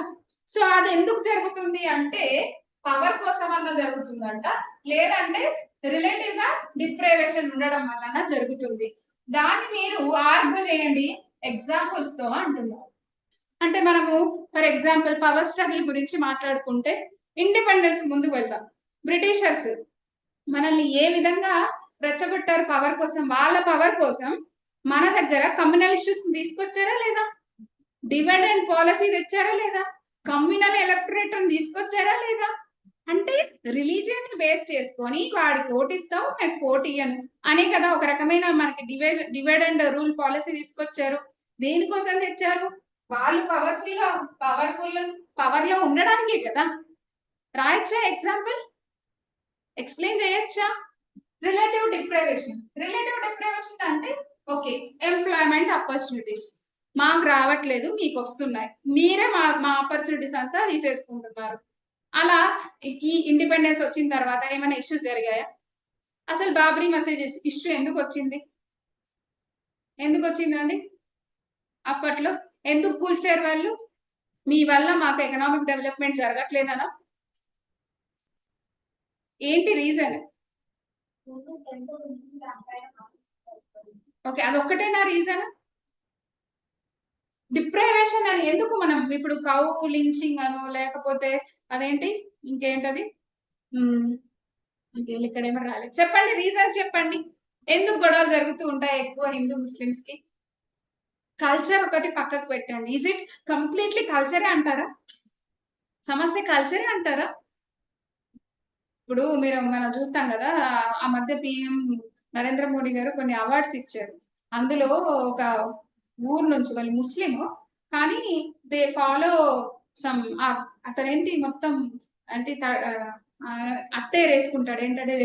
సో అది ఎందుకు జరుగుతుంది అంటే పవర్ కోసం అన్న జరుగుతుందంట, లేదంటే రిలేటివ్ గా డిప్రైవేషన్ ఉండడం వలన జరుగుతుంది. దాన్ని మీరు ఆర్గ్యూ చేయండి ఎగ్జాంపుల్స్ తో అంటున్నారు. అంటే మనము ఫర్ ఎగ్జాంపుల్ పవర్ స్ట్రగుల్ గురించి మాట్లాడుకుంటే ఇండిపెండెన్స్ ముందుకు వెళ్దాం. బ్రిటిషర్స్ మనల్ని ఏ విధంగా రెచ్చగొట్టారు పవర్ కోసం? వాళ్ళ పవర్ కోసం మన దగ్గర కమ్యూనల్ ఇష్యూస్ తీసుకొచ్చారా లేదా? డివైడెండ్ పాలసీ తెచ్చారా లేదా? కమ్యూనల్ ఎలక్టరేట్ తీసుకొచ్చారా లేదా? అంటే రిలీజియన్ ని బేస్ చేసుకొని వాడికి ఓటిస్తావు, నాకు ఓటు ఇయ్యను అనే కదా ఒక రకమైన మనకి డివైడ్ అండ్ రూల్ పాలసీ తీసుకొచ్చారు. దేనికోసం తెచ్చారు? వాళ్ళు పవర్ లో ఉండడానికే కదా. రాయొచ్చా ఎగ్జాంపుల్? ఎక్స్ప్లెయిన్ చేయొచ్చా? రిలేటివ్ డిప్రైవేషన్ అంటే ఓకే, ఎంప్లాయ్మెంట్ ఆపర్చునిటీస్ మాకు రావట్లేదు, మీకు వస్తున్నాయి, మీరే మా ఆపర్చునిటీస్ అంతా తీసేసుకుంటున్నారు. అలా ఈ ఇండిపెండెన్స్ వచ్చిన తర్వాత ఏమైనా ఇష్యూస్ జరిగాయా? అసలు బాబ్రీ మసీద్ ఇష్యూ ఎందుకు వచ్చిందండి అప్పట్లో? ఎందుకు కూల్చారు వాళ్ళు? మీ వల్ల మాకు ఎకనామిక్ డెవలప్మెంట్ జరగట్లేదనా? ఏంటి రీజన్? ఓకే, అదొక్కటేనా రీజన్? డిప్రైవేషన్ అని ఎందుకు మనం ఇప్పుడు కౌ లించింగ్ అను, లేకపోతే అదేంటి ఇంకేంటది, ఇక్కడ ఏమో రాలేదు, చెప్పండి రీజన్స్ చెప్పండి. ఎందుకు గొడవలు జరుగుతూ ఉంటాయి ఎక్కువ హిందూ ముస్లిమ్స్ కి? కల్చర్ ఒకటి పక్కకు పెట్టండి. ఈజ్ ఇట్ కంప్లీట్లీ కల్చరే అంటారా? సమస్య కల్చరే అంటారా? ఇప్పుడు మనం చూస్తాం కదా, ఆ మధ్య పిఎం నరేంద్ర మోడీ గారు కొన్ని అవార్డ్స్ ఇచ్చారు. అందులో ఒక ఊరు నుంచి, వాళ్ళు ముస్లిం కానీ దే ఫాలో సమ్, అతనేంటి మొత్తం అంటే అట్టే వేసుకుంటాడు, ఏంటంటే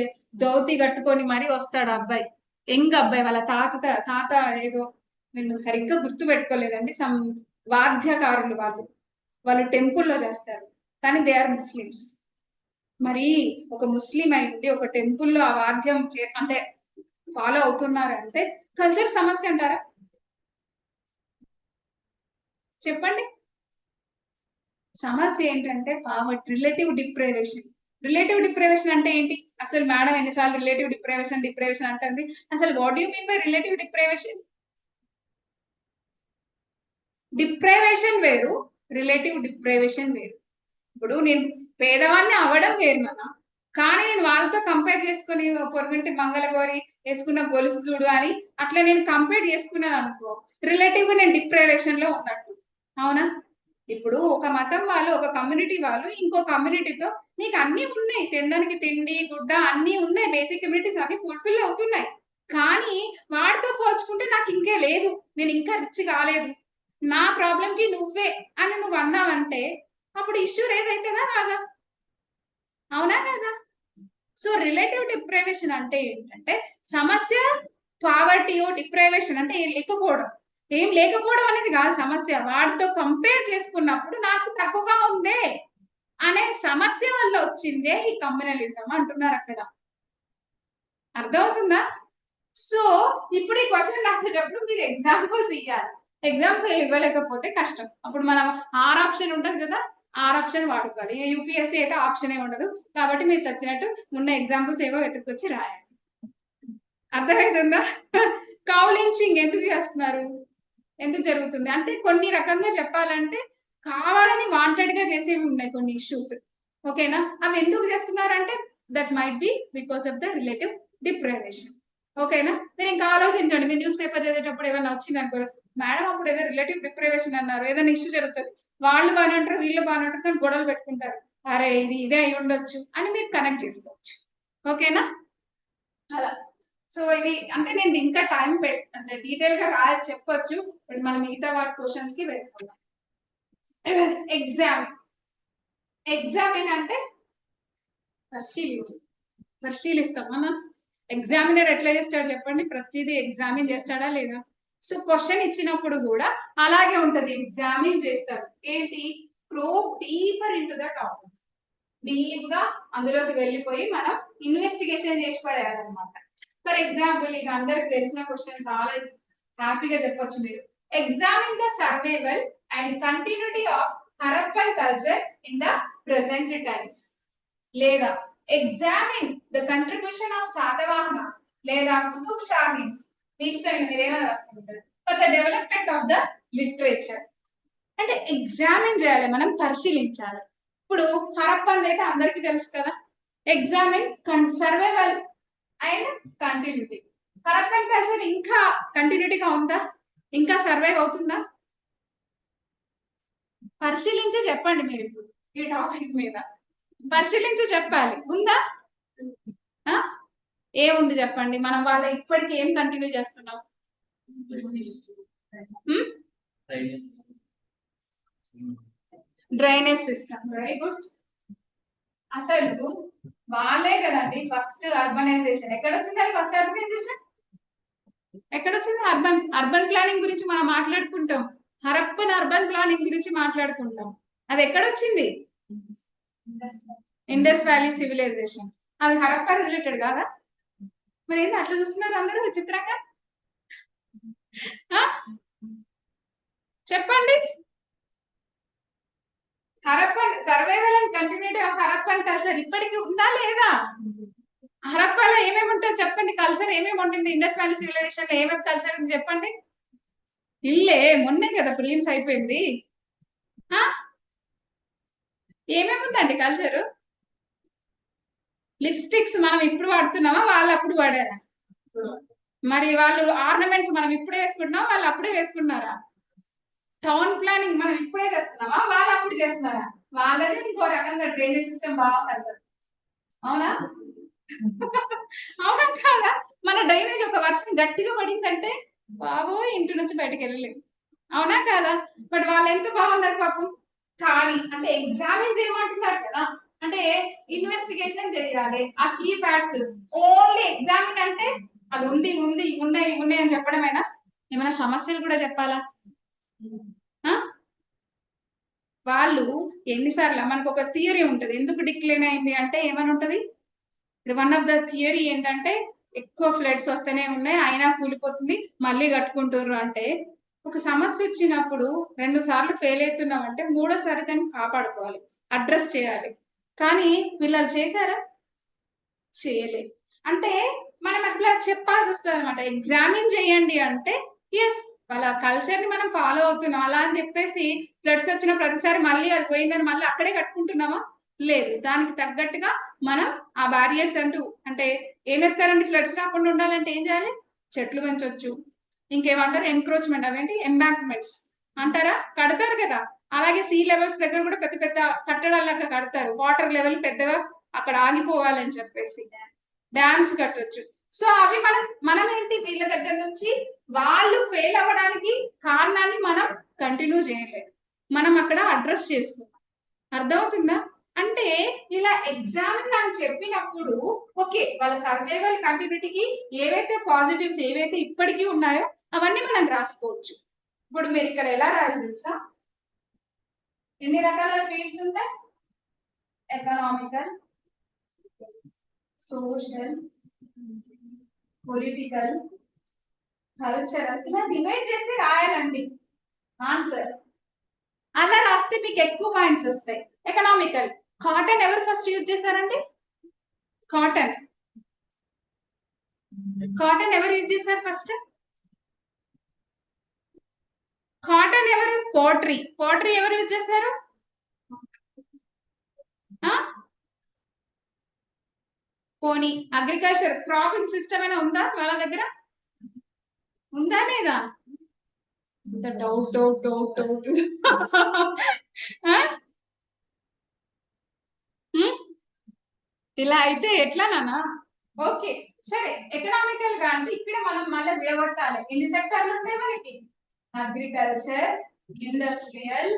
దౌతి కట్టుకొని మరీ వస్తాడు అబ్బాయి, యంగ్ అబ్బాయి. వాళ్ళ తాత ఏదో, నేను సరిగ్గా గుర్తు పెట్టుకోలేదండి, సమ్ వాద్యకారులు వాళ్ళు టెంపుల్లో చేస్తారు, కానీ దే ఆర్ ముస్లిమ్స్. మరి ఒక ముస్లిం అయింది ఒక టెంపుల్లో ఆ వాద్యం అంటే ఫాలో అవుతున్నారంటే కల్చర్ సమస్య అంటారా? చెప్పండి. సమస్య ఏంటంటే పావర్టీ, రిలేటివ్ డిప్రైవేషన్ అంటే ఏంటి అసలు? మేడం ఎన్నిసార్లు రిలేటివ్ డిప్రైవేషన్ అంటుంది? అసలు what you mean by relative deprivation? Deprivation వేరు, రిలేటివ్ డిప్రైవేషన్ వేరు. ఇప్పుడు నేను పేదవాన్ని అవ్వడం వేరు నాన్న, కానీ నేను వాళ్ళతో కంపేర్ చేసుకుని పొరుగుంటి మంగళగౌరి వేసుకున్న గొలుసు చూడు అని అట్లా నేను కంపేర్ చేసుకున్నాను అనుకో, రిలేటివ్ గా నేను డిప్రైవేషన్ లో ఉన్నట్టు. అవునా? ఇప్పుడు ఒక మతం వాళ్ళు, ఒక కమ్యూనిటీ వాళ్ళు ఇంకో కమ్యూనిటీతో, నీకు అన్ని ఉన్నాయి, తినడానికి తిండి గుడ్డ అన్ని ఉన్నాయి, బేసిక్ కమ్యూనిటీస్ అన్ని ఫుల్ఫిల్ అవుతున్నాయి, కానీ వాడితో పోల్చుకుంటే నాకు ఇంకే లేదు, నేను ఇంకా రిచ్ కాలేదు, నా ప్రాబ్లం కి నువ్వే అని నువ్వు అన్నావంటే అప్పుడు ఇష్యూ రేజ్ అవుతుందా రాదా? అవునా కదా? సో రిలేటివ్ డిప్రైవేషన్ అంటే ఏంటంటే సమస్య పావర్టీయో, డిప్రైవేషన్ అంటే ఏం లేకపోవడం అనేది కాదు సమస్య, వాడితో కంపేర్ చేసుకున్నప్పుడు నాకు తక్కువగా ఉందే అనే సమస్య వల్ల వచ్చిందే ఈ కమ్యూనలిజం అంటున్నారు అక్కడ. అర్థమవుతుందా? సో ఇప్పుడు ఈ క్వశ్చన్ రాసేటప్పుడు మీరు ఎగ్జాంపుల్స్ ఇవ్వాలి. ఎగ్జామ్స్ ఇవ్వలేకపోతే కష్టం. అప్పుడు మనం ఆర్ ఆప్షన్ ఉంటుంది కదా, ఆర్ ఆప్షన్ వాడుకోవాలి. యూపీఎస్సీ అయితే ఆప్షన్ ఏ ఉండదు, కాబట్టి మీరు చచ్చినట్టు ఉన్న ఎగ్జాంపుల్స్ ఏవో వెతుక్కొచ్చి రాయాలి. అర్థమవుతుందా? కౌలించింగ్ ఎందుకు చేస్తున్నారు, ఎందుకు జరుగుతుంది అంటే కొన్ని రకంగా చెప్పాలంటే కావాలని వాంటెడ్ గా చేసేవి ఉన్నాయి కొన్ని ఇష్యూస్. ఓకేనా? అవి ఎందుకు చేస్తున్నారంటే that might be because of the relative deprivation. ఓకేనా? మీరు ఇంకా ఆలోచించండి. మీరు న్యూస్ పేపర్ చదివేటప్పుడు ఏమైనా వచ్చింది అనుకో, మేడం అప్పుడు ఏదో రిలేటివ్ డిప్రైవేషన్ అన్నారు, ఏదైనా ఇష్యూ జరుగుతుంది, వాళ్ళు బాగానే అంటారు, వీళ్ళు బాగానే అంటారు, కానీ గొడవలు పెట్టుకుంటారు, అరే ఇదే అయి ఉండొచ్చు అని మీరు కనెక్ట్ చేసుకోవచ్చు. ఓకేనా? అలా. సో ఇది అంటే నేను ఇంకా టైం అంటే డీటెయిల్ గా చెప్పొచ్చు, బట్ మనం మిగతా వాటి క్వశ్చన్స్ కి వెళ్ళిపోతాం. ఎగ్జామ్ ఏంటంటే పరిశీలిస్తాం మనం. ఎగ్జామినర్ ఎట్లా చేస్తాడు చెప్పండి? ప్రతిదీ ఎగ్జామిన్ చేస్తాడా లేదా? సో క్వశ్చన్ ఇచ్చినప్పుడు కూడా అలాగే ఉంటది, ఎగ్జామిన్ చేస్తారు. ఏంటి? Probe deeper into the topic, deep గా అందులోకి వెళ్ళిపోయి మనం ఇన్వెస్టిగేషన్ చేసి పడేయాలన్నమాట. ఫర్ ఎగ్జాంపుల్ ఇది అందరికి తెలిసిన క్వశ్చన్, చాలా హ్యాపీగా చెప్పొచ్చు మీరు. Examine the survival and continuity of Harappan culture in the present times. లేదా examine the contribution of Satavahanas లేదా కుతుబ్ షాహీస్, ఇష్టం మీరు ఏమైనా రాసుకుంటారు, for the development of the literature. అంటే ఎగ్జామిన్ చేయాలి, మనం పరిశీలించాలి. ఇప్పుడు హరప్పన్ అయితే అందరికీ తెలుసు కదా. Examine survival and continuity. Harappan culture ఇంకా కంటిన్యూటీగా ఉందా, ఇంకా సర్వైవ్ అవుతుందా? పరిశీలించి చెప్పండి మీరు. ఇప్పుడు ఈ టాపిక్ మీద పరిశీలించి చెప్పాలి. ఉందా? ఏముంది చెప్పండి. మనం వాళ్ళ ఇప్పటికి ఏం కంటిన్యూ చేస్తున్నాం? Drainage system. Very good. అసలు వాళ్ళే కదండి ఫస్ట్ అర్బనైజేషన్. ఎక్కడ వచ్చింది ఫస్ట్ అర్బనైజేషన్? ఎక్కడ వచ్చింది? అర్బన్ ప్లానింగ్ గురించి మనం మాట్లాడుకుంటాం. హరప్పన్ అర్బన్ ప్లానింగ్ గురించి మాట్లాడుకుంటాం. అది ఎక్కడ వచ్చింది? Indus valley civilization. అది హరప్పన్ రిలేటెడ్ కాదా? మరి ఏంటి అట్లా చూస్తున్నారు అందరూ విచిత్రంగా? చెప్పండి. Harappan survival and continuity of Harappan culture ఇప్పటికీ ఉందా లేదా? హరప్పాలో ఏమేమి ఉంటాయి చెప్పండి. కల్చర్ ఏమేమి ఉంటుంది? ఇండస్ వ్యాలీ సివిలైజేషన్ లో ఏమేమి కల్చర్ ఉంది చెప్పండి. ఇల్లే మొన్నే కదా ప్రిలిమ్స్ అయిపోయింది. ఏమేమి ఉందండి కల్చరు? లిప్స్టిక్స్ మనం ఇప్పుడు వాడుతున్నామా, వాళ్ళు అప్పుడు వాడారా? మరి వాళ్ళు ఆర్నమెంట్స్ మనం ఇప్పుడే వేసుకుంటున్నామా, వాళ్ళు అప్పుడే వేసుకున్నారా? టౌన్ ప్లానింగ్ మనం ఇప్పుడే చేస్తున్నామా, వాళ్ళు అప్పుడు చేస్తున్నారా? వాళ్ళది ఇంకో రకంగా డ్రైనేజ్ సిస్టమ్ బాగుంది. అవునా? అవునా కాదా? మన డ్రైనేజ్ ఒక వర్షం గట్టిగా పడిందంటే బాబోయ్ ఇంటి నుంచి బయటకు వెళ్ళలేము. అవునా కాదా? బట్ వాళ్ళు ఎంత బాగున్నారు పాపం. కానీ అంటే ఎగ్జామిన్ చేయమంటున్నారు కదా, అంటే ఇన్వెస్టిగేషన్ చేయాలి. ఆ కీ ఫ్యాక్ట్స్ ఓన్లీ ఎగ్జామిన్ అంటే అది ఉంది ఉంది ఉన్నాయి ఉన్నాయి అని చెప్పడమేనా? ఏమైనా సమస్యలు కూడా చెప్పాలా? వాళ్ళు ఎన్నిసార్లు మనకు ఒక థియరీ ఉంటది, ఎందుకు డిక్లైన్ అయింది అంటే ఏమని ఉంటది? వన్ ఆఫ్ ద థియరీ ఏంటంటే ఎక్కువ ఫ్లడ్స్ వస్తూనే ఉన్నాయి అయినా కూలిపోతుంది మళ్ళీ కట్టుకుంటారు. అంటే ఒక సమస్య వచ్చినప్పుడు 2 సార్లు ఫెయిల్ అవుతున్నాం అంటే 3వ సారి దాన్ని కాపాడుకోవాలి, అడ్రస్ చేయాలి. కానీ వీళ్ళు చేశారా? చేయలేదు. అంటే మనం అట్లా చెప్పాల్సి వస్తుంది అనమాట. ఎగ్జామిన్ చేయండి అంటే ఎస్ వాళ్ళ కల్చర్ ని మనం ఫాలో అవుతున్నాం. అలా అని చెప్పేసి ఫ్లడ్స్ వచ్చిన ప్రతిసారి మళ్ళీ అది పోయిందని మళ్ళీ అక్కడే కట్టుకుంటున్నామా? లేదు. దానికి తగ్గట్టుగా మనం ఆ బ్యారియర్స్ అంటూ అంటే ఏం వేస్తారండి? ఫ్లడ్స్ రాకుండా ఉండాలంటే ఏం చేయాలి? చెట్లు పెంచొచ్చు. ఇంకేమంటారు? ఎన్క్రోచ్మెంట్, అవేంటి ఎంబాంక్మెంట్స్ అంటారా? కడతారు కదా. అలాగే సీ లెవెల్స్ దగ్గర కూడా పెద్ద పెద్ద కట్టడాలాగా కడతారు. వాటర్ లెవెల్ పెద్దగా అక్కడ ఆగిపోవాలని చెప్పేసి డ్యామ్స్ కట్టొచ్చు. సో అవి మనం ఏంటి వీళ్ళ దగ్గర నుంచి వాళ్ళు ఫెయిల్ అవ్వడానికి కారణాన్ని మనం కంటిన్యూ చేయలేదు, మనం అక్కడ అడ్రస్ చేసుకున్నాం. అర్థమవుతుందా? అంటే ఇలా ఎగ్జామిన్ అని చెప్పినప్పుడు ఓకే వాళ్ళ సర్వైవల్ కంటిన్యూటీకి ఏవైతే పాజిటివ్స్ ఏవైతే ఇప్పటికీ ఉన్నాయో అవన్నీ మనం రాసుకోవచ్చు. ఇప్పుడు మీరు ఇక్కడ ఎలా రాయాలి తెలుసా? ఎన్ని రకాల ఫీల్డ్స్ ఉంటాయి? ఎకనామికల్, సోషల్, పొలిటికల్, కల్చరల్, ఇలా డివైడ్ చేసి రాయాలండి ఆన్సర్. అలా రాస్తే మీకు ఎక్కువ పాయింట్స్ వస్తాయి. ఎకనామికల్, కాటన్ ఎవరు ఫస్ట్ యూజ్ చేశారండి? కాటన్ ఎవరు యూజ్ చేశారు ఫస్ట్? కాటన్ ఎవరు? పోట్రీ ఎవరు యూజ్ చేశారు? పోనీ అగ్రికల్చర్ క్రాపింగ్ సిస్టమ్ అయినా ఉందా వాళ్ళ దగ్గర? ఉందా లేదా? డౌట్ డౌట్ డౌట్ డౌట్ ఇలా అయితే ఎట్లా నానా? ఓకే సరే. ఎకనామికల్ గా అంటే ఇక్కడ మనం మళ్ళీ విడగొట్టాలి. ఎన్ని సెక్టార్లు ఉంటాయి మనకి? Agriculture, industrial,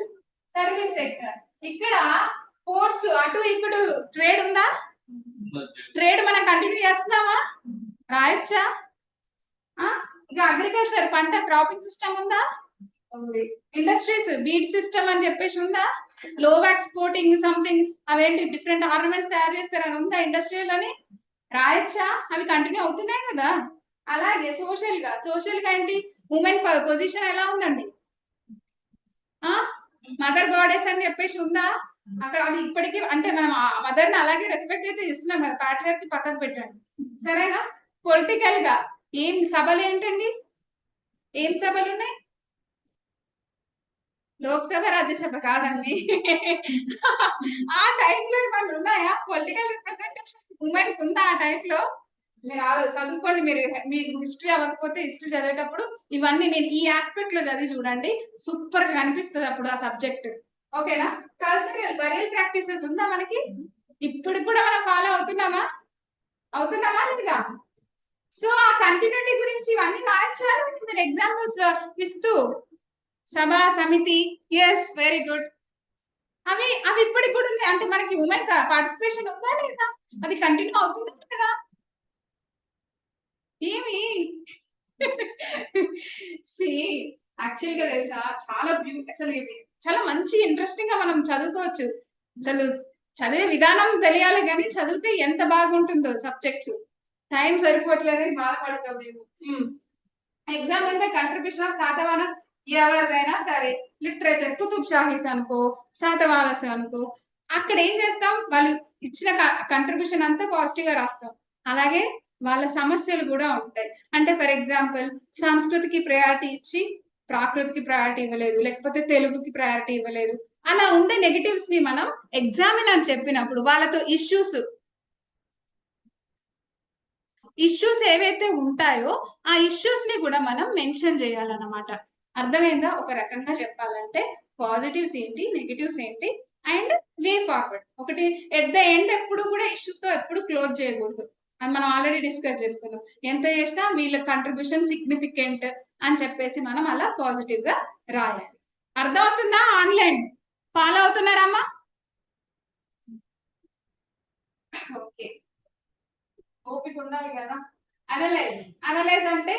service sector. ఇక్కడ పోర్ట్స్ అటు ఇప్పుడు ట్రేడ్ ఉందా? ట్రేడ్ మనం కంటిన్యూ చేస్తున్నామా? రాయొచ్చా? ఇంకా అగ్రికల్చర్ పంట క్రాపింగ్ సిస్టమ్ ఉందా? ఉంది. ఇండస్ట్రీస్ బీడ్ సిస్టమ్ అని చెప్పేసి ఉందా? లో ఎక్స్పోర్టింగ్ సంథింగ్ అవేంటి డిఫరెంట్ ఆర్నమెంట్స్ తయారు చేస్తారని ఉందా ఇండస్ట్రియల్ అని? రాయొచ్చా? అవి కంటిన్యూ అవుతున్నాయి కదా. అలాగే సోషల్ గా ఏంటి? ఉమెన్ పొజిషన్ ఎలా ఉందండి? మదర్ గాడెస్ అని చెప్పేసి ఉందా అక్కడ? అది ఇప్పటికీ అంటే మనం మదర్ ని అలాగే రెస్పెక్ట్ అయితే ఇస్తున్నాం కదా, ప్యాట్రియార్కీ పక్కకు పెట్టండి, సరేనా? పొలిటికల్ గా ఏం సభలు ఏంటండి? ఏం సభలు ఉన్నాయి? లోక్సభ రాజ్యసభ కాదండి. ఆ టైంలో ఏమైనా ఉన్నాయా పొలిటికల్ రిప్రజెంటేషన్ ఉమెన్ ఉందా ఆ టైంలో? మీరు చదువుకోండి, మీరు మీకు హిస్టరీ అవ్వకపోతే హిస్టరీ చదివేటప్పుడు ఇవన్నీ నేను ఈ ఆస్పెక్ట్ లో చదివి చూడండి, సూపర్ గా కనిపిస్తుంది అప్పుడు ఆ సబ్జెక్ట్. ఓకేనా? కల్చరల్ బరియల్ ప్రాక్టీసెస్ ఉందా మనకి? ఇప్పుడు కూడా మనం ఫాలో అవుతున్నామా లేదా? సో ఆ కంటిన్యూటీ గురించి ఇవన్నీ రాయించారు మీరు ఎగ్జాంపుల్స్ ఇస్తూ. సభ సమితి, ఎస్ వెరీ గుడ్. అవి అవి ఇప్పటికి కూడా ఉంది అంటే మనకి ఉమెన్ పార్టిసిపేషన్ ఉందా లేదా? అది కంటిన్యూ అవుతుంది కదా? ఏమి సి యాక్చువల్ గా తెలుసా, చాలా అసలు ఇది చాలా మంచి ఇంట్రెస్టింగ్ గా మనం చదువుకోవచ్చు. అసలు చదివే విధానం తెలియాలి కానీ చదివితే ఎంత బాగుంటుందో సబ్జెక్ట్స్. టైం సరిపోవట్లేదని బాధపడతాం మేము. ఎగ్జామ్ అంటే కంట్రిబ్యూషన్ ఆఫ్ శాతవాహనస్ ఎవరిదైనా సరే, లిటరేచర్ కుతుబ్ షాహీస్ అనుకో, శాతవాహనస్ అనుకో, అక్కడ ఏం చేస్తాం, వాళ్ళు ఇచ్చిన కంట్రిబ్యూషన్ అంతా పాజిటివ్ గా రాస్తాం. అలాగే వాళ్ళ సమస్యలు కూడా ఉంటాయి. అంటే ఫర్ ఎగ్జాంపుల్ సంస్కృతికి ప్రయారిటీ ఇచ్చి ప్రాకృతికి ప్రయారిటీ ఇవ్వలేదు, లేకపోతే తెలుగుకి ప్రయారిటీ ఇవ్వలేదు, అలా ఉండే నెగటివ్స్ ని మనం ఎగ్జామిన్ అని చెప్పినప్పుడు వాళ్ళతో ఇష్యూస్ ఏవైతే ఉంటాయో ఆ ఇష్యూస్ ని కూడా మనం మెన్షన్ చేయాలన్నమాట. అర్థమైందా? ఒక రకంగా చెప్పాలంటే పాజిటివ్స్ ఏంటి, నెగిటివ్స్ ఏంటి, అండ్ వే ఫార్వర్డ్. ఒకటి ఎట్ ద ఎండ్ ఎప్పుడు కూడా ఇష్యూతో ఎప్పుడు క్లోజ్ చేయకూడదు, అది మనం ఆల్రెడీ డిస్కస్ చేసుకున్నాం. ఎంత చేసినా వీళ్ళ కంట్రిబ్యూషన్ సిగ్నిఫికెంట్ అని చెప్పేసి మనం అలా పాజిటివ్ గా రాయాలి. అర్థమవుతుందా? Online follow అవుతున్నారమ్మా? ఓకే, ఓపిక ఉండాలి కదా. అనలైజ్ అంటే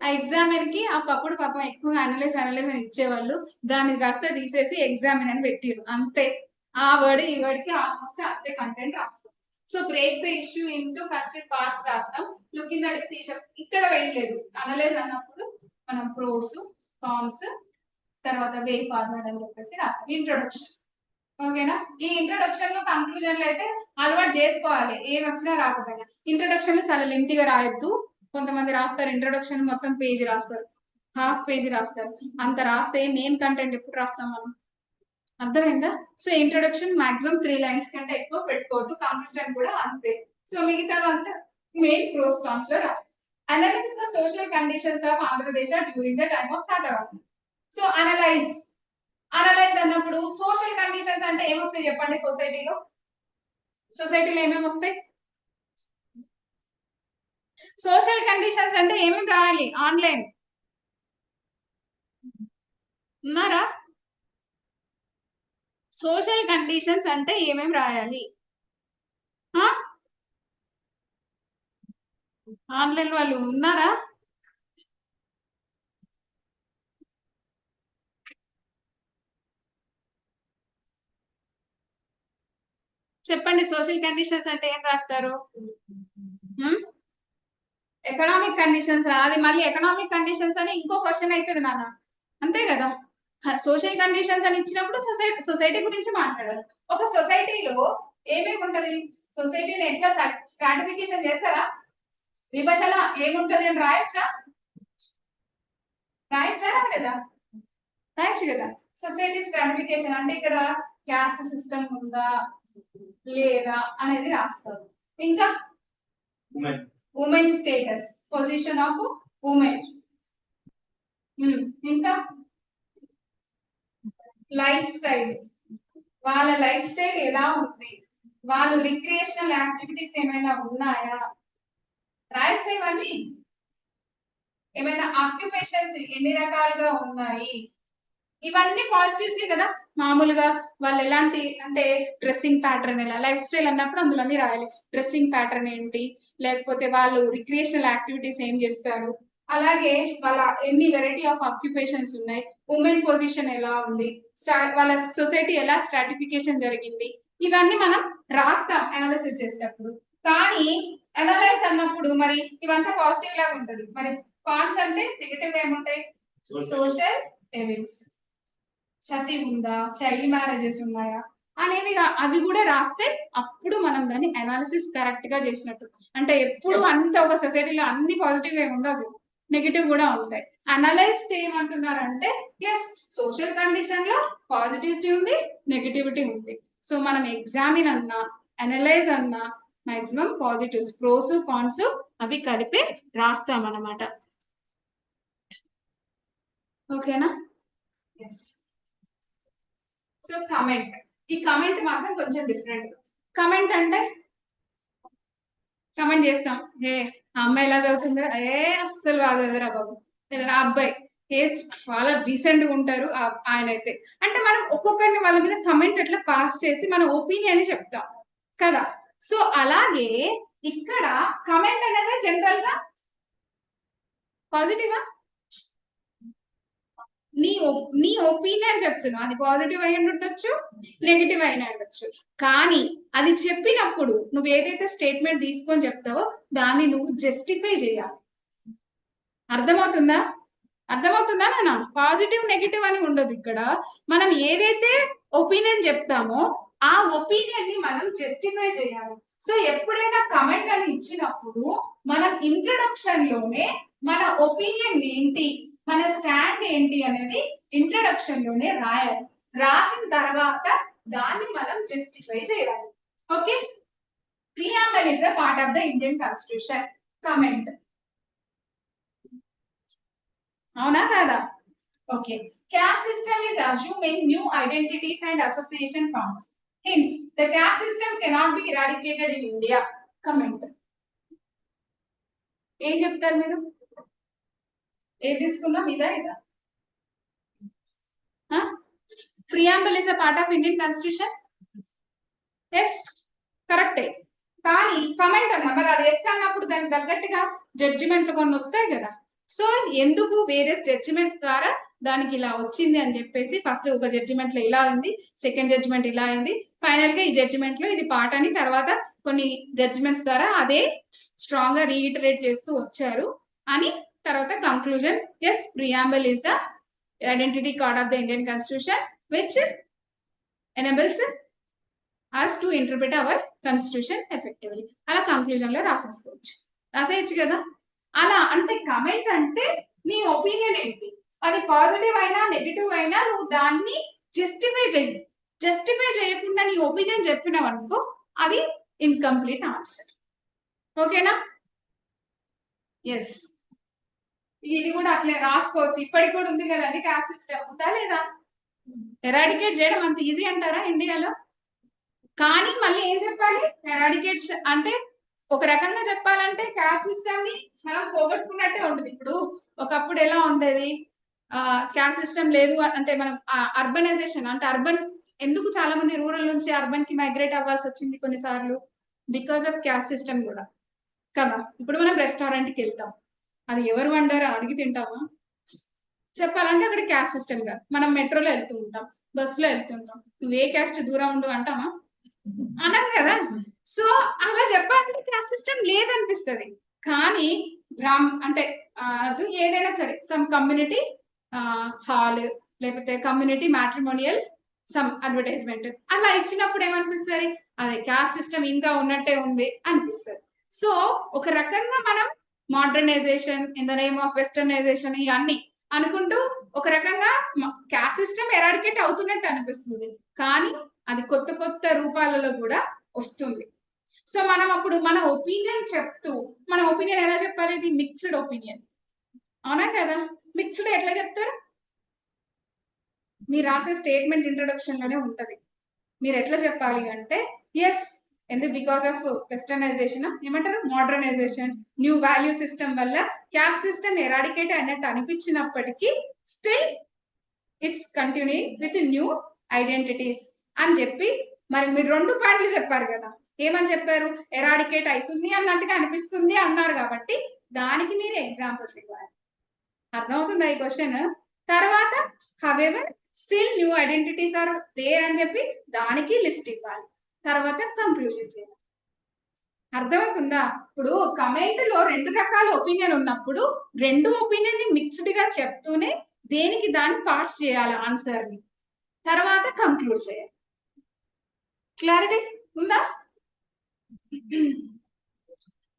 ఆ ఎగ్జామినర్ కి ఒకప్పుడు పాపం ఎక్కువగా అనలైజ్ అని ఇచ్చేవాళ్ళు, దాన్ని కాస్త తీసేసి ఎగ్జామిన్ అని పెట్టిరు అంతే. ఆ వర్డ్ ఈ వర్డ్ కి ఆల్మోస్ట్ అంతే కంటెంట్ రాస్తాం. So break the issue into construct parts రాస్తాం. లుక్ ఇన్ ద ఇక్కడ వేయలేదు. అనలైజ్ అన్నప్పుడు మనం ప్రోస్, కాన్స్, తర్వాత వే ఫార్వర్డ్ అని చెప్పేసి రాస్తాం. ఇంట్రొడక్షన్, ఓకేనా? ఈ ఇంట్రొడక్షన్ లో కంక్లూజన్ లో అయితే అలవాటు చేసుకోవాలి, ఏం వచ్చినా రాకపోయినా. ఇంట్రొడక్షన్ లో చాలా లెంతీగా రాయొద్దు. కొంతమంది రాస్తారు ఇంట్రొడక్షన్ మొత్తం పేజీ రాస్తారు, హాఫ్ పేజీ రాస్తారు. అంత రాస్తే మెయిన్ కంటెంట్ ఎప్పుడు రాస్తాం మనం? అర్థమైందా? సో ఇంట్రొడక్షన్ మాక్సిమం 3 లైన్స్ కంటే ఎక్కువ పెట్టుకోవద్దు, కంక్లూజన్ కూడా అంతే. సో మిగతాదంతా మెయిన్ ప్రోస్ కాన్స్ లో రాస్తాం. Analyse the social conditions of Andhra Pradesh during the time of Satavahana. So analyse అన్నప్పుడు సోషల్ కండిషన్స్ అంటే ఏమొస్తాయి చెప్పండి? సొసైటీలో ఏమేమి వస్తాయి? సోషల్ కండిషన్స్ అంటే ఏమేమి రాయాలి? ఆన్లైన్ ఉన్నారా? సోషల్ కండిషన్స్ అంటే ఏమేమి రాయాలి? ఆన్లైన్ వాళ్ళు ఉన్నారా? చెప్పండి, సోషల్ కండిషన్స్ అంటే ఏం రాస్తారు? Economic conditions. అది మళ్ళీ ఎకనామిక్ కండిషన్స్ అని ఇంకో క్వశ్చన్ అవుతుంది నాన్న, అంతే కదా? సోషల్ కండిషన్స్ అని ఇచ్చినప్పుడు సొసైటీ గురించి మాట్లాడాలి. ఒక సొసైటీలో ఏమేమి ఉంటది? సొసైటీని ఎట్లా స్ట్రాటిఫికేషన్ చేస్తారా? విభజన ఏముంటది అని రాయొచ్చా లేదా? రాయొచ్చు కదా. సొసైటీ స్ట్రాటిఫికేషన్ అంటే ఇక్కడ క్యాస్ట్ సిస్టమ్ ఉందా లేదా అనేది రాస్తారు. ఇంకా women status, position of women. ఇంకా లైఫ్ స్టైల్, వాళ్ళ లైఫ్ స్టైల్ ఎలా ఉంది, వాళ్ళు రిక్రియేషనల్ యాక్టివిటీస్ ఏమైనా ఉన్నాయా, రాయొచ్చు ఇవన్నీ. ఏమైనా ఆక్యుపేషన్స్ ఎన్ని రకాలుగా ఉన్నాయి, ఇవన్నీ పాజిటివ్సే కదా. మామూలుగా వాళ్ళు ఎలాంటి అంటే డ్రెస్సింగ్ ప్యాటర్న్ ఎలా, లైఫ్ స్టైల్ అన్నప్పుడు అందులో అన్ని రాయాలి. డ్రెస్సింగ్ ప్యాటర్న్ ఏంటి, లేకపోతే వాళ్ళు రిక్రియేషనల్ యాక్టివిటీస్ ఏం చేస్తారు, అలాగే వాళ్ళ ఎన్ని వెరైటీ ఆఫ్ ఆక్యుపేషన్స్ ఉన్నాయి, ఉమెన్ పొజిషన్ ఎలా ఉంది, వాళ్ళ సొసైటీ ఎలా స్ట్రాటిఫికేషన్ జరిగింది, ఇవన్నీ మనం రాస్తాం అనాలిసిస్ చేసేటప్పుడు. కానీ అనలైజ్ అన్నప్పుడు మరి ఇవంతా పాజిటివ్ లాగా ఉంటది, మరి కాన్స్ అంటే నెగటివ్ ఏముంటాయి? సోషల్ ఎవిల్స్, సతీ ఉందా, చైల్డ్ మ్యారేజెస్ ఉన్నాయా అనేవి అవి కూడా రాస్తే అప్పుడు మనం దాన్ని అనాలిసిస్ కరెక్ట్ గా చేసినట్టు. అంటే ఎప్పుడు అంత ఒక సొసైటీలో అన్ని పాజిటివ్ గా ఉండదు, నెగిటివ్ కూడా ఉంటాయి. అనలైజ్ చేయమంటున్నారంటే ఎస్, సోషల్ కండిషన్ లో పాజిటివిటీ ఉంది, నెగిటివిటీ ఉంది. సో మనం ఎగ్జామిన్ అన్నా అనలైజ్ అన్నా మాక్సిమం పాజిటివ్స్, ప్రోస్ కాన్స్ అవి కలిపి రాస్తాం అన్నమాట. ఓకేనా? ఎస్. సో కమెంట్, ఈ కమెంట్ మాత్రం కొంచెం డిఫరెంట్. కమెంట్ అంటే కమెంట్ చేస్తాం, ఏ అమ్మాయి ఎలా చదువుతుందా, అస్సలు బాగా చదివరా బాబు, లేదా అబ్బాయి ఏ చాలా డీసెంట్ గా ఉంటారు ఆయన అయితే. అంటే మనం ఒక్కొక్కరిని వాళ్ళ మీద కమెంట్ అట్లా పాస్ చేసి మన ఒపీనియన్ చెప్తాం కదా. సో అలాగే ఇక్కడ కమెంట్ అనేది జనరల్ గా పాజిటివా? నీ ఒపీనియన్ చెప్తున్నా, అది పాజిటివ్ అయి ఉండొచ్చు, నెగిటివ్ అయినా ఉండొచ్చు. కానీ అది చెప్పినప్పుడు నువ్వు ఏదైతే స్టేట్మెంట్ తీసుకొని చెప్తావో దాన్ని నువ్వు జస్టిఫై చేయాలి. అర్థమవుతుందా? అర్థమవుతుందా నాన్న? పాజిటివ్ నెగిటివ్ అని ఉండదు ఇక్కడ. మనం ఏదైతే ఒపీనియన్ చెప్తామో ఆ ఒపీనియన్ ని మనం జస్టిఫై చేయాలి. సో ఎప్పుడైనా కమెంట్ అని ఇచ్చినప్పుడు మనం ఇంట్రడక్షన్ లోనే మన ఒపీనియన్ ఏంటి, మన స్టాండ్ ఏంటి అనేది ఇంట్రడక్షన్ లోనే రాయాలి. రాసిన తర్వాత దాన్ని మనం జస్టిఫై చేయాలి. Okay? Preamble is a part of the Indian constitution. Comment అవునా కాదా? Okay. Caste system is assuming new identities and association forms. Hence, the caste system cannot be eradicated in India. Comment. ఏం చెప్తారు మీరు? ఏం తీసుకున్నాం, ఇదా ఇదా? Preamble is a part of Indian Constitution. Yes, కరెక్టే. కానీ కమెంట్ అన్నా మరి అది ఎస్ అన్నప్పుడు దానికి తగ్గట్టుగా జడ్జిమెంట్లు కొన్ని వస్తాయి కదా. సో ఎందుకు వేరే జడ్జిమెంట్స్ ద్వారా దానికి ఇలా వచ్చింది అని చెప్పేసి ఫస్ట్ ఒక జడ్జిమెంట్ లో ఇలా అయింది, సెకండ్ జడ్జిమెంట్ ఇలా అయింది, ఫైనల్ గా ఈ జడ్జిమెంట్ లో ఇది పార్ట్ అని తర్వాత కొన్ని జడ్జిమెంట్స్ ద్వారా అదే స్ట్రాంగ్ గా రీఇటరేట్ చేస్తూ వచ్చారు అని తర్వాత conclusion. Yes, preamble is the identity card of the Indian constitution which enables us to interpret our constitution effectively. అలా కంక్లూజన్ లో రాసేసుకోవచ్చు, రాసేయచ్చు కదా. అలా అంటే కమెంట్ అంటే నీ ఒపీనియన్ ఏంటి, అది పాజిటివ్ అయినా నెగిటివ్ అయినా నువ్వు దాన్ని జస్టిఫై చేయి. జస్టిఫై చేయకుండా నీ ఒపీనియన్ చెప్పినావు అనుకో అది ఇన్కంప్లీట్ ఆన్సర్. ఓకేనా? ఎస్, ఇది కూడా అట్లే రాసుకోవచ్చు. ఇప్పటికి కూడా ఉంది కదండి కాస్ట్ సిస్టమ్, ఉందా లేదా? ఎరాడికేట్ చేయడం అంత ఈజీ అంటారా ఇండియాలో? కానీ మళ్ళీ ఏం చెప్పాలి, ఎరాడికేట్ అంటే ఒక రకంగా చెప్పాలంటే క్యాస్ట్ సిస్టమ్ ని మనం పోగొట్టుకున్నట్టే ఉంటుంది. ఇప్పుడు ఒకప్పుడు ఎలా ఉండేది, క్యాస్ట్ సిస్టమ్ లేదు అంటే మనం అర్బనైజేషన్ అంటే అర్బన్ ఎందుకు చాలా మంది రూరల్ నుంచి అర్బన్ కి మైగ్రేట్ అవ్వాల్సి వచ్చింది కొన్నిసార్లు, బికాస్ ఆఫ్ క్యాస్ట్ సిస్టమ్ కూడా కదా. ఇప్పుడు మనం రెస్టారెంట్ కి వెళ్తాం, అది ఎవరు వండారు అడిగి తింటామా? చెప్పాలంటే అక్కడ క్యాస్ట్ సిస్టమ్ కాదు. మనం మెట్రోలో వెళ్తూ ఉంటాం, బస్సులో వెళ్తుంటాం, నువ్వు ఏ క్యాస్ట్ దూరం ఉండు అంటామా? అనం కదా. సో అలా చెప్పాలంటే క్యాస్ట్ సిస్టమ్ లేదనిపిస్తుంది. కానీ అంటే అది ఏదైనా సరే సమ్ కమ్యూనిటీ హాల్ లేకపోతే కమ్యూనిటీ మ్యాట్రిమోనియల్ సమ్ అడ్వర్టైజ్మెంట్ అలా ఇచ్చినప్పుడు ఏమనిపిస్తుంది, అదే క్యాస్ట్ సిస్టమ్ ఇంకా ఉన్నట్టే ఉంది అనిపిస్తుంది. సో ఒక రకంగా మనం modernization in the name of westernization ఇవన్నీ అనుకుంటూ ఒక రకంగా క్యాస్ట్ సిస్టమ్ ఎరాడికేట్ అవుతున్నట్టు అనిపిస్తుంది. కానీ అది కొత్త కొత్త రూపాలలో కూడా వస్తుంది. సో మనం అప్పుడు మన ఒపీనియన్ చెప్తూ, మన ఒపీనియన్ ఎలా చెప్పాలి, ఇది మిక్స్డ్ ఒపీనియన్, అవునా కదా? మిక్స్డ్ ఎట్లా చెప్తారు? మీరు రాసే స్టేట్మెంట్ ఇంట్రొడక్షన్ లోనే ఉంటది. మీరు ఎట్లా చెప్పాలి అంటే ఎస్, ఎందుకు బికాస్ ఆఫ్ వెస్టర్నైజేషన్ ఏమంటారు, మోడర్నైజేషన్, న్యూ వాల్యూ సిస్టమ్ వల్ల క్యాస్ట్ సిస్టమ్ ఎరాడికేట్ అయినట్టు అనిపించినప్పటికీ still it's continuing with new identities అని చెప్పి, మరి మీరు 2 పాయింట్లు చెప్పారు కదా. ఏమని చెప్పారు, ఎరాడికేట్ అవుతుంది అన్నట్టుగా అనిపిస్తుంది అన్నారు కాబట్టి దానికి మీరు ఎగ్జాంపుల్స్ ఇవ్వాలి. అర్థమవుతుందా ఈ క్వశ్చన్? తర్వాత however still new identities are there అని చెప్పి దానికి లిస్ట్ ఇవ్వాలి. తర్వాత కంక్లూజన్ చేయాలి. అర్థమవుతుందా? ఇప్పుడు కమెంట్ లో 2 రకాల ఒపీనియన్ ఉన్నప్పుడు 2 ఒపీనియన్ ని మిక్స్డ్ గా చెప్తూనే దేనికి దాని పార్ట్స్ చేయాలి ఆన్సర్ ని, తర్వాత కంక్లూడ్ చేయాలి. క్లారిటీ ఉందా?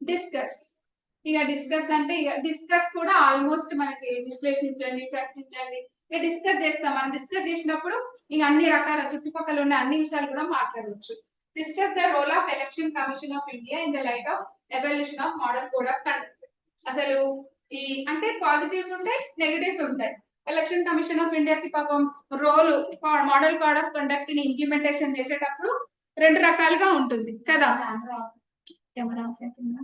డిస్కస్. ఇక డిస్కస్ అంటే ఇక డిస్కస్ కూడా ఆల్మోస్ట్ మనకి విశ్లేషించండి, చర్చించండి, ఇక డిస్కస్ చేస్తాం. మనం డిస్కస్ చేసినప్పుడు ఇక అన్ని రకాల చుట్టుపక్కల ఉన్న అన్ని విషయాలు కూడా మాట్లాడవచ్చు. Discuss the role of Election Commission of India in the light of evolution of model code of conduct. అసలు ఈ అంటే పాజిటివ్స్ ఉంటాయి, నెగటివ్స్ ఉంటాయి. ఎలక్షన్ కమిషన్ ఆఫ్ ఇండియాకి పాపం role model code of conduct ని ఇంప్లిమెంటేషన్ చేసేటప్పుడు 2 రకాలుగా ఉంటుంది కదా. కెమెరా ఆఫ్ అవుతుందా?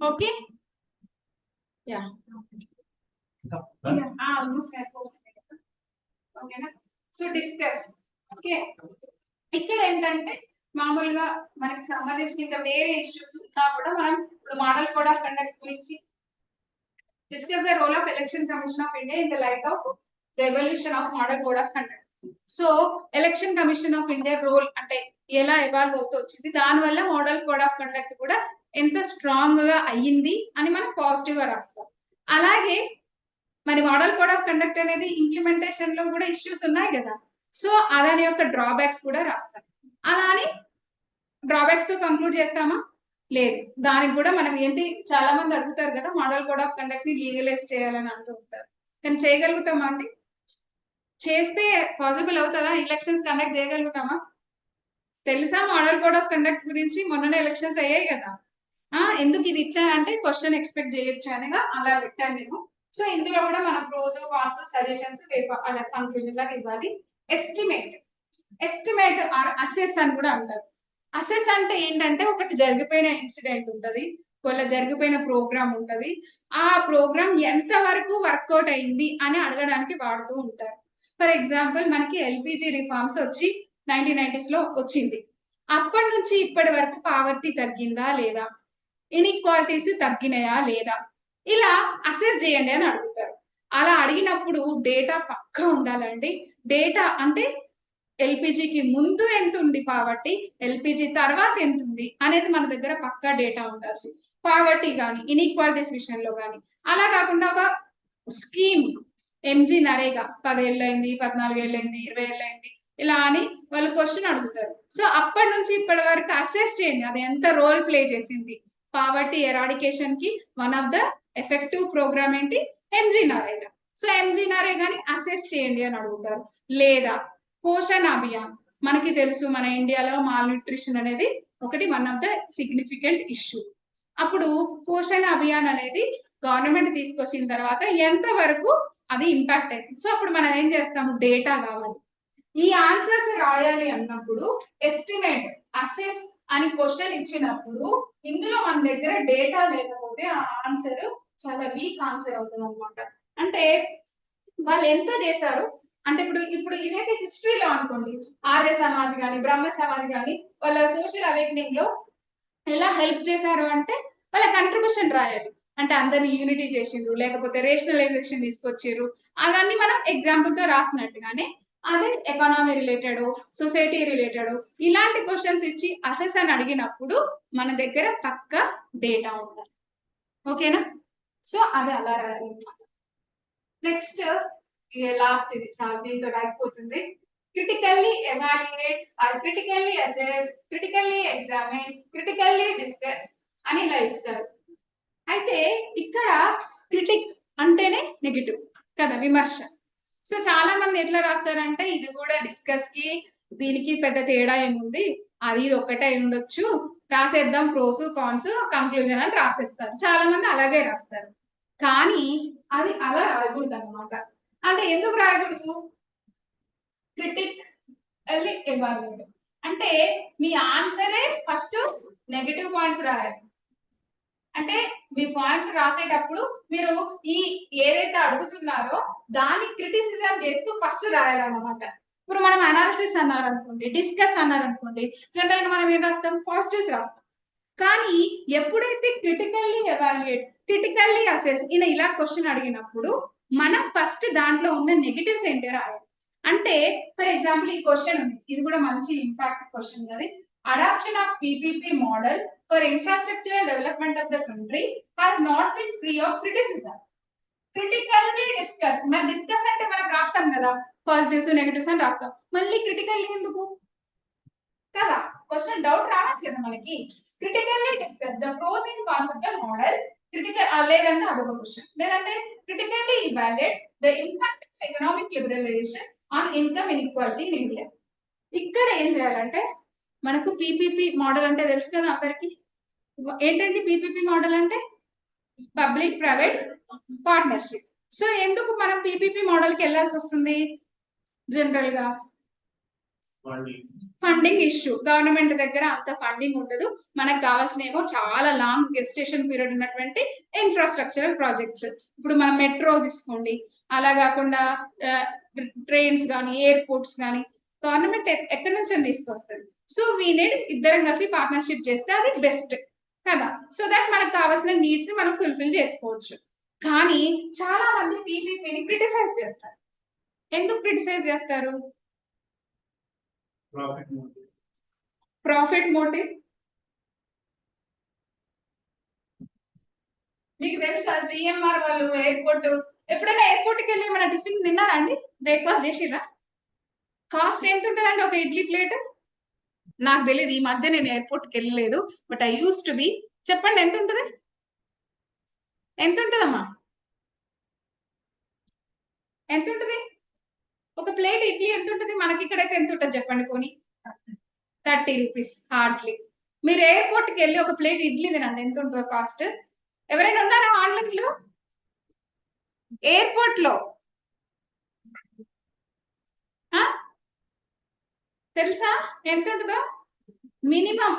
ఓకే యా ఆల్మోస్ట్ అయిపోతుంది కదా. ఓకేనా? So discuss. ఓకే, ఇక్కడ ఏంటంటే మామూలుగా మనకి సంబంధించిన ఇంకా వేరే ఇష్యూస్ ఉన్నా కూడా మనం ఇప్పుడు మోడల్ కోడ్ ఆఫ్ కండక్ట్ గురించి discuss the role of Election Commission of India in the light of the evolution of model code of conduct. So Election Commission of India role అంటే ఎలా ఎవాల్వ్ అవుతూ వచ్చింది, దానివల్ల మోడల్ కోడ్ ఆఫ్ కండక్ట్ కూడా ఎంత strong గా అయ్యింది అని మనం పాజిటివ్ గా రాస్తాం. అలాగే మరి మోడల్ కోడ్ ఆఫ్ కండక్ట్ అనేది ఇంప్లిమెంటేషన్ లో కూడా ఇష్యూస్ ఉన్నాయి కదా, సో దాని యొక్క డ్రాబ్యాక్స్ కూడా రాస్తాం. అలా అని డ్రాబ్యాక్స్ తో కంక్లూడ్ చేస్తామా? లేదు. దానికి కూడా మనం ఏంటి, చాలా మంది అడుగుతారు కదా మోడల్ కోడ్ ఆఫ్ కండక్ట్ ని లీగలైజ్ చేయాలని అంటూ ఉంటారు. కానీ చేయగలుగుతామా అండి? చేస్తే పాసిబుల్ అవుతుందా? ఎలక్షన్స్ కండక్ట్ చేయగలుగుతామా? తెలుసా మోడల్ కోడ్ ఆఫ్ కండక్ట్ గురించి? మొన్ననే ఎలక్షన్స్ అయ్యాయి కదా. ఎందుకు ఇది ఇచ్చానంటే క్వశ్చన్ ఎక్స్పెక్ట్ చేయొచ్చు అనగా అలా పెట్టాను నేను. సో ఇందులో కూడా మనం ప్రోస్ కాన్స్ సజెషన్స్ అలా కన్క్లూజన్ లాగా ఇవ్వాలి. ఎస్టిమేట్. ఎస్టిమేట్ ఆర్ అసెస్ అని కూడా అంటారు. అసెస్ అంటే ఏంటంటే ఒకటి జరిగిపోయిన ఇన్సిడెంట్ ఉంటది, ఒకవేళ జరిగిపోయిన ప్రోగ్రామ్ ఉంటది, ఆ ప్రోగ్రామ్ ఎంత వరకు వర్కౌట్ అయింది అని అడగడానికి వాడుతూ ఉంటారు. ఫర్ ఎగ్జాంపుల్ మనకి ఎల్పిజి రిఫార్మ్స్ వచ్చి 1990s లో వచ్చింది. అప్పటి నుంచి ఇప్పటి వరకు పావర్టీ తగ్గిందా లేదా, ఇన్ఈక్వాలిటీస్ తగ్గినాయా లేదా, ఇలా అసెస్ చేయండి అని అడుగుతారు. అలా అడిగినప్పుడు డేటా పక్కా ఉండాలండి. డేటా అంటే ఎల్పిజికి ముందు ఎంత ఉంది పావర్టీ, ఎల్పిజి తర్వాత ఎంత ఉంది అనేది మన దగ్గర పక్కా డేటా ఉండాల్సి. పావర్టీ కానీ ఇన్ఈక్వాలిటీస్ విషయంలో కానీ. అలా కాకుండా ఒక స్కీమ్ ఎంజీ నరేగా 10 ఏళ్ళైంది, 14 ఏళ్ళైంది, 20 ఏళ్ళైంది ఇలా అని వాళ్ళు క్వశ్చన్ అడుగుతారు. సో అప్పటి నుంచి ఇప్పటి వరకు అసెస్ చేయండి అది ఎంత రోల్ ప్లే చేసింది. పావర్టీ ఎరాడికేషన్ కి one of the effective programme ఏంటి, ఎంజీ నరేగా. సో ఎంజీ నరేగాని అసెస్ చేయండి అని అడుగుతారు. లేదా పోషణ్ అభియాన్, మనకి తెలుసు మన ఇండియాలో మాల్ న్యూట్రిషన్ అనేది ఒకటి one of the significant issue. అప్పుడు పోషణ్ అభియాన్ అనేది గవర్నమెంట్ తీసుకొచ్చిన తర్వాత ఎంత వరకు అది ఇంపాక్ట్ అయింది. సో అప్పుడు మనం ఏం చేస్తాము, డేటా కావాలి. ఈ ఆన్సర్స్ రాయాలి అన్నప్పుడు ఎస్టిమేట్, అసెస్ అని క్వశ్చన్ ఇచ్చినప్పుడు ఇందులో మన దగ్గర డేటా లేకపోతే ఆ ఆన్సర్ చాలా వీక్ ఆన్సర్ అవుతుంది అనమాట. అంటే వాళ్ళు ఎంత చేశారు అంటే ఇప్పుడు ఇదైతే హిస్టరీలో అనుకోండి, ఆర్య సమాజ్ కానీ బ్రహ్మ సమాజ్ కానీ వాళ్ళ సోషల్ అవేకనింగ్ లో ఎలా హెల్ప్ చేశారు అంటే వాళ్ళ కంట్రిబ్యూషన్ రాయాలి. అంటే అందరిని యూనిటీ చేసిండ్రు, లేకపోతే రేషనలైజేషన్ తీసుకొచ్చిర్రు, అవన్నీ మనం ఎగ్జాంపుల్ తో రాసినట్టుగానే అదే ఎకానమీ రిలేటెడ్, సొసైటీ రిలేటెడ్ ఇలాంటి క్వశ్చన్స్ ఇచ్చి అసెస్ అని అడిగినప్పుడు మన దగ్గర పక్క డేటా ఉండాలి. ఓకేనా? సో అది అలా రాయాలి. నెక్స్ట్ లాస్ట్ ఇది చాలా దీంతో అయిపోతుంది. Critically evaluate or critically assess, critically examine, critically discuss అని ఇలా ఇస్తారు. అయితే ఇక్కడ క్రిటిక్ అంటేనే నెగిటివ్ కదా, విమర్శ. సో చాలా మంది ఎట్లా రాస్తారంటే ఇది కూడా డిస్కస్ కి దీనికి పెద్ద తేడా ఏముంది, అది ఒక్కటే ఉండొచ్చు, రాసేద్దాం ప్రోస్ కాన్స్ కంక్లూజన్ అని రాసేస్తారు. చాలా మంది అలాగే రాస్తారు. కానీ అది అలా రాయకూడదు అనమాట. అంటే ఎందుకు రాయకూడదు? క్రిటిక్ ఎవాల్యుయేట్ అంటే మీ ఆన్సరే ఫస్ట్ నెగటివ్ పాయింట్స్ రాయాలి. అంటే మీ పాయింట్ రాసేటప్పుడు మీరు ఈ ఏదైతే అడుగుతున్నారో దాన్ని క్రిటిసిజం చేస్తూ ఫస్ట్ రాయాలన్నమాట. ఇప్పుడు మనం అనాలిసిస్ అన్నారనుకోండి, డిస్కస్ అన్నారనుకోండి, జనరల్ గా మనం ఏం రాస్తాం? పాజిటివ్స్ రాస్తాం. కానీ ఎప్పుడైతే క్రిటికల్లీ ఎవాల్యుయేట్, క్రిటికల్లీ అసెస్ ఇలా క్వశ్చన్ అడిగినప్పుడు మనం ఫస్ట్ దాంట్లో ఉన్న నెగటివ్స్ ఏంటి రాయాలి. అంటే ఫర్ ఎగ్జాంపుల్ ఈ క్వశ్చన్ ఉంది, ఇది కూడా మంచి ఇంపాక్ట్ క్వశ్చన్ కదా. Adoption of PPP model for infrastructural development of the country has not been free of criticism. Critically discuss, మరి డిస్కస్ అంటే మనం రాస్తాం కదా పాజిటివ్స్ నెగటివ్స్ అని రాస్తాం, మళ్ళీ క్రిటికల్లీ ఎందుకు కదా? క్వశ్చన్ డౌట్ రావాలి కదా మనకి. Critically discuss the pros and cons of the model. Critical లేదంటే అదొక క్వశ్చన్. లేదంటే critically evaluate the impact of economic liberalization on income inequality in India. ఇక్కడ ఏం చేయాలంటే మనకు పీపీపీ మోడల్ అంటే తెలుసు కదా అందరికి. ఏంటంటే పీపీపీ మోడల్ అంటే పబ్లిక్ ప్రైవేట్ పార్ట్నర్షిప్. సో ఎందుకు మనం పీపీపీ మోడల్ కి వెళ్ళాల్సి వస్తుంది? జనరల్ గా ఫండింగ్ ఇష్యూ. గవర్నమెంట్ దగ్గర అంత ఫండింగ్ ఉండదు, మనకు కావాల్సినేమో చాలా లాంగ్ గెస్టేషన్ పీరియడ్ ఉన్నటువంటి ఇన్ఫ్రాస్ట్రక్చరల్ ప్రాజెక్ట్స్. ఇప్పుడు మనం మెట్రో తీసుకోండి, అలా కాకుండా ట్రైన్స్ కానీ ఎయిర్పోర్ట్స్ కానీ గవర్నమెంట్ ఎక్కడి నుంచి తీసుకొస్తుంది. సో వీ నీడ్ ఇద్దరం కలిసి పార్ట్నర్షిప్ చేస్తే అది బెస్ట్ కదా. సో దట్ మనకు కావాల్సిన నీడ్స్ ని మనం ఫుల్ఫిల్ చేసుకోవచ్చు. కానీ చాలా మంది పీపీపీని క్రిటిసైజ్ చేస్తారు. ఎందుకు క్రిటిసైజ్ చేస్తారు? Profit motive. మీకు తెలుసా జిఎంఆర్ వాళ్ళు ఎయిర్పోర్ట్, ఎప్పుడైనా ఎయిర్పోర్ట్ కి వెళ్ళి మన టిఫిన్ తిన్నారా అండి? బ్రేక్ఫాస్ట్ చేసిరా? కాస్ట్ ఎంత ఉంటుందండి ఒక ఇడ్లీ ప్లేట్? నాకు తెలియదు, ఈ మధ్య నేను ఎయిర్పోర్ట్ కి వెళ్ళలేదు, but I use to be. చెప్పండి ఎంత ఉంటుంది? ఎంత ఉంటుందమ్మా? ఎంత ఉంటుంది ఒక ప్లేట్ ఇడ్లీ? ఎంత ఉంటుంది మనకి ఇక్కడైతే? ఎంత ఉంటుంది చెప్పండి పోనీ? 30 రూపీస్ హార్డ్లీ. మీరు ఎయిర్పోర్ట్ కి వెళ్ళి ఒక ప్లేట్ ఇడ్లీ తినండి, ఎంత ఉంటుందో కాస్ట్? ఎవరైనా ఉన్నారా ఆన్లైన్ లో? ఎయిర్పోర్ట్ లో తెలుసా ఎంత ఉంటుందో? మినిమం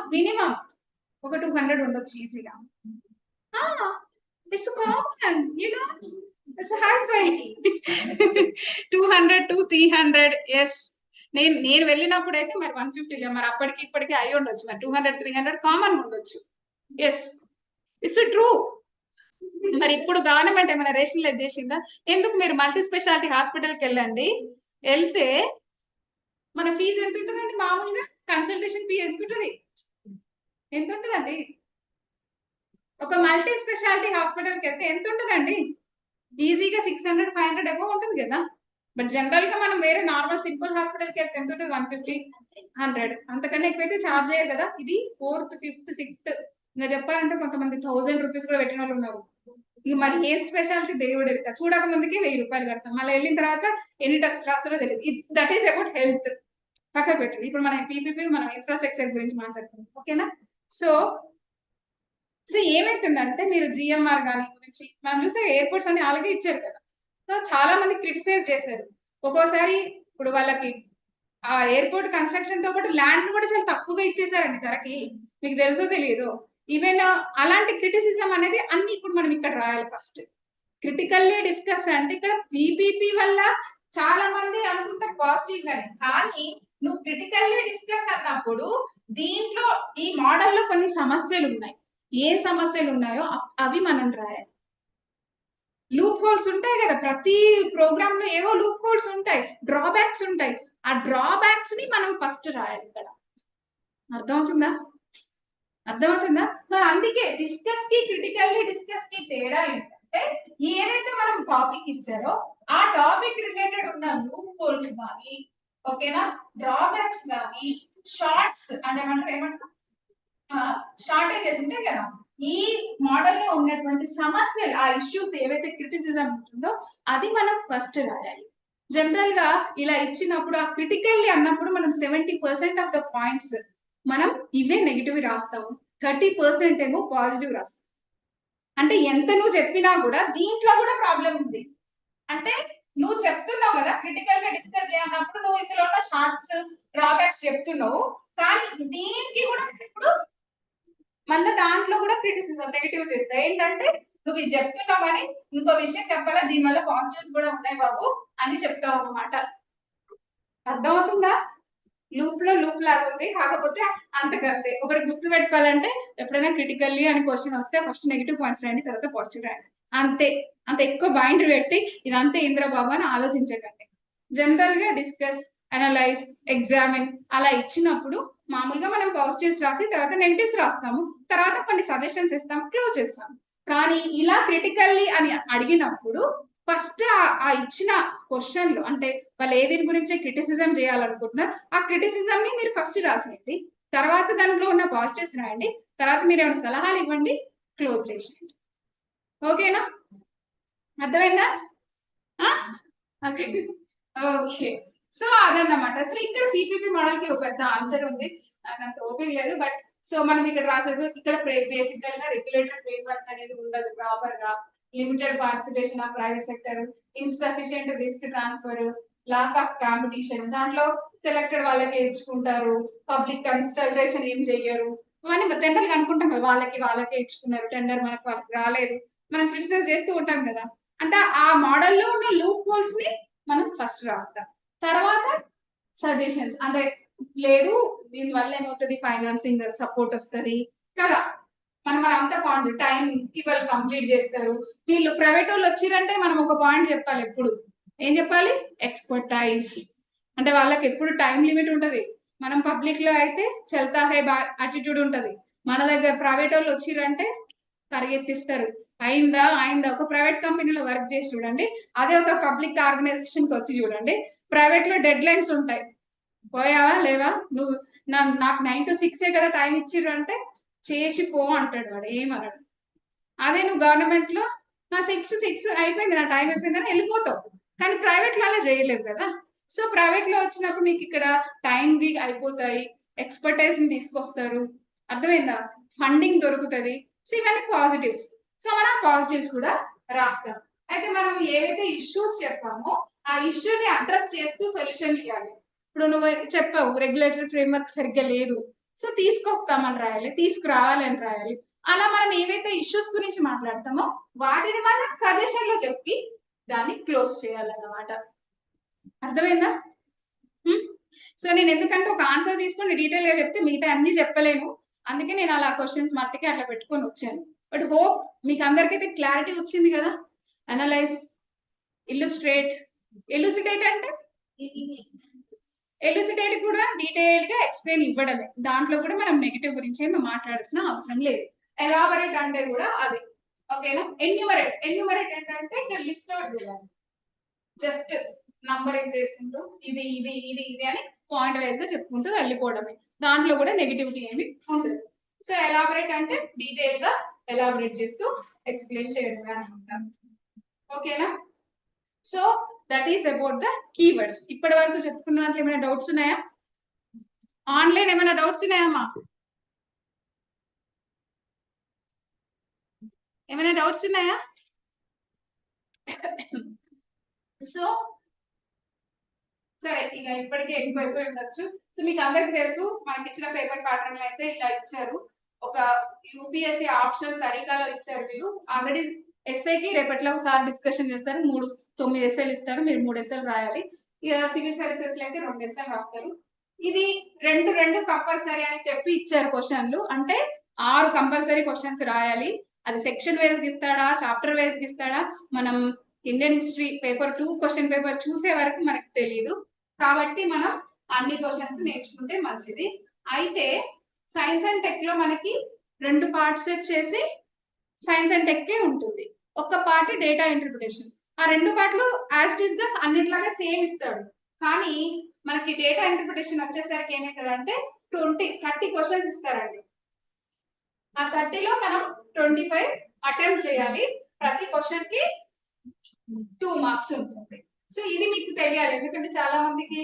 ఒక 200 ఉండొచ్చు ఈజీగా. It's common, you know, it's hi fi. 200 to 300. Yes, నేను వెళ్ళినప్పుడు అయితే మరి 150 మరి అప్పటికి ఇప్పటికి అయి ఉండొచ్చు, మరి 200 300 కామన్ ఉండొచ్చు. Yes, it's true. మరి ఇప్పుడు గవర్నమెంట్ ఏమైనా రేషనలైజ్ చేసిందా? ఎందుకు మీరు మల్టీ స్పెషాలిటీ హాస్పిటల్కి వెళ్ళండి, వెళ్తే మన ఫీజు ఎంత ఉంటుందండి? మామూలుగా కన్సల్టేషన్ ఫీ ఎంత ఉంటుంది? ఎంత ఉంటుందండి? ఒక మల్టీ స్పెషాలిటీ హాస్పిటల్కి వెళ్తే ఎంత ఉంటుందండి? ఈజీగా 600 500 అబౌవ్ ఉంటుంది కదా. బట్ జనరల్ గా మనం వేరే నార్మల్ సింపుల్ హాస్పిటల్కి వెళ్తే ఎంత ఉంటుంది? 150 100, అంతకన్నా ఎక్కువైతే ఛార్జ్ అయ్యారు కదా. ఇది 4th 5th 6th ఇంకా చెప్పాలంటే కొంతమంది 1000 రూపీస్ కూడా పెట్టిన వాళ్ళు ఉన్నారు. ఇక మరి ఏ స్పెషాలిటీ దేవుడు చూడక ముందుకే 1000 రూపాయలు కడతాం, మళ్ళీ వెళ్ళిన తర్వాత ఎన్ని టెస్ట్ రాస్తారో తెలియదు. That is about health. పక్కకు పెట్టండి, ఇప్పుడు మనం పీపీపీ మనం ఇన్ఫ్రాస్ట్రక్చర్ గురించి మాట్లాడుతున్నాం. ఓకేనా? సో ఏమైతుందంటే మీరు జిఎంఆర్ గానీ గురించి మనం చూస్తే ఎయిర్పోర్ట్స్ అన్ని అలాగే ఇచ్చారు కదా. సో చాలా మంది క్రిటిసైజ్ చేశారు. ఒక్కోసారి ఇప్పుడు వాళ్ళకి ఆ ఎయిర్పోర్ట్ కన్స్ట్రక్షన్ తో పాటు ల్యాండ్ కూడా చాలా తక్కువగా ఇచ్చేసారండి ధరకి. మీకు తెలుసో తెలియదు. ఈవెన్ అలాంటి క్రిటిసిజం అనేది అన్ని ఇప్పుడు మనం ఇక్కడ రాయాలి. ఫస్ట్ క్రిటికల్లీ డిస్కస్ అంటే ఇక్కడ పీపీపీ వల్ల చాలా మంది అనుకుంటారు పాజిటివ్ గానే, కానీ నువ్వు క్రిటికల్లీ డిస్కస్ అన్నప్పుడు దీంట్లో ఈ మోడల్లో కొన్ని సమస్యలు ఉన్నాయి. ఏ సమస్యలు ఉన్నాయో అవి మనం రాయాలి. లూప్ హోల్స్ ఉంటాయి కదా, ప్రతి ప్రోగ్రామ్ లో ఏవో లూప్ హోల్స్ ఉంటాయి, డ్రాబ్యాక్స్ ఉంటాయి. ఆ డ్రాబ్యాక్స్ ని మనం ఫస్ట్ రాయాలి ఇక్కడ. అర్థమవుతుందా? అర్థమవుతుందా? మరి అందుకే డిస్కస్ కి క్రిటికల్లీ డిస్కస్ కి తేడా ఏంటంటే, ఏదైతే మనం టాపిక్ ఇచ్చారో ఆ టాపిక్ రిలేటెడ్ ఉన్న లూప్ హోల్స్ కానీ, ఓకేనా, డ్రాబ్యాక్స్ కానీ, షార్ట్స్ అంటే ఏమంటారు షార్టేజెస్ ఉంటాయి కదా, ఈ మోడల్ లో ఉన్నటువంటి సమస్యలు, ఆ ఇష్యూస్ ఏవైతే క్రిటిసిజం ఉంటుందో అది మనం ఫస్ట్ రాయాలి. జనరల్ గా ఇలా ఇచ్చినప్పుడు ఆ క్రిటికల్లీ అన్నప్పుడు మనం 70% ఆఫ్ ద పాయింట్స్ మనం ఇవే నెగిటివ్ రాస్తాము, 30% ఏమో పాజిటివ్ రాస్తాం. అంటే ఎంత నువ్వు చెప్పినా కూడా దీంట్లో కూడా ప్రాబ్లం ఉంది. అంటే నువ్వు చెప్తున్నావు కదా క్రిటికల్ గా డిస్కస్ చేయనప్పుడు, నువ్వు ఇందులో ఉన్న షార్ట్స్ డ్రాబ్యాక్స్ చెప్తున్నావు, కానీ దీనికి కూడా ఇప్పుడు మళ్ళీ దాంట్లో కూడా క్రిటిసిజం నెగిటివ్స్ ఇస్తాయి. ఏంటంటే నువ్వు ఇది చెప్తున్నావు కానీ ఇంకో విషయం చెప్పాలా, దీని వల్ల పాజిటివ్స్ కూడా ఉన్నాయి బాబు అని చెప్తావు అన్నమాట. అర్థమవుతుందా? లూప్ లో లూప్ లాగా ఉంది, కాకపోతే అంతకంతే. ఒకటి గుర్తు పెట్టుకోవాలంటే, ఎప్పుడైనా క్రిటికల్లీ అని క్వశ్చన్ వస్తే ఫస్ట్ నెగిటివ్ పాయింట్స్ రాయండి, తర్వాత పాజిటివ్ రాయండి, అంతే. అంత ఎక్కువ బైండ్ పెట్టి ఇదంతా ఇంద్రబాబు అని ఆలోచించకండి. జనరల్ గా డిస్కస్, అనలైజ్, ఎగ్జామిన్ అలా ఇచ్చినప్పుడు మామూలుగా మనం పాజిటివ్స్ రాసి తర్వాత నెగిటివ్స్ రాస్తాము, తర్వాత కొన్ని సజెషన్స్ ఇస్తాం, క్లోజ్ చేస్తాం. కానీ ఇలా క్రిటికల్లీ అని అడిగినప్పుడు ఫస్ట్ ఆ ఇచ్చిన క్వశ్చన్ లో, అంటే వాళ్ళు ఏదిని గురించి క్రిటిసిజం చేయాలనుకుంటున్నారు ఆ క్రిటిసిజం ని మీరు ఫస్ట్ రాసేయండి, తర్వాత దాంట్లో ఉన్న పాజిటివ్స్ రాయండి, తర్వాత మీరు ఏమైనా సలహాలు ఇవ్వండి, క్లోజ్ చేసేయండి. ఓకేనా? అర్థమైందా? ఓకే. సో అదన్నమాట. సో ఇక్కడ పీపీపీ మోడల్ కి ఒక పెద్ద ఆన్సర్ ఉంది, నాకు అంత ఓపిక లేదు. బట్ సో మనం ఇక్కడ రాసేది, ఇక్కడ బేసిక్ గా రెగ్యులేటరీ ఫ్రేమ్వర్క్ అనేది ఉండదు ప్రాపర్ గా, limited participation of private sector, insufficient risk transfer, lack of competition, దాంట్లో సెలెక్టెడ్ వాళ్ళకి ఇచ్చుకుంటారు, పబ్లిక్ కన్సల్టేషన్ ఏం చెయ్యరు, ఇవన్నీ జనరల్ గా అనుకుంటాం కదా, వాళ్ళకే ఇచ్చుకున్నారు టెండర్, మనకు వాళ్ళకి రాలేదు, మనం క్రిటిసైజ్ చేస్తూ ఉంటాం కదా. అంటే ఆ మోడల్లో ఉన్న లూప్ హోల్స్ ని మనం ఫస్ట్ రాస్తాం, తర్వాత సజెషన్స్, అంటే లేదు దీని వల్ల ఏమవుతుంది, ఫైనాన్సింగ్ సపోర్ట్ వస్తుంది కదా, మనం అంతా పాయింట్ టైం కి వాళ్ళు కంప్లీట్ చేస్తారు. వీళ్ళు ప్రైవేట్ వాళ్ళు వచ్చిరంటే మనం ఒక పాయింట్ చెప్పాలి ఎప్పుడు, ఏం చెప్పాలి, ఎక్స్పర్టైజ్. అంటే వాళ్ళకి ఎప్పుడు టైం లిమిట్ ఉంటది, మనం పబ్లిక్ లో అయితే చల్తా హై అటిట్యూడ్ ఉంటది, మన దగ్గర ప్రైవేట్ వాళ్ళు వచ్చిరంటే పరిగెత్తిస్తారు, అయిందా అయిందా. ఒక ప్రైవేట్ కంపెనీలో వర్క్ చేసి చూడండి, అదే ఒక పబ్లిక్ ఆర్గనైజేషన్ కి వచ్చి చూడండి, ప్రైవేట్ లో డెడ్ లైన్స్ ఉంటాయి, పోయావా లేవా నువ్వు, నాకు 9 to 6 కదా టైం ఇచ్చిర్రు అంటే చేసి పో అంటాడు వాడు, ఏమన్నాడు. అదే నువ్వు గవర్నమెంట్ లో నా 6 అయిపోయింది, నా టైం అయిపోయిందని వెళ్ళిపోతావు, కానీ ప్రైవేట్ లో అలా చేయలేవు కదా. సో ప్రైవేట్ లో వచ్చినప్పుడు నీకు ఇక్కడ టైం ది అయిపోతాయి, ఎక్స్పర్టైజ్ ని తీసుకొస్తారు, అర్థమైందా, ఫండింగ్ దొరుకుతుంది. సో ఇవన్నీ పాజిటివ్స్. సో మనం పాజిటివ్స్ కూడా రాస్తాం. అయితే మనం ఏవైతే ఇష్యూస్ చెప్పామో ఆ ఇష్యూని అడ్రస్ చేస్తూ సొల్యూషన్ ఇవ్వాలి. ఇప్పుడు నువ్వు చెప్పావు రెగ్యులేటరీ ఫ్రేమ్వర్క్ సరిగ్గా లేదు, సో తీసుకొస్తామని రాయాలి, తీసుకురావాలని రాయాలి. అలా మనం ఏవైతే ఇష్యూస్ గురించి మాట్లాడతామో వాటిని మనం సజెషన్ లో చెప్పి దాన్ని క్లోజ్ చేయాలన్నమాట. అర్థమైందా? సో నేను ఎందుకంటే ఒక ఆన్సర్ తీసుకొని డీటెయిల్ గా చెప్తే మిగతా అన్ని చెప్పలేను, అందుకే నేను అలా క్వశ్చన్స్ మట్టికి అట్లా పెట్టుకొని వచ్చాను. బట్ హోప్ మీకు అందరికైతే క్లారిటీ వచ్చింది కదా. అనలైజ్, ఇల్లుస్ట్రేట్, ఎలుసిడేట్ అంటే ఎలుసిడేట్ కూడా డీటెయిల్ గా ఎక్స్ప్లెయిన్ ఇవ్వడమే, దాంట్లో కూడా మనం నెగిటివ్ గురించి ఏమి మాట్లాడాల్సిన అవసరం లేదు. ఎలాబరేట్ అంటే కూడా అది, ఓకేనా. ఎన్యూమరేట్ ఏంటంటే ఇక్కడ లిస్ట్ అవుట్ చేయాలి, జస్ట్ నంబరింగ్ చేసుకుంటూ ఇది ఇది ఇది ఇది అని పాయింట్ వైజ్ గా చెప్పుకుంటూ వెళ్ళిపోవడమే, దాంట్లో కూడా నెగిటివిటీ ఏమి ఉండదు. సో ఎలాబరేట్ అంటే డీటెయిల్ గా ఎలాబరేట్ చేస్తూ ఎక్స్ప్లెయిన్ చేయడమే అనమాట. ఓకేనా. So that is about the keywords. ఇప్పటి వరకు చెప్పుకున్న దాంట్లో ఏమైనా డౌట్స్ ఉన్నాయా? ఆన్లైన్ ఏమైనా డౌట్స్ ఉన్నాయమ్మా? ఏమైనా డౌట్స్ ఉన్నాయా? సో సరే, ఇక ఇప్పటికే ఎక్కువైపోయి ఉండొచ్చు. సో మీకు అందరికి తెలుసు మనకి ఇచ్చిన పేపర్ ప్యాటర్న్ అయితే ఇలా ఇచ్చారు, ఒక యూపీఎస్సీ ఆప్షనల్ తరీకాలో ఇచ్చారు. వీళ్ళు ఆల్రెడీ ఎస్ఐకి రేపట్లో ఒకసారి డిస్కషన్ చేస్తారు, 9 ఎస్ఐలు ఇస్తారు, మీరు 3 ఎస్ఐలు రాయాలి. ఇక సివిల్ సర్వీసెస్ లో అయితే 2 ఎస్ఐలు రాస్తారు. ఇది రెండు కంపల్సరీ అని చెప్పి ఇచ్చారు క్వశ్చన్లు, అంటే 6 కంపల్సరీ క్వశ్చన్స్ రాయాలి. అది సెక్షన్ వైజ్ కి ఇస్తాడా, చాప్టర్ వైజ్ కి ఇస్తాడా, మనం Indian history paper 2 question paper చూసే వరకు మనకు తెలియదు. కాబట్టి మనం అన్ని క్వశ్చన్స్ నేర్చుకుంటే మంచిది. అయితే సైన్స్ అండ్ టెక్ లో మనకి 2 పార్ట్స్ వచ్చేసి సైన్స్ అండ్ టెక్ ఉంటుంది. ఒక పార్ట్ డేటా ఇంటర్ప్రిటేషన్. ఆ 2 పార్ట్లు యాజ్ ఇట్ ఈస్ గా అన్నిట్లాగా సేమ్ ఇస్తాడు. కానీ మనకి డేటా ఇంటర్ప్రిటేషన్ వచ్చేసరికి ఏమవుతుందంటే 30 క్వశ్చన్స్ ఇస్తారండి. ఆ 30లో మనం 25 అటెంప్ట్ చేయాలి. ప్రతి క్వశ్చన్ కి 2 మార్క్స్ ఉంటుంది. సో ఇది మీకు తెలియాలి, ఎందుకంటే చాలా మందికి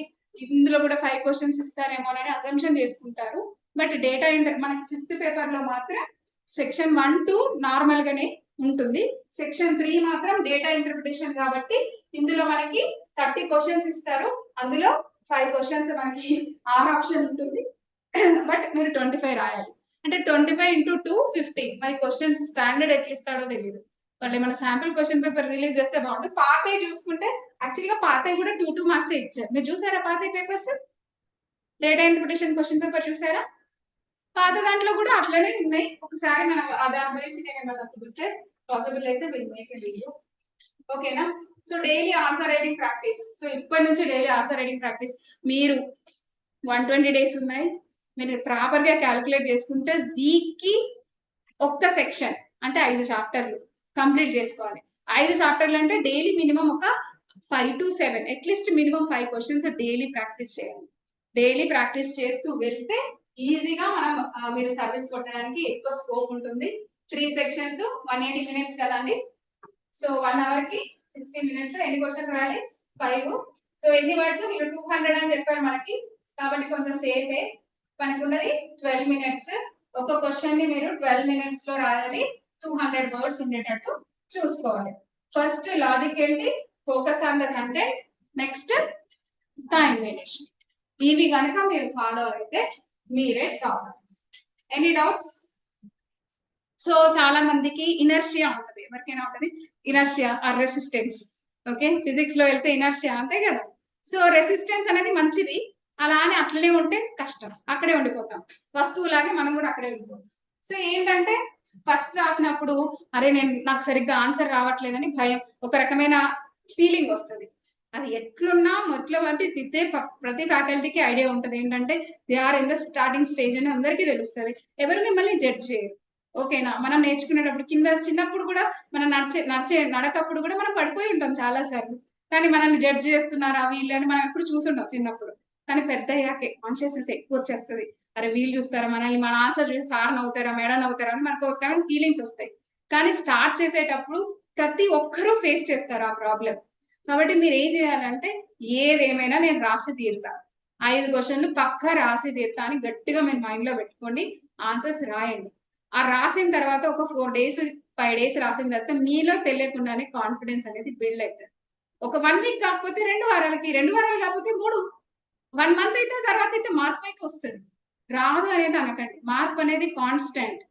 ఇందులో కూడా 5 క్వశ్చన్స్ ఇస్తారేమోనని అజంప్షన్ చేసుకుంటారు. బట్ డేటా మనకి 5th పేపర్ లో మాత్రం సెక్షన్ 1 to నార్మల్ గానే ఉంటుంది. సెక్షన్ 3 మాత్రం డేటా ఇంటర్ప్రిటేషన్ కాబట్టి ఇందులో మనకి 30 క్వశ్చన్స్ ఇస్తారు. అందులో 5 క్వశ్చన్స్ మనకి 6 ఆప్షన్ ఉంటుంది. బట్ మీరు 25 రాయాలి. అంటే 25 into 2 50. మరి క్వశ్చన్స్ స్టాండర్డ్ ఎట్లా ఇస్తాడో తెలియదు. వాళ్ళు ఏమైనా శాంపుల్ క్వశ్చన్ పేపర్ రిలీజ్ చేస్తే బాగుంటుంది. పాతయ్య చూసుకుంటే యాక్చువల్ గా పాతయ్య కూడా 2 మార్క్స్ ఇచ్చారు. మీరు చూసారా పాతయ్య papers? Data interpretation question paper చూసారా? పాత దాంట్లో కూడా అట్లనే ఉన్నాయి. ఒకసారి మనం దాని గురించి నేను ఏమైనా చూస్తే పాసిబుల్ అయితే వీడియో. ఓకేనా? So daily answer writing practice. So ఇప్పటి నుంచి డైలీ ఆన్సర్ రైటింగ్ ప్రాక్టీస్. మీరు 120 డేస్ ఉన్నాయి. మీరు ప్రాపర్ గా క్యాలిక్యులేట్ చేసుకుంటే వీక్కి ఒక్క సెక్షన్ అంటే 5 చాప్టర్లు కంప్లీట్ చేసుకోవాలి. 5 చాప్టర్లు అంటే డైలీ మినిమం ఒక 5 to 7 at least minimum 5 questions daily practice చేయాలి. డైలీ ప్రాక్టీస్ చేస్తూ వెళ్తే ఈజీగా మనం మీరు సర్వీస్ కొట్టడానికి ఎక్కువ స్కోప్ ఉంటుంది. 3 సెక్షన్స్ 180 minutes కదండి. సో 1 hour కి 60 minutes. ఎన్ని క్వశ్చన్ రాయాలి? 5. సో ఎన్ని వర్డ్స్? మీరు 200 అని చెప్పారు మనకి, కాబట్టి కొంచెం సేఫే. మనకు ఉన్నది 12 minutes. ఒక క్వశ్చన్ ని మీరు 12 minutes లో రాయాలి. 200 వర్డ్స్ ఉండేటట్టు చూసుకోవాలి. ఫస్ట్ లాజిక్ ఏంటి? Focus on the content. Next time management. ఇవి కనుక మీరు ఫాలో అయితే మీరే టాప్. Any doubts? సో చాలా మందికి ఇనర్షియా ఉంటుంది. ఎవరికైనా ఉంటుంది inertia or resistance. Okay, physics లో వెళ్తే ఇనర్షియా అంతే కదా. సో రెసిస్టెన్స్ అనేది మంచిది. అలా అని అట్లనే ఉంటే కష్టం, అక్కడే ఉండిపోతాం. వస్తువులాగే మనం కూడా అక్కడే ఉండిపోతాం. సో ఏంటంటే ఫస్ట్ రాసినప్పుడు అరే నాకు సరిగ్గా ఆన్సర్ రావట్లేదని భయం, ఒక రకమైన ఫీలింగ్ వస్తుంది. అది ఎట్లున్నా మొత్తం అంటే దిద్దే ప్రతి ఫ్యాకల్టీకి ఐడియా ఉంటుంది ఏంటంటే they are in the starting stage అని అందరికీ తెలుస్తుంది. ఎవరు మిమ్మల్ని జడ్జ్ చేయరు. ఓకేనా? మనం నేర్చుకునేటప్పుడు కింద చిన్నప్పుడు కూడా మనం నడకప్పుడు కూడా మనం పడిపోయి ఉంటాం చాలా సార్లు. కానీ మనల్ని జడ్జ్ చేస్తున్నారా వీళ్ళు అని మనం ఎప్పుడు చూసుంటాం చిన్నప్పుడు. కానీ పెద్ద అయ్యాకే కాన్షియస్నెస్ ఎక్కువ వచ్చేస్తుంది. అరే వీళ్ళు చూస్తారా మనల్ని, మన ఆన్సర్ చూసి సార్ నవ్వుతారా మేడం నవ్వుతారా అని మనకు ఒక ఫీలింగ్స్ వస్తాయి. కానీ స్టార్ట్ చేసేటప్పుడు ప్రతి ఒక్కరూ ఫేస్ చేస్తారు ఆ ప్రాబ్లం. కాబట్టి మీరు ఏం చేయాలంటే ఏదేమైనా నేను రాసి తీరుతా, 5 క్వశ్చన్లు పక్కా రాసి తీరుతా అని గట్టిగా మీరు మైండ్ లో పెట్టుకోండి. ఆన్సర్స్ రాయండి. ఆ రాసిన తర్వాత ఒక 4 days 5 days రాసిన తర్వాత మీలో తెలియకుండానే కాన్ఫిడెన్స్ అనేది బిల్డ్ అవుతుంది. ఒక 1 week కాకపోతే 2 వారాలకి, 2 వారాలు కాకపోతే 3, 1 month అయితే తర్వాత అయితే మార్పు అయితే వస్తుంది. రాదు అనేది అనకండి, మార్పు అనేది కాన్స్టెంట్.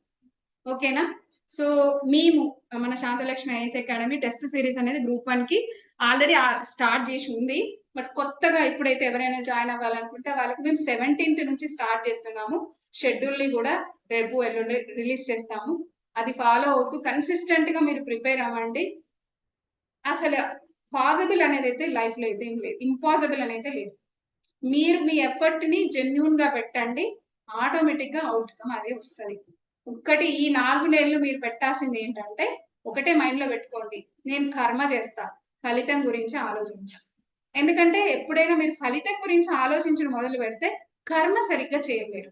ఓకేనా? సో మేము మన Shantalakshmi IAS academy test series అనేది గ్రూప్ 1 కి ఆల్రెడీ స్టార్ట్ చేసి ఉంది. బట్ కొత్తగా ఇప్పుడైతే ఎవరైనా జాయిన్ అవ్వాలనుకుంటే వాళ్ళకి మేము 17th నుంచి స్టార్ట్ చేస్తున్నాము. షెడ్యూల్ ని కూడా రేపు ఎల్లుండి రిలీజ్ చేస్తాము. అది ఫాలో అవుతూ కన్సిస్టెంట్ గా మీరు ప్రిపేర్ అవ్వండి. అసలు పాసిబుల్ అనేది అయితే లైఫ్ లో అయితే ఏం లేదు, ఇంపాసిబుల్ అనేది లేదు. మీరు మీ ఎఫర్ట్ ని జెన్యూన్ గా పెట్టండి, ఆటోమేటిక్ గా అవుట్కమ్ అదే వస్తుంది. ఒక్కటి ఈ 4 నెలలు మీరు పెట్టాల్సింది ఏంటంటే ఒకటే మైండ్ లో పెట్టుకోండి, నేను కర్మ చేస్తా, ఫలితం గురించి ఆలోచించా. ఎందుకంటే ఎప్పుడైనా మీరు ఫలితం గురించి ఆలోచించడం మొదలు పెడితే కర్మ సరిగ్గా చేయలేరు.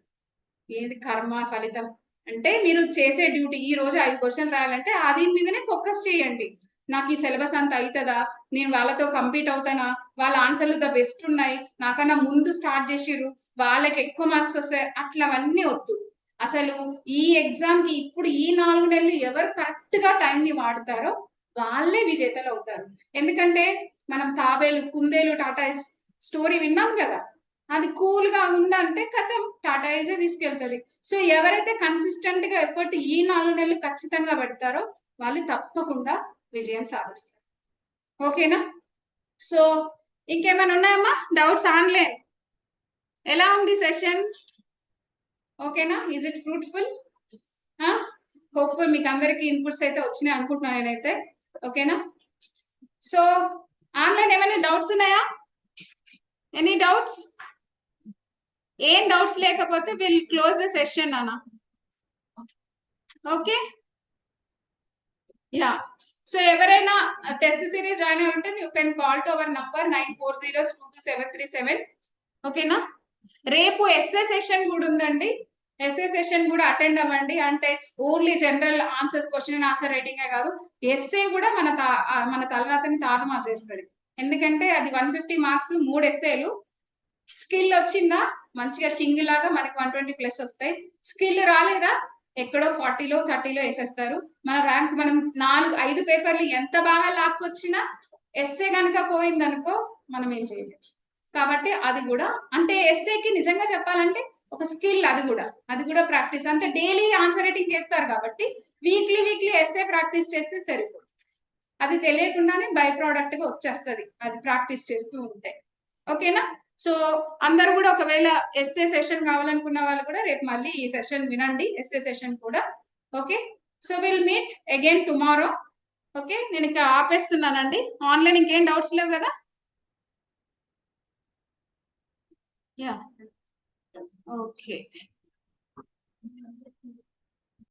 ఏది కర్మ ఫలితం అంటే మీరు చేసే డ్యూటీ. ఈ రోజు 5 క్వశ్చన్ రాయాలంటే దీని మీదనే ఫోకస్ చేయండి. నాకు ఈ సిలబస్ అంతా అవుతుందా, నేను వాళ్ళతో కంపీట్ అవుతానా, వాళ్ళ ఆన్సర్లు ద బెస్ట్ ఉన్నాయి, నాకన్నా ముందు స్టార్ట్ చేసిర్రు, వాళ్ళకి ఎక్కువ మార్క్స్ వస్తాయి, అట్లవన్నీ వద్దు. అసలు ఈ ఎగ్జామ్ కి ఇప్పుడు ఈ 4 నెలలు ఎవరు కరెక్ట్ గా టైం ని వాడతారో వాళ్ళే విజేతలు అవుతారు. ఎందుకంటే మనం తాబేలు కుందేలు టాటా స్టోరీ విన్నాం కదా, అది కూల్ గా ఉందంటే కథం టాటా ఐజే తీసుకెళ్తుంది. సో ఎవరైతే కన్సిస్టెంట్ గా ఎఫర్ట్ ఈ 4 నెలలు ఖచ్చితంగా పెడతారో వాళ్ళు తప్పకుండా విజయం సాధిస్తారు. ఓకేనా? సో ఇంకేమైనా ఉన్నాయమ్మా డౌట్స్? ఆన్లైన్ ఎలా ఉంది సెషన్? ఓకేనా? Is it fruitful? హోప్ఫుల్ మీకు అందరికి ఇన్పుట్స్ అయితే వచ్చినాయి అనుకుంటున్నాను నేనైతే. ఓకేనా? సో ఆన్లైన్ ఏమైనా డౌట్స్ ఉన్నాయా? Any doubts? ఏం డౌట్స్ లేకపోతే విల్ క్లోజ్ ద సెషన్ అన్న. Okay, yeah. సో ఎవరైనా టెస్ట్ సిరీస్ జాయిన్ అయి ఉంటే you can call to our number 94022737. ఓకేనా? రేపు ఎస్ఏ సెషన్ కూడా ఉందండి. ఎస్ఏ సెషన్ కూడా అటెండ్ అవ్వండి. అంటే only general answers, question and answer writing కాదు, ఎస్ఏ కూడా మన తలరాతని తారుమారు చేస్తుంది. ఎందుకంటే అది 150 మార్క్స్, 3 ఎస్ఏలు. స్కిల్ వచ్చిందా మంచిగా కింగ్ లాగా మనకి 120+ వస్తాయి. స్కిల్ రాలేదా ఎక్కడో 40లో 30లో వేసేస్తారు. మన ర్యాంక్ మనం 4-5 పేపర్లు ఎంత బాగా లాక్కొచ్చినా ఎస్ఏ కనుక పోయిందనుకో మనం ఏం చేయలేదు. కాబట్టి అది కూడా అంటే ఎస్ఏకి నిజంగా చెప్పాలంటే ఒక స్కిల్. అది కూడా ప్రాక్టీస్. అంటే డైలీ ఆన్సర్ రైటింగ్ చేస్తారు కాబట్టి వీక్లీ ఎస్ఏ ప్రాక్టీస్ చేస్తే సరిపోతుంది. అది తెలియకుండానే బై ప్రోడక్ట్ గా వచ్చేస్తుంది అది ప్రాక్టీస్ చేస్తూ ఉంటే. ఓకేనా? సో అందరు కూడా ఒకవేళ ఎస్ఏ సెషన్ కావాలనుకున్న వాళ్ళు కూడా రేపు మళ్ళీ ఈ సెషన్ వినండి, ఎస్ఏ సెషన్ కూడా. Okay, so will meet again tomorrow. Okay, నేను ఇక్కడ ఆపేస్తున్నానండి. ఆన్లైన్ ఇంకేం డౌట్స్ లేవు కదా? Yeah, okay.